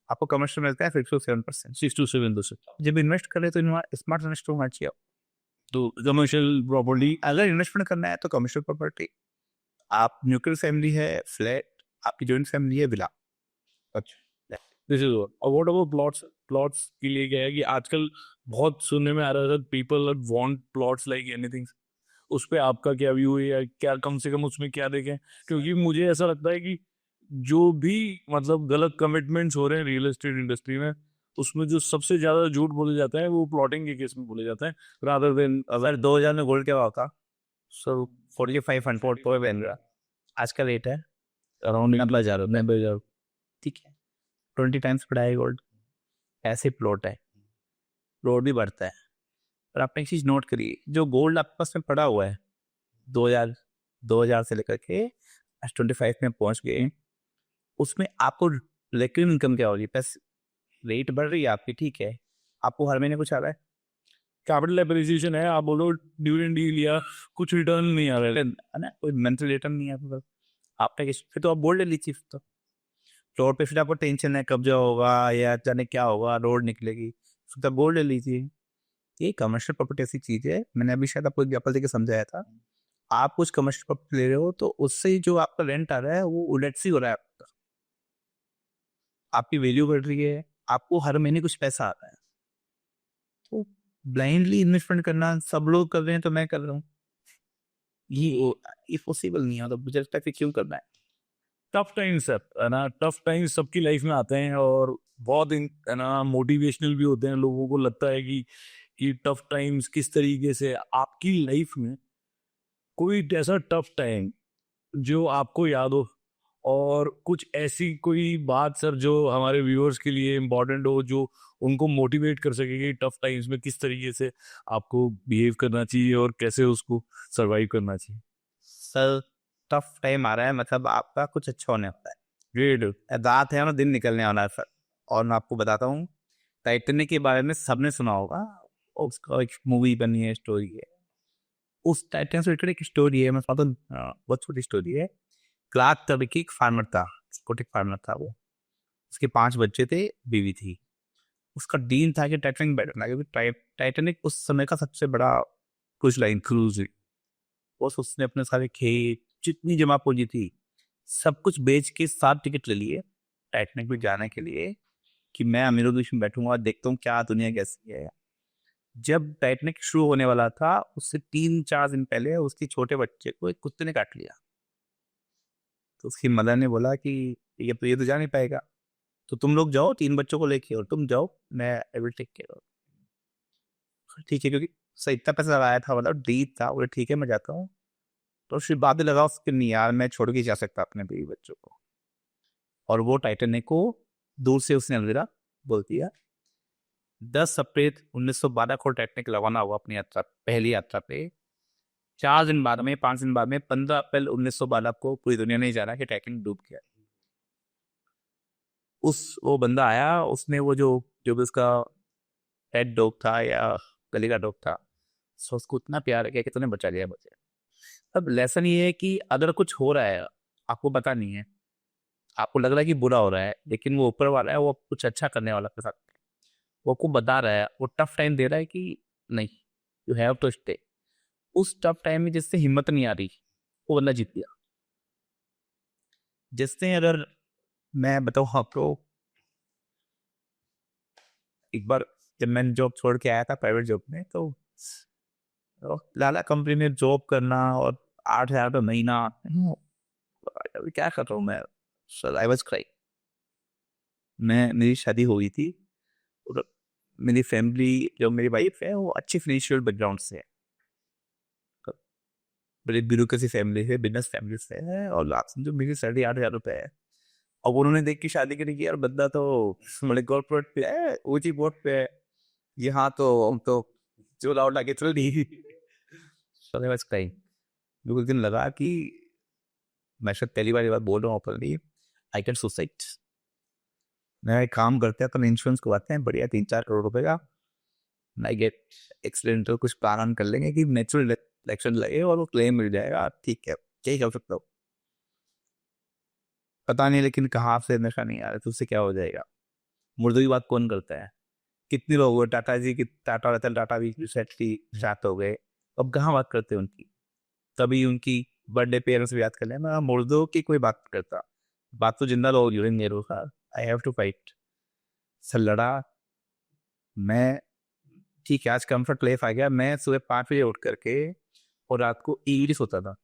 आपको कमर्शियल मिलता है 6-7%। 6-7%। जब इन्वेस्ट करें तो स्मार्ट इन्वेस्ट होना चाहिए। तो कमर्शियल प्रॉपर्टी, अगर इन्वेस्टमेंट करना है तो कमर्शियल प्रॉपर्टी। आप न्यूक्लियर फैमिली है फ्लैट, आपकी जॉइंट फैमिली है विला। अच्छा, दिस इज और व्हाट अबाउट प्लॉट्स? प्लॉट्स के लिए क्या है कि आजकल बहुत सुनने में आ रहा था, people want plots like anything. उस पे आपका क्या व्यू है, या क्या कम से कम उसमें क्या देखें? क्योंकि मुझे ऐसा लगता है कि जो भी मतलब गलत कमिटमेंट्स हो रहे हैं रियल एस्टेट इंडस्ट्री में, उसमें जो सबसे ज्यादा झूठ बोले जाता है वो प्लॉटिंग के केस में बोले जाते हैं, रादर देन अगर 2000 में गोल्ड क्या हुआ था? सर 4500 पर बन रहा, आज का रेट है अराउंड 90,000। 90,000। ठीक है, 20 टाइम्स बढ़ा है गोल्ड। ऐसे प्लॉट है, प्लॉट भी बढ़ता है। पर आपने एक चीज नोट करी, जो गोल्ड आपके पास में पड़ा हुआ है 2000 से लेकर के आज 25 में पहुंच गए, उसमें आपको रिकरिंग इनकम क्या हो रही है? पैसे रेट बढ़ रही है आपकी, ठीक है, आपको हर महीने कुछ आ रहा है, कैपिटल एप्रिसिएशन है, आप बोलो डिविडेंड डील या कुछ रिटर्न नहीं आ रहा है। है ना, कोई मंथली रिटर्न नहीं है आपके पास। आपने फिर तो आप गोल्ड ले लीजिए। फिर तो फ्लोर पे फिर आपको टेंशन है कब्जा होगा या जाने क्या होगा, रोड निकलेगी, फिर तो आप गोल्ड ले लीजिए। ये कमर्शियल प्रॉपर्टी ऐसी चीज है, मैंने अभी शायद आपको एग्जाम्पल देके समझाया था। आप कुछ कमर्शियल प्रॉपर्टी ले रहे हो तो उससे जो आपका रेंट आ रहा है वो उलट सी हो रहा है आपका, आपकी वैल्यू बढ़ रही है, आपको हर महीने कुछ पैसा आ रहा है। तो ब्लाइंडली इन्वेस्टमेंट करना सब लोग कर रहे हैं तो मैं कर रहा हूँ, ये पॉसिबल नहीं है। मतलब मुझे लगता है कि क्यों करना है। टफ टाइम्स है ना, टफ टाइम्स सबकी लाइफ में आते हैं और बहुत है ना मोटिवेशनल भी होते हैं। लोगों को लगता है कि टफ टाइम्स किस तरीके से आपकी लाइफ में कोई ऐसा टफ टाइम जो आपको याद हो, और कुछ ऐसी कोई बात सर जो हमारे व्यूअर्स के लिए इम्पोर्टेंट हो, जो उनको मोटिवेट कर सके कि टफ टाइम्स में किस तरीके से आपको बिहेव करना चाहिए और कैसे उसको सरवाइव करना चाहिए। सर टफ टाइम आ रहा है मतलब आपका कुछ अच्छा होने वाला है, ग्रेट। रात है ना दिन निकलने वाला है सर। और मैं आपको बताता हूँ, टाइटैनिक के बारे में सबने सुना होगा, उसका एक मूवी बनी है, स्टोरी है। उस टाइटैनिक से रिलेटेड एक स्टोरी है, मैं सुनाता हूँ, बहुत छोटी स्टोरी है। क्लार्क करके एक फार्मर था, स्कॉटिश फार्मर था वो, उसके 5 बच्चे थे, बीवी थी। उसका ड्रीम था कि टाइटैनिक बैठना, क्योंकि टाइटैनिक उस समय का सबसे बड़ा क्रूज लाइन क्रूज। बस उसने अपने सारे खेत जितनी जमा पूंजी थी सब कुछ बेच के 7 टिकट ले लिए टाइटैनिक में जाने के लिए, कि मैं अमीरों के बीच में बैठूंगा और देखता हूँ क्या दुनिया कैसी है। जब टाइटैनिक शुरू होने वाला था उससे 3-4 दिन पहले उसके छोटे बच्चे को एक कुत्ते ने काट लिया। तो उसकी मदर ने बोला कि ये तो जा नहीं पाएगा, तो तुम लोग जाओ 3 बच्चों को लेके और तुम जाओ, मैं I will take care of. ठीक है, क्योंकि सही इतना पैसा लगाया था, मतलब डील था, बोले ठीक है मैं जाता हूँ। तो फिर बाद में लगा उसके नहीं यार मैं छोड़ के जा सकता अपने बीवी बच्चों को, और वो टाइटैनिक को दूर से उसने अलविदा बोल दिया। 10 अप्रैल 1912 को टाइटैनिक रवाना हुआ अपनी यात्रा, पहली यात्रा पे। 4 दिन बाद में, 5 दिन बाद में, 15 अप्रैल 1912 को पूरी दुनिया ने जाना कि टाइटैनिक डूब गया। वो बंदा आया, उसने वो जो जो भी उसका हेड डॉग था या गली का डॉग था, सो उसको इतना प्यार किया कि तूने बचा लिया मुझे। अब लेसन ये है कि अगर कुछ हो रहा है आपको पता नहीं है, आपको लग रहा है कि बुरा हो रहा है, लेकिन वो ऊपर वाला है, वो कुछ अच्छा करने वाला के साथ, वो आपको बता रहा है, वो टफ टाइम दे रहा है कि नहीं, यू हैव टू स्टे। उस टफ टाइम में जिससे हिम्मत नहीं आ रही वो बंदा जीत गया। जिससे अगर मैं बताऊँ आपको, एक बार जब मैंने जॉब छोड़ के आया था प्राइवेट जॉब में, तो लाला कंपनी में जॉब करना और 8,000 महीना, अभी क्या कर रहा हूँ मैं। Sir I was crying. मेरी शादी हो गई थी और मेरी फैमिली, जो मेरी वाइफ है वो अच्छी फाइनेंशियल बैकग्राउंड से है, बड़ी ब्यूरोक्रेसी फैमिली है, बिजनेस फैमिली से है, और आप समझो मेरी सैलरी 8,000 रुपये है। अब उन्होंने देख के शादी करी कि यार बंदा तो बड़े कॉर्पोरेट पे है, ऊंची पोस्ट पे है, यहाँ तो हम तो जो लाउड लाके चल रही। सर बस कहीं बिल्कुल दिन लगा कि मैं शायद पहली बार ये बात बोल रहा हूँ ओपनली, आई कैन सुसाइड। मैं एक काम करते हैं, अपन इंश्योरेंस करवाते हैं बढ़िया 3-4 करोड़ रुपए का, आई गेट एक्सीडेंटल कुछ प्लान कर लेंगे कि नेचुरल इलेक्शन लगे और वो क्लेम मिल जाएगा, ठीक है क्या ही कर सकता हूँ। पता नहीं लेकिन कहाँ से नशा नहीं आ रहा, तो उससे क्या हो जाएगा। मुर्दों की बात कौन करता है। कितने लोग हुए टाटा जी की, टाटा रतन टाटा भी रिसेंटली साथ हो गए, अब कहाँ बात करते हैं उनकी। तभी उनकी बर्थडे पेरेंट्स भी याद कर लें, मैं मुर्दों की कोई बात नहीं करता, बात तो जिंदा लोग यूरिन नेहरू का। I have to fight. Sir लड़ा मैं, ठीक है आज कंफर्ट लाइफ आ गया, मैं सुबह 5 बजे उठ करके और रात को ईडी सोता था।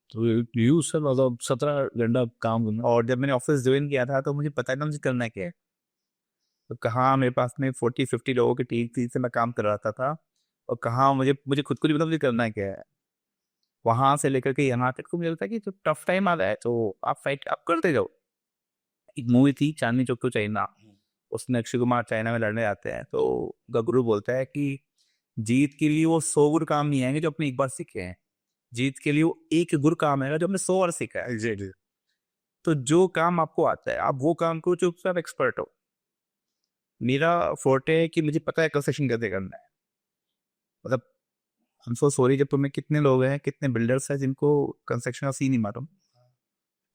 तो यू सर मतलब 17 घंटा काम करना। और जब मैंने ऑफिस ज्वाइन किया था तो मुझे पता नहीं मुझे करना क्या है, तो कहाँ मेरे पास में 40-50 लोगों की टीम थी, से मैं काम कर रहा था, और कहाँ मुझे मुझे खुद को नहीं पता मुझे करना क्या है। वहां से लेकर के यहाँ तक तो मुझे लगता है कि जो टफ टाइम आ रहा है तो आप फाइट आप करते जाओ। एक मूवी थी चांदनी चौक टू चाइना, उसमें अक्षय कुमार चाइना में लड़ने आते हैं, तो गगरू बोलता है कि जीत के लिए वो 100 गुर काम नहीं आएंगे जो अपने एक बार सीखे हैं, जीत के लिए वो एक गुर काम आएगा जो हमने 100 बार सीखा है। एग्जैक्टली। तो जो काम आपको आता है आप वो काम को चुपचाप एक्सपर्ट हो। मेरा फोर्टे है कि मुझे पता है कंस्ट्रक्शन कैसे करना है, मतलब हम सो सॉरी जब तुम्हें कितने लोग हैं, कितने बिल्डर्स हैं जिनको कंस्ट्रक्शन का सीन नहीं मालूम।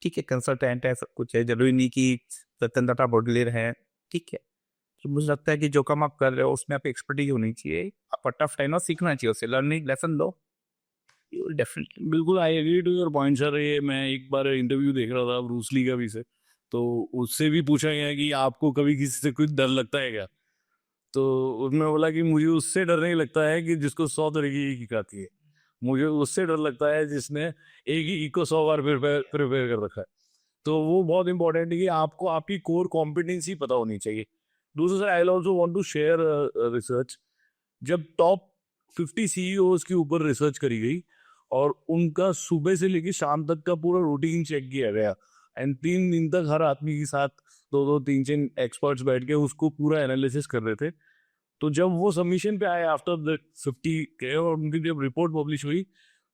ठीक है कंसल्टेंट है, सब कुछ है, जरूरी नहीं कि रतन टाटा बुल्डलर है, ठीक है। तो मुझे लगता है कि जो काम आप कर रहे हो उसमें आपकी एक्सपर्टीज होनी चाहिए, आप टफ टाइम ना सीखना चाहिए, उससे लर्निंग लेसन लो, यू विल डेफिनेटली। बिल्कुल I agree to your point sir. ये मैं एक बार इंटरव्यू देख रहा था ब्रूस ली का भी से, तो उससे भी पूछा गया कि आपको कभी किसी से कुछ डर लगता है क्या, तो उसने बोला कि मुझे उससे डर नहीं लगता है कि जिसको 100 तरह की ईक आती है, मुझे उससे डर लगता है जिसने एक ही ईक को 100 बार प्रिपेयर कर रखा है। तो वो बहुत इंपॉर्टेंट है कि आपको आपकी कोर कॉम्पिटेंसी पता होनी चाहिए। दूसरा sir I also want to share research. जब टॉप 50 सीईओज के ऊपर रिसर्च करी गई और उनका सुबह से लेकर शाम तक का पूरा रूटीन चेक किया गया, एंड 3 दिन तक हर आदमी के साथ 2-2 3-4 एक्सपर्ट्स बैठ के उसको पूरा एनालिसिस कर रहे थे। तो जब वो सबमिशन पे आए आफ्टर द 50 के और उनकी जब रिपोर्ट पब्लिश हुई,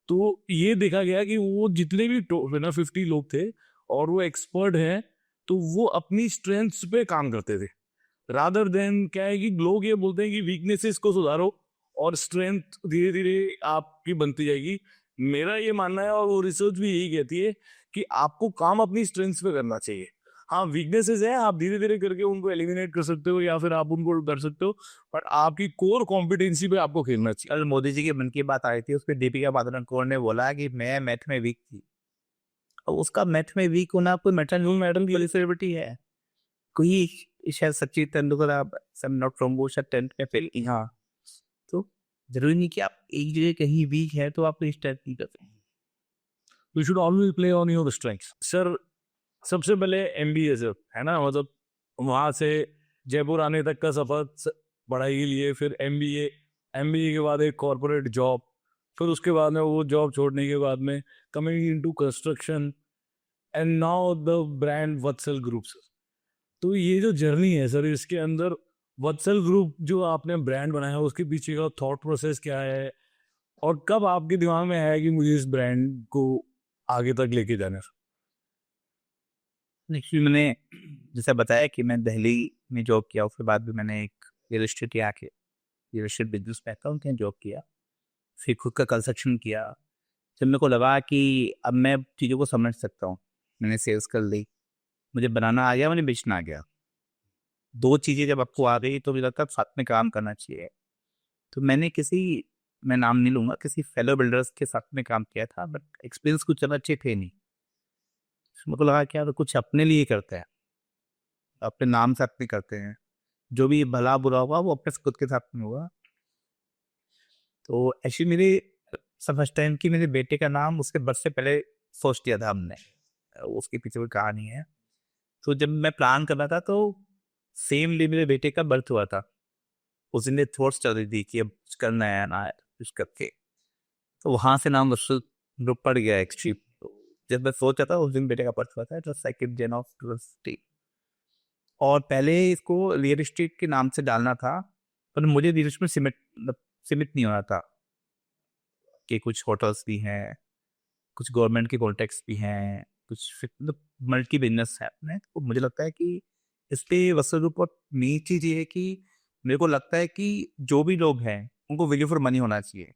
तो ये देखा गया कि वो जितने भी 50 लोग थे और वो एक्सपर्ट हैं, तो वो अपनी स्ट्रेंथ्स पे काम करते थे, रादर देन क्या है कि लोग ये बोलते हैं कि वीकनेसेस को सुधारो और स्ट्रेंथ धीरे धीरे आपकी बनती जाएगी। मेरा ये मानना है और वो रिसर्च भी यही कहती है कि आपको काम अपनी स्ट्रेंथ्स पे करना चाहिए। हाँ वीकनेसेस है, आप धीरे धीरे करके उनको एलिमिनेट कर सकते हो या फिर आप उनको कर सकते हो, पर आपकी कोर कॉम्पिटेंसी पे आपको खेलना चाहिए। कल मोदी जी की मन की बात आई थी, उस पर दीपिका पादुकोण ने बोला कि मैं मैथ में वीक थी। अब उसका मैथ में वीक होना कोई मेडल की सेलिब्रिटी है, कोई शायद सचिन तेंदुलकर, आप नॉट फ्रॉम वो शायद 10th में फेल, हाँ जरूरी नहीं कि आप एक जगह कहीं वीक है तो आप इस टाइप नहीं कर सकते। You should always play on your strengths sir. सबसे पहले एमबीए से है ना, मतलब वहाँ से जयपुर आने तक का सफर पढ़ाई के लिए, फिर एमबीए, एमबीए के बाद एक कॉर्पोरेट जॉब, फिर उसके बाद में वो जॉब छोड़ने के बाद में coming into construction and now the brand Vatsal group. तो ये जो जर्नी है सर, इसके अंदर वत्सल ग्रुप जो आपने ब्रांड बनाया उसके पीछे का थॉट प्रोसेस क्या है, और कब आपके दिमाग में आया कि मुझे इस ब्रांड को आगे तक लेके जाना है? एक्चुअली मैंने जैसे बताया कि मैं दिल्ली में जॉब किया, उसके बाद भी मैंने एक रियल एस्टेट आके रियल एस्टेट बिजनेस में अकाउंट में जॉब किया, फिर खुद का कंस्ट्रक्शन किया। जब मेरे को लगा कि अब मैं चीज़ों को समझ सकता हूँ, मैंने सेल्स कर ली, मुझे बनाना आ गया, मुझे बेचना आ गया। दो चीज़ें जब आपको आ गई तो मुझे लगता है साथ में काम करना चाहिए। तो मैंने मैं नाम नहीं लूँगा, किसी फेलो बिल्डर्स के साथ में काम किया था, बट एक्सपीरियंस कुछ ज़्यादा अच्छे थे नहीं। मेरे को लगा कि यार कुछ अपने लिए करते हैं, अपने नाम से अपने करते हैं, जो भी भला बुरा होगा वो अपने खुद के साथ में होगा। तो एक्चुअली मेरे फर्स्ट टाइम की मेरे बेटे का नाम उसके बर्थ से पहले सोच लिया था हमने, उसके पीछे कोई कहानी है। तो जब मैं प्लान कर रहा था तो सेम डे मेरे बेटे का बर्थ हुआ था। उस दिन थॉट्स चल रही थी कि अब कुछ करना है ना कुछ करके, तो वहाँ से नाम ग्रुप पड़ गया एक्चुअली। जब मैं सोचा था उस दिन बेटे का बर्थ हुआ था, तो 2 जन ऑफ 2020। और पहले इसको रियल एस्टेट के नाम से डालना था, पर मुझे रियल एस्टेट में सीमित नहीं होना था कि कुछ होटल्स भी हैं, कुछ गवर्नमेंट के कॉन्टेक्ट्स भी हैं, कुछ मतलब मल्टी बिजनेस है अपने। तो मुझे लगता है कि इस पे वसुल पर मेन चीज़ ये है कि मेरे को लगता है कि जो भी लोग हैं उनको वैल्यू फॉर मनी होना चाहिए।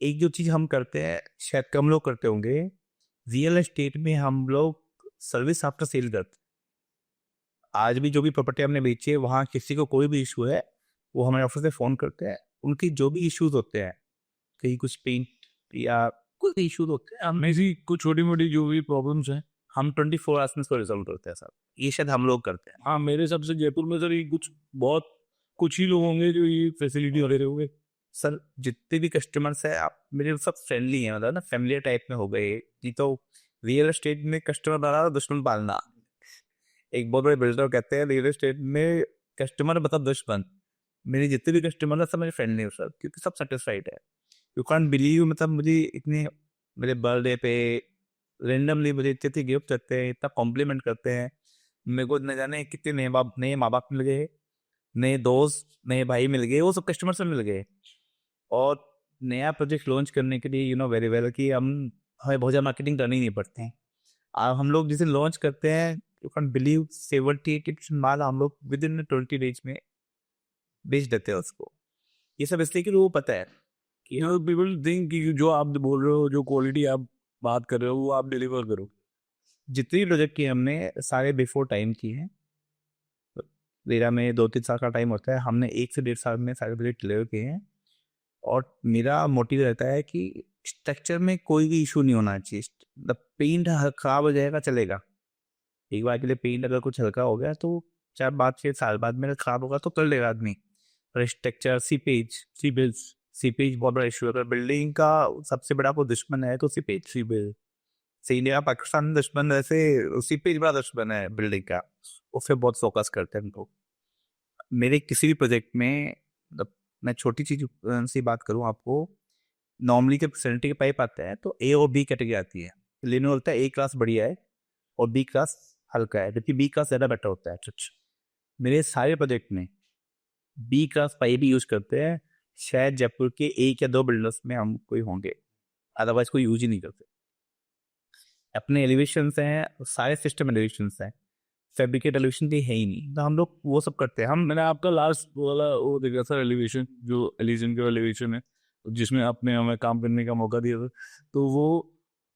एक जो चीज़ हम करते हैं शायद कम लोग करते होंगे, रियल एस्टेट में हम लोग सर्विस आफ्टर सेल करते हैं। आज भी जो भी प्रॉपर्टी हमने बेची है, वहाँ किसी को कोई भी इशू है, वो हमारे ऑफिस से फ़ोन करते हैं। उनकी जो भी इश्यूज होते हैं, कहीं कुछ पेंट या कोई भी इश्यूज होते हैं, हम ऐसी कुछ छोटी मोटी जो भी प्रॉब्लम्स हैं, हम 24 आवर्स में उसको रिजॉल्व करते हैं सर। ये शायद हम लोग करते हैं। हाँ मेरे हिसाब से जयपुर में सर ये कुछ ही लोग होंगे जो ये फैसिलिटी ले रहे होंगे। सर जितने भी कस्टमर्स हैं आप मेरे सब फ्रेंडली हैं, मतलब ना फैमिली टाइप में हो गए। ये तो रियल एस्टेट में कस्टमर बनाना दुश्मन पालना, एक बहुत बड़े बिल्डर कहते हैं रियल एस्टेट में कस्टमर मतलब दुश्मन। मेरे जितने भी कस्टमर है सब मेरे फ्रेंडली है सर, क्योंकि सब सेटिस्फाइड है। यू कैन बिलीव, मतलब मुझे इतने मेरे बर्थडे पे रेंडमली मुझे इतने इतने गिफ्ट करते हैं, इतना कॉम्प्लीमेंट करते हैं। मेरे को न जाने कितने नए माँ बाप मिल गए, नए दोस्त, नए भाई मिल गए, वो सब कस्टमर से मिल गए। और नया प्रोजेक्ट लॉन्च करने के लिए यू नो वेरी वेल कि हमें बहुत ज़्यादा मार्केटिंग करनी नहीं पड़ती। हम लोग जिसे लॉन्च करते हैं, यू कैन बिलीव 70-80% माल हम लोग विद इन 20 डेज में बेच देते हैं उसको। ये सब इसलिए कि वो पता है कि पीपल थिंक कि जो आप बोल रहे हो, जो क्वालिटी आप बात कर रहे हो, वो आप डिलीवर करो। जितनी प्रोजेक्ट किए हमने सारे बिफोर टाइम किए हैं। मेरा में 2-3 साल का टाइम होता है, हमने 1 से 1.5 साल में सारे प्रोजेक्ट डिलीवर किए हैं। और मेरा मोटिव रहता है कि स्ट्रक्चर में कोई भी इशू नहीं होना चाहिए। मतलब पेंट खराब हो जाएगा चलेगा, एक बार के लिए पेंट अगर कुछ हल्का हो गया तो 4-5-6 साल बाद मेरा खराब होगा तो कर लेगा आदमी। और स्ट्रक्चर सीपेज बहुत बड़ा इशू है। अगर बिल्डिंग का सबसे बड़ा वो दुश्मन है तो सीपेज से इंडिया पाकिस्तान दुश्मन, ऐसे सीपेज बड़ा दुश्मन है बिल्डिंग का, उस पर बहुत फोकस करते हैं हम लोग। मेरे किसी भी प्रोजेक्ट में, मतलब मैं छोटी चीज से बात करूँ आपको, नॉर्मली जब सैनिटरी के पाइप आता है तो ए और बी कैटेगरी आती है। लेने होता है ए क्लास बढ़िया है और बी क्लास हल्का है, जबकि बी क्लास ज़्यादा बेटर होता है। अच्छा, मेरे सारे प्रोजेक्ट में बी क्लास पाइप भी यूज करते हैं। शायद जयपुर के 1 या 2 बिल्डर्स में हम कोई होंगे, अदरवाइज कोई यूज ही नहीं करते। अपने एलिवेशन हैं, सारे सिस्टम एलिवेशन हैं, फैब्रिकेट एलिवेशन भी है ही नहीं, तो हम लोग वो सब करते हैं। मैंने आपका लास्ट वाला वो देखा सर, एलिवेशन, जो एलिजन का एलिवेशन है जिसमें आपने हमें काम करने का मौका दिया था, तो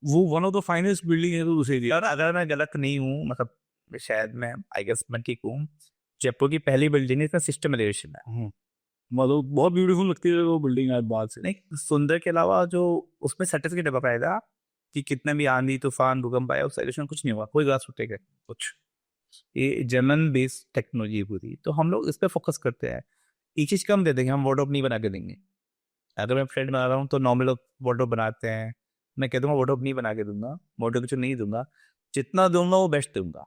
वो one of the finest building है तो उसे दिया। और अगर मैं गलत नहीं हूँ, मतलब शायद मैं आई गेस मैं ठीक हूँ, जयपुर की पहली बिल्डिंग है इसका सिस्टम एलिवेशन है। मतलब बहुत ब्यूटीफुल लगती है वो बिल्डिंग आज बात से। नहीं, सुंदर के अलावा जो उसमें सर्टिफिकेट बकायदा कि कितना भी आंधी तूफान भूकंप आया उस एलिवेशन कुछ नहीं हुआ, कोई ग्लास टूटेगा कुछ। ये जर्मन बेस्ड टेक्नोलॉजी पूरी, तो हम लोग इस पर फोकस करते हैं। एक चीज कम दे देंगे, हम वार्डरोब नहीं बना के देंगे। अगर मैं फ्रेंड बना रहा हूँ तो नॉर्मल लोग वार्डरोब बनाते हैं, मैं कह दूंगा वार्डरोब नहीं बना के दूंगा, मोटिवेशन नहीं दूंगा, जितना दूंगा वो बेस्ट दूंगा।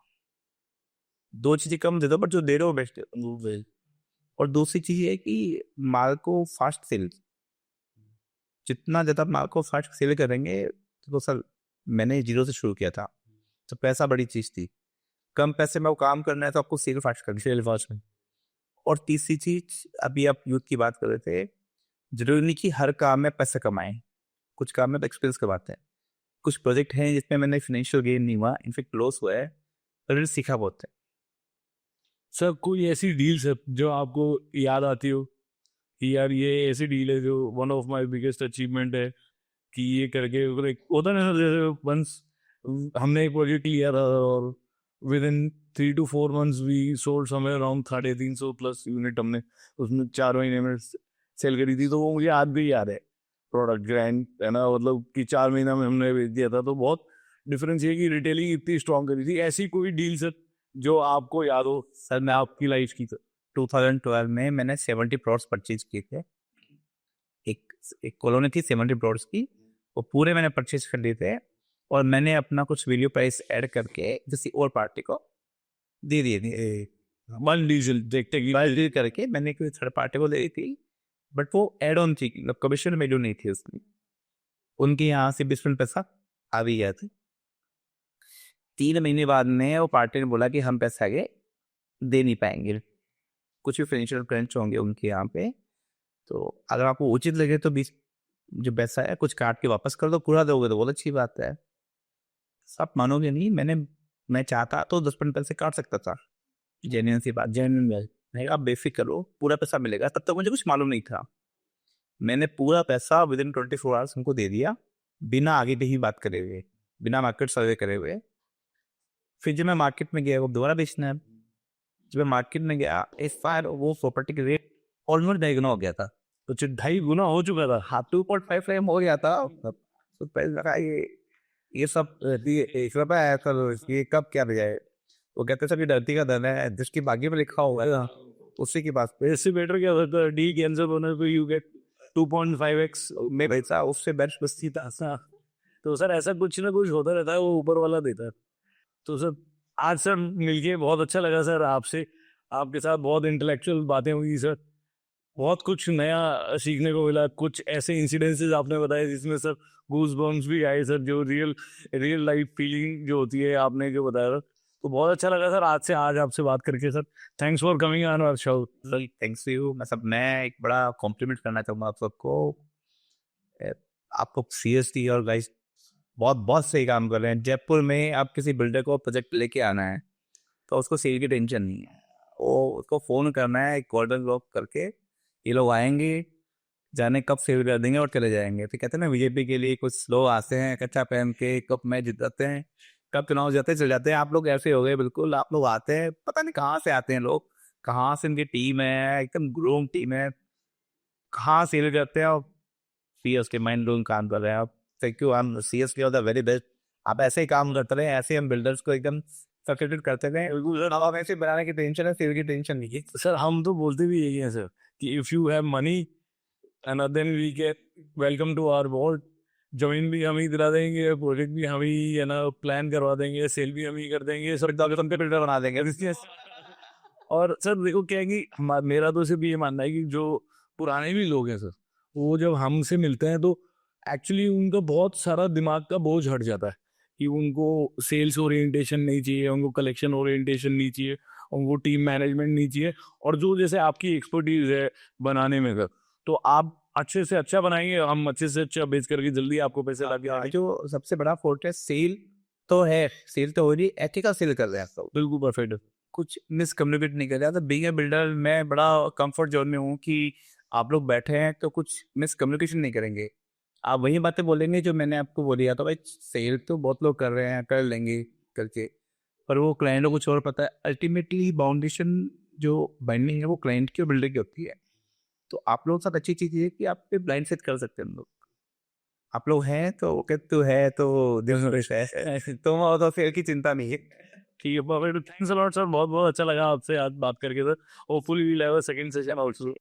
2 चीजें कम दे दो पर जो दे रहे हो बेस्ट दे। और दूसरी चीज ये है कि माल को फास्ट सेल, जितना ज्यादा माल को फास्ट सेल करेंगे, तो सर मैंने जीरो से शुरू किया था, तो पैसा बड़ी चीज थी, कम पैसे में वो काम करना है तो आपको सेल फास्ट करनी सेल फास्ट में। और तीसरी चीज, अभी आप यूथ की बात कर रहे थे, जरूरी नहीं कि हर काम में पैसा कमाएं, कुछ काम में एक्सपीरियंस करवाते हैं। कुछ प्रोजेक्ट हैं जिसमें मैंने फाइनेंशियल गेन नहीं हुआ, इनफेक्ट लॉस हुआ है, पर सीखा बहुत है। सर कोई ऐसी डील्स है जो आपको याद आती हो कि यार ये ऐसी डील है जो one of my biggest achievement है, कि ये करके होता ना, जैसे वंस हमने एक प्रोजेक्ट लिया था और within 3 to 4 months we sold somewhere around 350 plus unit हमने उसमें 4 महीने में सेल करी थी। तो वो मुझे आज भी याद है प्रोडक्ट ग्रैंड, है ना, मतलब कि 4 महीना में हमने बेच दिया था। तो बहुत डिफरेंस ये कि रिटेलिंग इतनी स्ट्रॉन्ग करी थी। ऐसी कोई डील सर जो आपको याद हो सर मैं आपकी लाइफ की? 2012 में मैंने 70 प्लॉट्स परचेज किए थे, एक एक कॉलोनी थी 70 प्लॉट्स की, वो पूरे मैंने परचेज कर लिए थे, और मैंने अपना कुछ वीडियो प्राइस ऐड करके किसी और पार्टी को दे दिए थे। वन डीजल देखते कि डील करके मैंने कोई थर्ड पार्टी को दे दी थी, बट वो एड ऑन थी, मतलब कमीशन वैल्यू नहीं थी उसकी, उनके यहाँ से 20% पैसा आ भी गया था। 3 महीने बाद में वो पार्टी ने बोला कि हम पैसा आगे दे नहीं पाएंगे, कुछ भी फाइनेंशियल क्रंच होंगे उनके यहाँ पे, तो अगर आपको उचित लगे तो 20 जो पैसा है कुछ काट के वापस कर दो, पूरा दोगे तो बहुत अच्छी बात है। आप मानोगे नहीं, मैं चाहता तो 10% पैसे काट सकता था, जेन्युइन सी बात, जेन्युइन बात। नहीं, आप बेफिक्र करो, पूरा पैसा मिलेगा। तब तक मुझे कुछ मालूम नहीं था, मैंने पूरा पैसा विद इन 24 आवर्स उनको दे दिया, बिना आगे की ही बात करे हुए, बिना मार्केट सर्वे करे हुए। फिर जब मैं मार्केट में गया, वो दोबारा बेचना है, जब मैं मार्केट में गया, इस बार वो प्रॉपर्टी का रेट ऑलमोस्ट 2.5 गुना हो गया था, तो 2.5 गुना हो चुका था। हाँ 2.5 टाइम हो गया था। तो पहले लगा ये सब ये कब क्या हो जाए। वो कहते सब ये धरती का धन है, जिसकी भाग्य में लिखा हुआ है उसी की बात पे। इससे बेटर क्या होता है, डी कैंसर होने पे यू गेट 2.5x मैं वैसा उससे बेस्ट बस्ती था। तो सर ऐसा कुछ ना कुछ होता रहता है, वो ऊपर वाला देता है। तो सर आज सर मिलके बहुत अच्छा लगा सर आपसे, आपके साथ बहुत इंटेलेक्चुअल बातें हुई सर, बहुत कुछ नया सीखने को मिला। कुछ ऐसे इंसिडेंसेस आपने बताए जिसमें सर गूज बम्स भी आए सर, जो रियल रियल लाइफ फीलिंग जो होती है आपने जो बताया, तो बहुत अच्छा लगा सर आज आपसे बात करके sir. Thanks for coming on our show. Sir thanks you. मैं एक बड़ा कॉम्प्लीमेंट करना चाहूँगा आप सबको, आपको सीरियसली और गाइस बहुत बहुत सही काम कर रहे हैं। जयपुर में आप किसी बिल्डर को प्रोजेक्ट लेके आना है तो उसको सेल की टेंशन नहीं है, वो उसको फ़ोन करना है, एक कॉर्डर ब्लॉक करके ये लोग आएंगे, जाने कब सेल कर देंगे और चले जाएंगे। फिर कहते हैं ना बीजेपी के लिए कुछ लोग आते हैं कच्चा पहन के, कब मैच जिताते हैं, कब चुनाव जाते चले जाते हैं। आप लोग ऐसे हो गए बिल्कुल, आप लोग आते हैं, पता नहीं कहाँ से आते हैं लोग, कहाँ से इनकी टीम है, एकदम ग्रूम टीम है, कहाँ सेल करते हैं और सीरियसली माइंड ब्लोइंग काम कर रहे हैं आप। Thank you, I am seriously all the very best. आप ऐसे ही काम करते रहे, ऐसे हम बिल्डर्स को एकदम सक्सेसफुल करते रहे। अब ऐसे बनाने की टेंशन है, सेल की टेंशन नहीं है सर। हम तो बोलते भी यही हैं सर कि if you have money and then we get welcome to our vault. जमीन भी हम ही दिला देंगे, प्रोजेक्ट भी हम ही, है ना, प्लान करवा देंगे, सेल भी हम ही कर देंगे, सब बिल्डर बना देंगे। और सर देखो क्या है कि मेरा तो सिर्फ ये मानना है कि जो पुराने भी लोग हैं सर, वो जब हमसे मिलते हैं तो एक्चुअली उनका बहुत सारा दिमाग का बोझ हट जाता है कि उनको सेल्स ओरिएंटेशन नहीं चाहिए, उनको कलेक्शन ओरिएंटेशन नहीं चाहिए, उनको टीम मैनेजमेंट नहीं चाहिए। और जो जैसे आपकी एक्सपर्टीज है बनाने में सर, तो आप अच्छे से अच्छा बनाएंगे, हम अच्छे से अच्छा बेच करके जल्दी आपको पैसे ला के। जो सबसे बड़ा फोर्ट है, सेल तो है, सेल तो हो रही है, एथिकल सेल कर रहे हैं सब, बिल्कुल परफेक्ट, कुछ मिसकम्युनिकेट नहीं कर रहा। तो बीइंग ए बिल्डर मैं बड़ा कंफर्ट जोन में हूँ कि आप लोग बैठे हैं तो कुछ मिसकम्युनिकेशन नहीं करेंगे, आप वही बातें बोलेंगे जो मैंने आपको बोली है। तो भाई सेल तो बहुत लोग कर रहे हैं, कर लेंगे करके, पर वो क्लाइंट को कुछ और पता है। अल्टीमेटली बाउंडेशन जो बाइंडिंग है वो क्लाइंट की और बिल्डर की होती है। तो आप लोगों के साथ अच्छी चीज़ ये है कि आप पे ब्लाइंड सेट कर सकते हैं हम लोग। आप लोग हैं तो कहते तू है तो दिल है तुम हो तो सेल की चिंता नहीं है। ठीक है perfect. Thanks a lot sir, बहुत बहुत अच्छा लगा आपसे आज बात करके sir. Hopefully we will have a second session also.